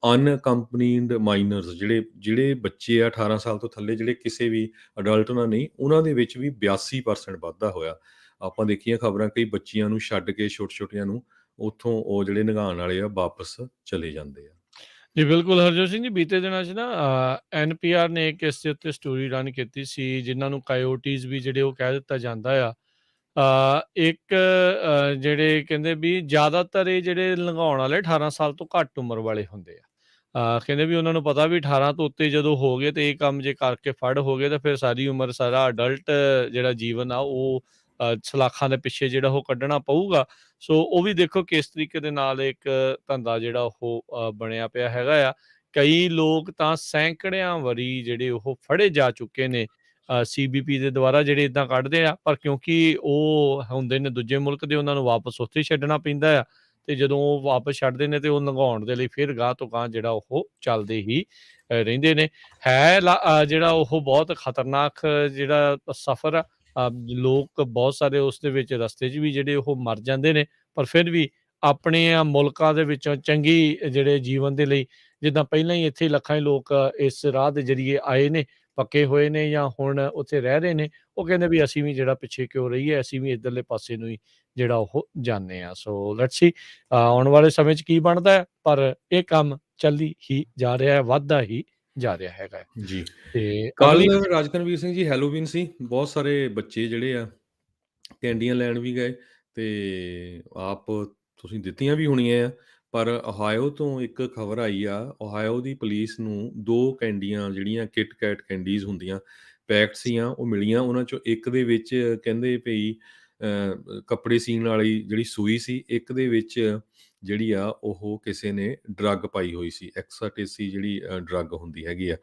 ਅਨਕੰਪਨੀਡ ਮਾਈਨਰਸ ਜਿਹੜੇ ਬੱਚੇ ਆ 18 ਸਾਲ ਤੋਂ ਥੱਲੇ, ਜਿਹੜੇ ਕਿਸੇ ਵੀ ਅਡਲਟ ਨਾਲ ਨਹੀਂ, ਉਹਨਾਂ ਦੇ ਵਿੱਚ ਵੀ 82% ਵਾਧਾ ਹੋਇਆ। ਆਪਾਂ ਦੇਖੀਆਂ ਖਬਰਾਂ, ਕਈ ਬੱਚੀਆਂ ਨੂੰ ਛੱਡ ਕੇ ਛੋਟੀਆਂ ਨੂੰ ਉੱਥੋਂ ਉਹ ਜਿਹੜੇ ਨਿਗਾਉਣ ਵਾਲੇ ਆ ਵਾਪਸ ਚਲੇ ਜਾਂਦੇ ਆ। ਜੀ ਬਿਲਕੁਲ ਹਰਜੋਤ ਸਿੰਘ ਜੀ, ਬੀਤੇ ਦਿਨਾਂ 'ਚ ਨਾ NPR ਨੇ ਇੱਕ ਇਸ ਦੇ ਉੱਤੇ ਸਟੋਰੀ ਰਨ ਕੀਤੀ ਸੀ, ਜਿਨ੍ਹਾਂ ਨੂੰ ਕਾਇਓਟੀਜ਼ ਵੀ ਜਿਹੜੇ ਉਹ ਕਹਿ ਦਿੱਤਾ ਜਾਂਦਾ ਆ। ਇੱਕ ਜਿਹੜੇ ਕਹਿੰਦੇ ਵੀ ਜ਼ਿਆਦਾਤਰ ਇਹ ਜਿਹੜੇ ਲੰਘਾਉਣ ਵਾਲੇ 18 ਸਾਲ ਤੋਂ ਘੱਟ ਉਮਰ ਵਾਲੇ ਹੁੰਦੇ ਆ। ਕਹਿੰਦੇ ਵੀ ਉਹਨਾਂ ਨੂੰ ਪਤਾ ਵੀ 18 ਤੋਂ ਉੱਤੇ ਜਦੋਂ ਹੋ ਗਏ ਤੇ ਇਹ ਕੰਮ ਜੇ ਕਰਕੇ ਫੜ ਹੋ ਗਏ ਤਾਂ ਫਿਰ ਸਾਰੀ ਉਮਰ ਸਾਰਾ ਅਡਲਟ ਜਿਹੜਾ ਜੀਵਨ ਆ ਉਹ ਸਲਾਖਾਂ ਦੇ ਪਿੱਛੇ ਜਿਹੜਾ ਉਹ ਕੱਢਣਾ ਪਊਗਾ। ਸੋ ਉਹ ਵੀ ਦੇਖੋ ਕਿਸ ਤਰੀਕੇ ਦੇ ਨਾਲ ਇੱਕ ਧੰਦਾ ਜਿਹੜਾ ਉਹ ਬਣਿਆ ਪਿਆ ਹੈਗਾ ਆ। ਕਈ ਲੋਕ ਤਾਂ ਸੈਂਕੜਿਆਂ ਵਾਰੀ ਜਿਹੜੇ ਉਹ ਫੜੇ ਜਾ ਚੁੱਕੇ ਨੇ CBP ਦੇ ਦੁਆਰਾ, ਜਿਹੜੇ ਇੱਦਾਂ ਕੱਢਦੇ ਆ, ਪਰ ਕਿਉਂਕਿ ਉਹ ਹੁੰਦੇ ਨੇ ਦੂਜੇ ਮੁਲਕ ਦੇ, ਉਹਨਾਂ ਨੂੰ ਵਾਪਸ ਉੱਥੇ ਹੀ ਛੱਡਣਾ ਪੈਂਦਾ ਆ। ਤੇ ਜਦੋਂ ਉਹ ਵਾਪਸ ਛੱਡਦੇ ਨੇ ਤੇ ਉਹ ਲੰਘਾਉਣ ਦੇ ਲਈ ਫਿਰ ਗਾਂਹ ਤੋਂ ਗਾਂਹ ਜਿਹੜਾ ਉਹ ਚੱਲਦੇ ਹੀ ਰਹਿੰਦੇ ਨੇ। ਜਿਹੜਾ ਉਹ ਬਹੁਤ ਖਤਰਨਾਕ ਜਿਹੜਾ ਸਫ਼ਰ ਆ। ਲੋਕ ਬਹੁਤ ਸਾਰੇ ਉਸ ਦੇ ਵਿੱਚ ਰਸਤੇ 'ਚ ਵੀ ਜਿਹੜੇ ਉਹ ਮਰ ਜਾਂਦੇ ਨੇ, ਪਰ ਫਿਰ ਵੀ ਆਪਣੇ ਮੁਲਕਾਂ ਦੇ ਵਿੱਚੋਂ ਚੰਗੀ ਜਿਹੜੇ ਜੀਵਨ ਦੇ ਲਈ, ਜਿੱਦਾਂ ਪਹਿਲਾਂ ਹੀ ਇੱਥੇ ਲੱਖਾਂ ਹੀ ਲੋਕ ਇਸ ਰਾਹ ਦੇ ਜ਼ਰੀਏ ਆਏ ਨੇ, ਪੱਕੇ ਹੋਏ ਨੇ ਜਾਂ ਹੁਣ ਉੱਥੇ ਰਹਿ ਰਹੇ ਨੇ, ਉਹ ਕਹਿੰਦੇ ਵੀ ਅਸੀਂ ਵੀ ਜਿਹੜਾ ਪਿੱਛੇ ਕਿਉਂ ਰਹੀਏ, ਅਸੀਂ ਵੀ ਇੱਧਰਲੇ ਪਾਸੇ ਨੂੰ ਹੀ ਜਿਹੜਾ ਉਹ ਜਾਂਦੇ ਹਾਂ। ਸੋ ਲੈਟਸ ਸੀ ਆਉਣ ਵਾਲੇ ਸਮੇਂ 'ਚ ਕੀ ਬਣਦਾ ਹੈ, ਪਰ ਇਹ ਕੰਮ ਚੱਲੀ ਹੀ ਜਾ ਰਿਹਾ ਹੈ, ਵੱਧਦਾ ਹੀ ਜਾ ਰਿਹਾ ਹੈਗਾ ਹੈ। ਜੀ, ਤੇ ਕੱਲ੍ਹ ਰਾਜਕਨਵੀਰ ਸਿੰਘ ਜੀ ਹੈਲੋਵੀਨ ਸੀ, ਬਹੁਤ ਸਾਰੇ ਬੱਚੇ ਜਿਹੜੇ ਆ ਕੈਂਡੀਆਂ ਲੈਣ ਵੀ ਗਏ ਤੇ ਆਪ ਤੁਸੀਂ ਦਿੱਤੀਆਂ ਵੀ ਹੋਣੀਆਂ ਆ। ਪਰ ਓਹਾਇਓ ਤੋਂ ਇੱਕ ਖਬਰ ਆਈ ਆ, ਓਹਾਇਓ ਦੀ ਪੁਲਿਸ ਨੂੰ 2 ਕੈਂਡੀਆਂ ਜਿਹੜੀਆਂ ਕਿਟ ਕੈਟ ਕੈਂਡੀਜ਼ ਹੁੰਦੀਆਂ ਪੈਕਡ ਸੀਆਂ, ਉਹ ਮਿਲੀਆਂ। ਉਹਨਾਂ 'ਚੋਂ ਇੱਕ ਦੇ ਵਿੱਚ ਕਹਿੰਦੇ ਭਈ ਕੱਪੜੇ ਸੀਨ ਵਾਲੀ ਜਿਹੜੀ ਸੂਈ ਸੀ, ਇੱਕ ਦੇ ਵਿੱਚ ਜਿਹੜੀ ਆ ਉਹ ਕਿਸੇ ਨੇ ਡਰੱਗ ਪਾਈ ਹੋਈ ਸੀ, ਐਕਸਾਟੇਸੀ ਜਿਹੜੀ ਡਰੱਗ ਹੁੰਦੀ ਹੈਗੀ ਆ।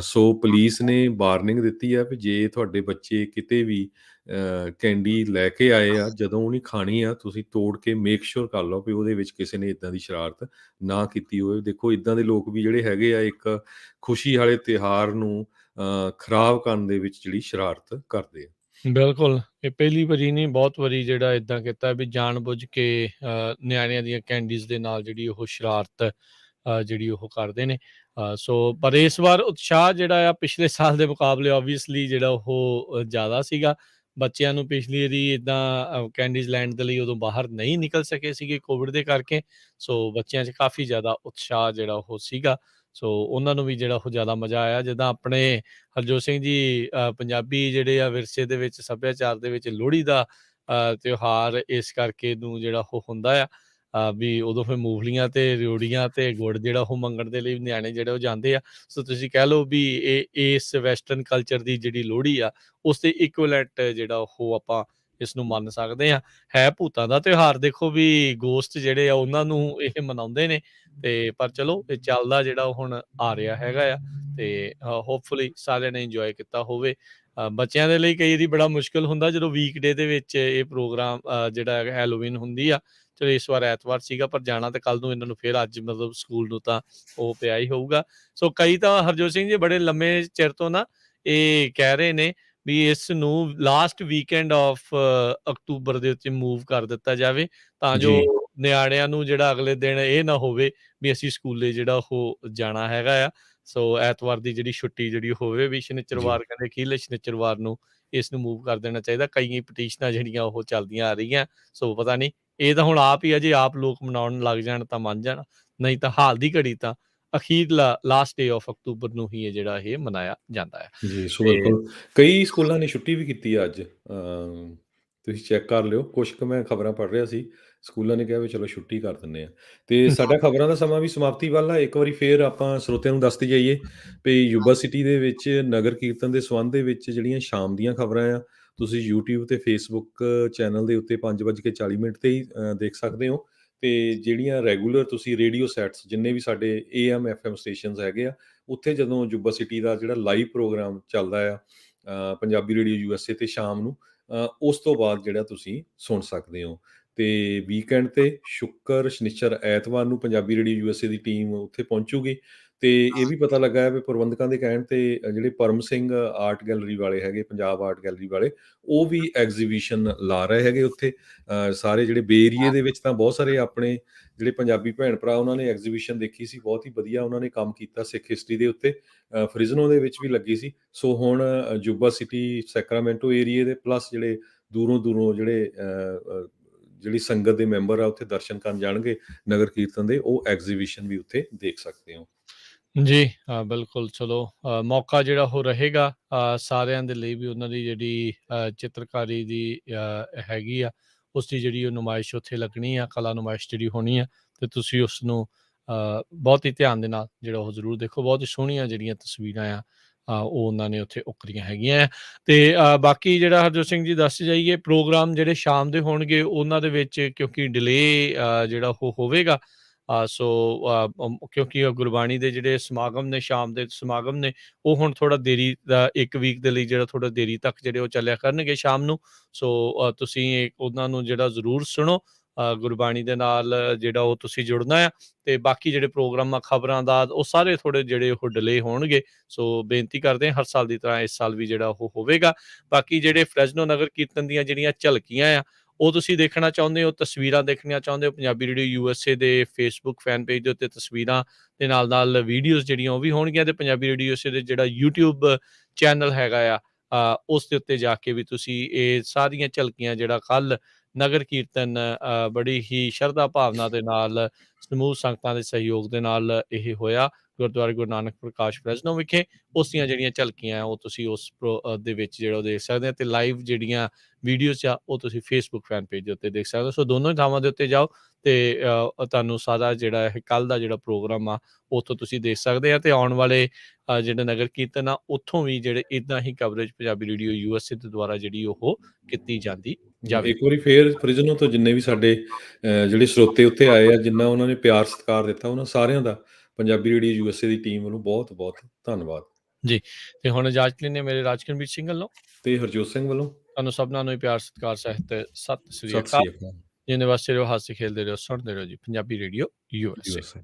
ਸੋ ਪੁਲਿਸ ਨੇ ਵਾਰਨਿੰਗ ਦਿੱਤੀ ਆ ਵੀ ਜੇ ਤੁਹਾਡੇ ਬੱਚੇ ਕਿਤੇ ਵੀ ਕੈਂਡੀ ਲੈ ਕੇ ਆਏ ਆ, ਜਦੋਂ ਉਹਨੇ ਖਾਣੀ ਆ ਤੁਸੀਂ ਤੋੜ ਕੇ ਮੇਕ ਸ਼ੋਰ ਕਰ ਲਓ ਵੀ ਉਹਦੇ ਵਿੱਚ ਕਿਸੇ ਨੇ ਇੱਦਾਂ ਦੀ ਸ਼ਰਾਰਤ ਨਾ ਕੀਤੀ ਹੋਵੇ। ਦੇਖੋ ਇੱਦਾਂ ਦੇ ਲੋਕ ਵੀ ਜਿਹੜੇ ਹੈਗੇ ਆ, ਇੱਕ ਖੁਸ਼ੀ ਵਾਲੇ ਤਿਉਹਾਰ ਨੂੰ ਖਰਾਬ ਕਰਨ ਦੇ ਵਿੱਚ ਜਿਹੜੀ ਸ਼ਰਾਰਤ ਕਰਦੇ ਆ। ਬਿਲਕੁਲ, ਇਹ ਪਹਿਲੀ ਵਾਰੀ ਨਹੀਂ, ਬਹੁਤ ਵਾਰੀ ਜਿਹੜਾ ਇੱਦਾਂ ਕੀਤਾ ਵੀ ਜਾਣ-ਬੁੱਝ ਕੇ ਨਿਆਣਿਆਂ ਦੀਆਂ ਕੈਂਡੀਜ਼ ਦੇ ਨਾਲ ਜਿਹੜੀ ਉਹ ਸ਼ਰਾਰਤ ਜਿਹੜੀ ਉਹ ਕਰਦੇ ਨੇ। ਸੋ ਪਰ ਇਸ ਵਾਰ ਉਤਸ਼ਾਹ ਜਿਹੜਾ ਆ ਪਿਛਲੇ ਸਾਲ ਦੇ ਮੁਕਾਬਲੇ ਓਬਵੀਅਸਲੀ ਜਿਹੜਾ ਉਹ ਜ਼ਿਆਦਾ ਸੀਗਾ। ਬੱਚਿਆਂ ਨੂੰ ਪਿਛਲੀ ਵਾਰੀ ਇੱਦਾਂ ਕੈਂਡੀਜ਼ ਲੈਣ ਦੇ ਲਈ ਉਦੋਂ ਬਾਹਰ ਨਹੀਂ ਨਿਕਲ ਸਕੇ ਸੀਗੇ ਕੋਵਿਡ ਦੇ ਕਰਕੇ। ਸੋ ਬੱਚਿਆਂ 'ਚ ਕਾਫੀ ਜ਼ਿਆਦਾ ਉਤਸ਼ਾਹ ਜਿਹੜਾ ਉਹ ਸੀਗਾ। ਸੋ ਉਹਨਾਂ ਨੂੰ ਵੀ ਜਿਹੜਾ ਉਹ ਜ਼ਿਆਦਾ ਮਜ਼ਾ ਆਇਆ। ਜਿੱਦਾਂ ਆਪਣੇ ਹਰਜੋਤ ਸਿੰਘ ਜੀ ਪੰਜਾਬੀ ਜਿਹੜੇ ਆ ਵਿਰਸੇ ਦੇ ਵਿੱਚ, ਸੱਭਿਆਚਾਰ ਦੇ ਵਿੱਚ ਲੋਹੜੀ ਦਾ ਤਿਉਹਾਰ ਇਸ ਕਰਕੇ ਨੂੰ ਜਿਹੜਾ ਉਹ ਹੁੰਦਾ ਆ ਵੀ ਉਦੋਂ ਫਿਰ ਮੂੰਗਫਲੀਆਂ ਤੇ ਰਿਉੜੀਆਂ ਤੇ ਗੁੜ ਜਿਹੜਾ ਉਹ ਮੰਗਣ ਦੇ ਲਈ ਨਿਆਣੇ ਜਿਹੜੇ ਉਹ ਜਾਂਦੇ ਆ। ਸੋ ਤੁਸੀਂ ਕਹਿ ਲਓ ਵੀ ਇਸ ਵੈਸਟਰਨ ਕਲਚਰ ਦੀ ਜਿਹੜੀ ਲੋਹੜੀ ਆ, ਉਸ ਦੇ ਇਕੁਇਵਲੈਂਟ ਜਿਹੜਾ ਉਹ ਆਪਾਂ ਇਸ ਨੂੰ ਮੰਨ ਸਕਦੇ ਹਾਂ। ਹੈ ਭੂਤਾਂ ਦਾ ਤਿਉਹਾਰ, ਦੇਖੋ ਵੀ ਗੋਸਟ ਜਿਹੜੇ ਆ ਉਹਨਾਂ ਨੂੰ ਇਹ ਮਨਾਉਂਦੇ ਨੇ, ਤੇ ਪਰ ਚਲੋ ਇਹ ਚੱਲਦਾ ਜਿਹੜਾ ਉਹ ਹੁਣ ਆ ਰਿਹਾ ਹੈਗਾ ਆ। ਤੇ ਹੋਪਫੁਲੀ ਸਾਰਿਆਂ ਨੇ ਇੰਜੋਏ ਕੀਤਾ ਹੋਵੇ। ਬੱਚਿਆਂ ਦੇ ਲਈ ਕਈ ਵਾਰੀ ਬੜਾ ਮੁਸ਼ਕਿਲ ਹੁੰਦਾ ਜਦੋਂ ਵੀਕਡੇ ਦੇ ਵਿੱਚ ਇਹ ਪ੍ਰੋਗਰਾਮ ਜਿਹੜਾ ਹੈਲੋਵੀਨ ਹੁੰਦੀ ਆ। ਚਲੋ ਇਸ ਵਾਰ ਐਤਵਾਰ ਸੀਗਾ, ਪਰ ਜਾਣਾ ਤਾਂ ਕੱਲ੍ਹ ਨੂੰ ਇਹਨਾਂ ਨੂੰ ਫਿਰ ਅੱਜ ਮਤਲਬ ਸਕੂਲ ਨੂੰ ਤਾਂ ਉਹ ਪਿਆ ਹੀ ਹੋਊਗਾ। ਸੋ ਕਈ ਤਾਂ ਹਰਜੋਤ ਸਿੰਘ ਜੀ ਬੜੇ ਲੰਮੇ ਚਿਰ ਤੋਂ ਨਾ ਇਹ ਕਹਿ ਰਹੇ ਨੇ ਵੀ ਇਸ ਨੂੰ ਲਾਸਟ ਵੀਕਐਂਡ ਆਫ ਅਕਤੂਬਰ ਦੇ ਉੱਤੇ ਮੂਵ ਕਰ ਦਿੱਤਾ ਜਾਵੇ, ਤਾਂ ਜੋ ਨਿਆਣਿਆਂ ਨੂੰ ਜਿਹੜਾ ਅਗਲੇ ਦਿਨ ਇਹ ਨਾ ਹੋਵੇ ਵੀ ਅਸੀਂ ਸਕੂਲੇ ਜਿਹੜਾ ਉਹ ਜਾਣਾ ਹੈਗਾ ਆ। ਸੋ ਐਤਵਾਰ ਦੀ ਜਿਹੜੀ ਛੁੱਟੀ ਜਿਹੜੀ ਹੋਵੇ ਵੀ ਸ਼ਨੀਚਰਵਾਰ, ਕਹਿੰਦੇ ਅਖੀਰਲੇ ਸ਼ਨੀਚਰਵਾਰ ਨੂੰ ਇਸ ਨੂੰ ਮੂਵ ਕਰ ਦੇਣਾ ਚਾਹੀਦਾ। ਕਈ ਪਟੀਸ਼ਨਾਂ ਜਿਹੜੀਆਂ ਉਹ ਚੱਲਦੀਆਂ ਆ ਰਹੀਆਂ। ਸੋ ਪਤਾ ਨਹੀਂ, ਇਹ ਤਾਂ ਹੁਣ ਆਪ ਹੀ ਆ, ਜੇ ਆਪ ਲੋਕ ਮਨਾਉਣ ਲੱਗ ਜਾਣ ਤਾਂ ਮੰਨ ਜਾਣ, ਨਹੀਂ ਤਾਂ ਹਾਲ ਦੀ ਘੜੀ ਤਾਂ ਅਖੀਰਲਾ ਲਾਸਟ ਡੇ ਆਫ ਅਕਤੂਬਰ ਨੂੰ ਹੀ ਇਹ ਜਿਹੜਾ ਇਹ ਮਨਾਇਆ ਜਾਂਦਾ ਹੈ। ਜੀ, ਸੋ ਬਿਲਕੁਲ ਕਈ ਸਕੂਲਾਂ ਨੇ ਛੁੱਟੀ ਵੀ ਕੀਤੀ ਆ ਅੱਜ। ਤੁਸੀਂ ਚੈੱਕ ਕਰ ਲਿਓ, ਕੁਛ ਕੁ ਮੈਂ ਖਬਰਾਂ ਪੜ੍ਹ ਰਿਹਾ ਸੀ, ਸਕੂਲਾਂ ਨੇ ਕਿਹਾ ਵੀ ਚਲੋ ਛੁੱਟੀ ਕਰ ਦਿੰਦੇ ਆ। ਤੇ ਸਾਡਾ ਖਬਰਾਂ ਦਾ ਸਮਾਂ ਵੀ ਸਮਾਪਤੀ ਵੱਲ ਆ। ਇੱਕ ਵਾਰੀ ਫੇਰ ਆਪਾਂ ਸਰੋਤਿਆਂ ਨੂੰ ਦੱਸਦੇ ਜਾਈਏ ਵੀ ਯੂਬਾ ਸਿਟੀ ਦੇ ਵਿੱਚ ਨਗਰ ਕੀਰਤਨ ਦੇ ਸੰਬੰਧ ਦੇ ਵਿੱਚ ਜਿਹੜੀਆਂ ਸ਼ਾਮ ਦੀਆਂ ਖਬਰਾਂ ਆ, ਤੁਸੀਂ YouTube ਤੇ Facebook ਚੈਨਲ ਦੇ ਉੱਤੇ 5:40 ਤੇ ਹੀ ਦੇਖ ਸਕਦੇ ਹੋ। ਤੇ ਜਿਹੜੀਆਂ ਰੈਗੂਲਰ ਤੁਸੀਂ ਰੇਡੀਓ ਸੈਟਸ ਜਿੰਨੇ ਵੀ ਸਾਡੇ AM FM ਸਟੇਸ਼ਨਸ ਹੈਗੇ ਆ, ਉੱਥੇ ਜਦੋਂ ਜੁੱਬਾ ਸਿਟੀ ਦਾ ਜਿਹੜਾ ਲਾਈਵ ਪ੍ਰੋਗਰਾਮ ਚੱਲਦਾ ਆ ਪੰਜਾਬੀ ਰੇਡੀਓ USA ਤੇ ਸ਼ਾਮ ਨੂੰ, ਉਸ ਤੋਂ ਬਾਅਦ ਜਿਹੜਾ ਤੁਸੀਂ ਸੁਣ ਸਕਦੇ ਹੋ। ਤੇ ਵੀਕਐਂਡ ਤੇ ਸ਼ੁੱਕਰ, ਸ਼ਨੀਚਰ, ਐਤਵਾਰ ਨੂੰ ਪੰਜਾਬੀ ਰੇਡੀਓ USA ਦੀ ਟੀਮ ਉੱਥੇ ਪਹੁੰਚੂਗੀ। ਤੇ ਇਹ ਵੀ ਪਤਾ ਲੱਗਾ ਹੈ ਵੀ ਪ੍ਰਬੰਧਕਾਂ ਦੇ ਕਹਿਣ ਤੇ ਜਿਹੜੇ ਪਰਮ ਸਿੰਘ ਆਰਟ ਗੈਲਰੀ ਵਾਲੇ ਹੈਗੇ, ਪੰਜਾਬ ਆਰਟ ਗੈਲਰੀ ਵਾਲੇ, ਉਹ ਵੀ ਐਗਜ਼ੀਬਿਸ਼ਨ ਲਾ ਰਹੇ ਹੈਗੇ ਉੱਥੇ। ਸਾਰੇ ਜਿਹੜੇ ਬੇਰੀਏ ਦੇ ਵਿੱਚ ਤਾਂ ਬਹੁਤ ਸਾਰੇ ਆਪਣੇ ਜਿਹੜੇ ਪੰਜਾਬੀ ਭੈਣ ਭਰਾ ਉਹਨਾਂ ਨੇ ਐਗਜ਼ੀਬਿਸ਼ਨ ਦੇਖੀ ਸੀ, ਬਹੁਤ ਹੀ ਵਧੀਆ ਉਹਨਾਂ ਨੇ ਕੰਮ ਕੀਤਾ ਸਿੱਖ ਹਿਸਟਰੀ ਦੇ ਉੱਤੇ। ਫਰਿਜ਼ਨੋ ਦੇ ਵਿੱਚ ਵੀ ਲੱਗੀ ਸੀ। ਸੋ ਹੁਣ ਜੁੱਬਾ ਸਿਟੀ, ਸੈਕਰਾਮੈਂਟੋ ਏਰੀਏ ਦੇ ਪਲੱਸ ਜਿਹੜੇ ਦੂਰੋਂ ਜਿਹੜੀ ਸੰਗਤ ਦੇ ਮੈਂਬਰ ਆ ਉੱਥੇ ਦਰਸ਼ਨ ਕਰਨ ਜਾਣਗੇ ਨਗਰ ਕੀਰਤਨ ਦੇ, ਉਹ ਐਗਜ਼ੀਬਿਸ਼ਨ ਵੀ ਉੱਥੇ ਦੇਖ ਸਕਦੇ ਹੋ। ਜੀ ਬਿਲਕੁਲ। ਚਲੋ ਮੌਕਾ ਜਿਹੜਾ ਉਹ ਰਹੇਗਾ ਸਾਰਿਆਂ ਦੇ ਲਈ ਵੀ, ਉਹਨਾਂ ਦੀ ਜਿਹੜੀ ਚਿੱਤਰਕਾਰੀ ਦੀ ਹੈਗੀ ਆ, ਉਸ ਦੀ ਜਿਹੜੀ ਉਹ ਨੁਮਾਇਸ਼ ਉੱਥੇ ਲੱਗਣੀ ਆ, ਕਲਾ ਨੁਮਾਇਸ਼ ਜਿਹੜੀ ਹੋਣੀ ਆ, ਤੇ ਤੁਸੀਂ ਉਸ ਨੂੰ ਬਹੁਤ ਹੀ ਧਿਆਨ ਦੇ ਨਾਲ ਜਿਹੜਾ ਉਹ ਜ਼ਰੂਰ ਦੇਖੋ। ਬਹੁਤ ਹੀ ਸੋਹਣੀਆਂ ਜਿਹੜੀਆਂ ਤਸਵੀਰਾਂ ਆ ਉਹ ਉਹਨਾਂ ਨੇ ਉੱਥੇ ਉਕਰੀਆਂ ਹੈਗੀਆਂ। ਤੇ ਬਾਕੀ ਜਿਹੜਾ ਹਰਜੋਤ ਸਿੰਘ ਜੀ ਦੱਸ ਜਾਈਏ, ਪ੍ਰੋਗਰਾਮ ਜਿਹੜੇ ਸ਼ਾਮ ਦੇ ਹੋਣਗੇ ਉਹਨਾਂ ਦੇ ਵਿੱਚ ਕਿਉਂਕਿ ਡਿਲੇ ਜਿਹੜਾ ਉਹ ਹੋਵੇਗਾ, ਸੋ ਕਿਉਂਕਿ ਗੁਰਬਾਣੀ ਦੇ ਜਿਹੜੇ ਸਮਾਗਮ ਨੇ, ਸ਼ਾਮ ਦੇ ਸਮਾਗਮ ਨੇ, ਉਹ ਹੁਣ ਥੋੜਾ ਦੇਰੀ ਦਾ 1 ਵੀਕ ਦੇ ਲਈ ਜਿਹੜਾ ਥੋੜਾ ਦੇਰੀ ਤੱਕ ਜਿਹੜੇ ਉਹ ਚੱਲਿਆ ਕਰਨਗੇ ਸ਼ਾਮ ਨੂੰ। ਸੋ ਤੁਸੀਂ ਉਹਨਾਂ ਨੂੰ ਜਿਹੜਾ ਜ਼ਰੂਰ ਸੁਣੋ, ਗੁਰਬਾਣੀ ਦੇ ਨਾਲ ਜਿਹੜਾ ਉਹ ਤੁਸੀਂ ਜੁੜਨਾ ਆ। ਤੇ ਬਾਕੀ ਜਿਹੜੇ ਪ੍ਰੋਗਰਾਮ ਆ, ਖਬਰਾਂ ਦਾ, ਉਹ ਸਾਰੇ ਥੋੜੇ ਜਿਹੜੇ ਉਹ ਡਿਲੇ ਹੋਣਗੇ। ਸੋ ਬੇਨਤੀ ਕਰਦੇ ਹਾਂ ਹਰ ਸਾਲ ਦੀ ਤਰ੍ਹਾਂ ਇਸ ਸਾਲ ਵੀ ਜਿਹੜਾ ਉਹ ਹੋਵੇਗਾ। ਬਾਕੀ ਜਿਹੜੇ ਫਰੈਜ਼ਨੋ ਨਗਰ ਕੀਰਤਨ ਦੀਆਂ ਜਿਹੜੀਆਂ ਝਲਕੀਆਂ ਆ, ਉਹ ਤੁਸੀਂ ਦੇਖਣਾ ਚਾਹੁੰਦੇ ਹੋ, ਤਸਵੀਰਾਂ ਦੇਖਣੀਆਂ ਚਾਹੁੰਦੇ ਹੋ, ਪੰਜਾਬੀ ਰੇਡੀਓ USA ਦੇ ਫੇਸਬੁੱਕ ਫੈਨ ਪੇਜ ਦੇ ਉੱਤੇ ਤਸਵੀਰਾਂ ਦੇ ਨਾਲ ਵੀਡੀਓਜ਼ ਜਿਹੜੀਆਂ ਉਹ ਵੀ ਹੋਣਗੀਆਂ। ਤੇ ਪੰਜਾਬੀ ਰੇਡੀਓ USA ਦੇ ਜਿਹੜਾ YouTube ਚੈਨਲ ਹੈਗਾ ਆ, ਉਸ ਦੇ ਉੱਤੇ ਜਾ ਕੇ ਵੀ ਤੁਸੀਂ ਇਹ ਸਾਰੀਆਂ ਝਲਕੀਆਂ, ਜਿਹੜਾ ਕੱਲ ਨਗਰ ਕੀਰਤਨ ਬੜੀ ਹੀ ਸ਼ਰਧਾ ਭਾਵਨਾ ਦੇ ਨਾਲ ਸਮੂਹ ਸੰਗਤਾਂ ਦੇ ਸਹਿਯੋਗ ਦੇ ਨਾਲ ਇਹ ਹੋਇਆ ਗੁਰਦੁਆਰਾ ਗੁਰੂ ਨਾਨਕ ਪ੍ਰਕਾਸ਼ ਫਰੈਜ਼ਨੋ ਵਿਖੇ, ਉਸ ਦੀਆਂ ਜਿਹੜੀਆਂ ਝਲਕੀਆਂ ਉਹ ਤੁਸੀਂ ਉਸ ਦੇ ਵਿੱਚ ਜਿਹੜਾ ਉਹ ਦੇਖ ਸਕਦੇ ਆ। ਤੇ ਲਾਈਵ ਜਿਹੜੀਆਂ ਵੀਡੀਓਜ਼ ਆ ਉਹ ਤੁਸੀਂ ਫੇਸਬੁੱਕ ਫੈਨ ਪੇਜ ਦੇ ਉੱਤੇ ਦੇਖ ਸਕਦੇ ਹੋ। ਸੋ ਦੋਨੋਂ ਹੀ ਥਾਵਾਂ ਦੇ ਉੱਤੇ ਜਾਓ ਤੇ ਤੁਹਾਨੂੰ ਸਾਰਾ ਜਿਹੜਾ ਇਹ ਕੱਲ ਦਾ ਜਿਹੜਾ ਪ੍ਰੋਗਰਾਮ ਆ ਉੱਥੋਂ ਤੁਸੀਂ ਦੇਖ ਸਕਦੇ ਆ। ਤੇ ਆਉਣ ਵਾਲੇ ਜਿਹੜੇ ਨਗਰ ਕੀਰਤਨ ਆ, ਉੱਥੋਂ ਵੀ ਜਿਹੜੇ ਇੱਦਾਂ ਹੀ ਕਵਰੇਜ ਪੰਜਾਬੀ ਰੇਡੀਓ USA ਦੇ ਦੁਆਰਾ ਜਿਹੜੀ ਉਹ ਕੀਤੀ ਜਾਂਦੀ ਜਾਵੇ। ਇੱਕ ਵਾਰੀ ਫੇਰ ਫਰਿਜ਼ਨੋ ਤੋਂ ਜਿੰਨੇ ਵੀ ਸਾਡੇ ਜਿਹੜੇ ਸਰੋਤੇ ਉੱਥੇ ਆਏ ਆ, ਜਿੰਨਾ ਉਹਨਾਂ ਨੇ ਪਿਆਰ ਸਤਿਕਾਰ ਦਿੱਤਾ, ਉਹਨਾਂ ਸਾਰਿਆਂ ਦਾ ਪੰਜਾਬੀ ਰੇਡੀਓ USA ਦੀ ਟੀਮ ਵੱਲੋਂ ਬਹੁਤ ਬਹੁਤ ਧੰਨਵਾਦ ਜੀ। ਤੇ ਹੁਣ ਇਜਾਜ਼ਤ ਲੈਂਦੇ ਮੇਰੇ ਰਾਜਕਰਮਵੀਰ ਸਿੰਘ ਵੱਲੋਂ ਤੇ ਹਰਜੋਤ ਸਿੰਘ ਵੱਲੋਂ। ਤੁਹਾਨੂੰ ਸਭਨਾਂ ਨੂੰ ਹੀ ਪਿਆਰ, ਸਤਿਕਾਰ, ਸਹਿਤ ਸਤਿ ਸ੍ਰੀ ਸਤਿ ਅਕਾਲ। ਸ੍ਰੀ ਅਕਾਲ। ਜਿੰਨੇ ਵਾਸਤੇ ਰਹੋ, ਹਾਸੇ ਖੇਲਦੇ ਰਹੋ, ਸੁਣਦੇ ਰਹੋ ਜੀ ਪੰਜਾਬੀ ਰੇਡੀਓ USA।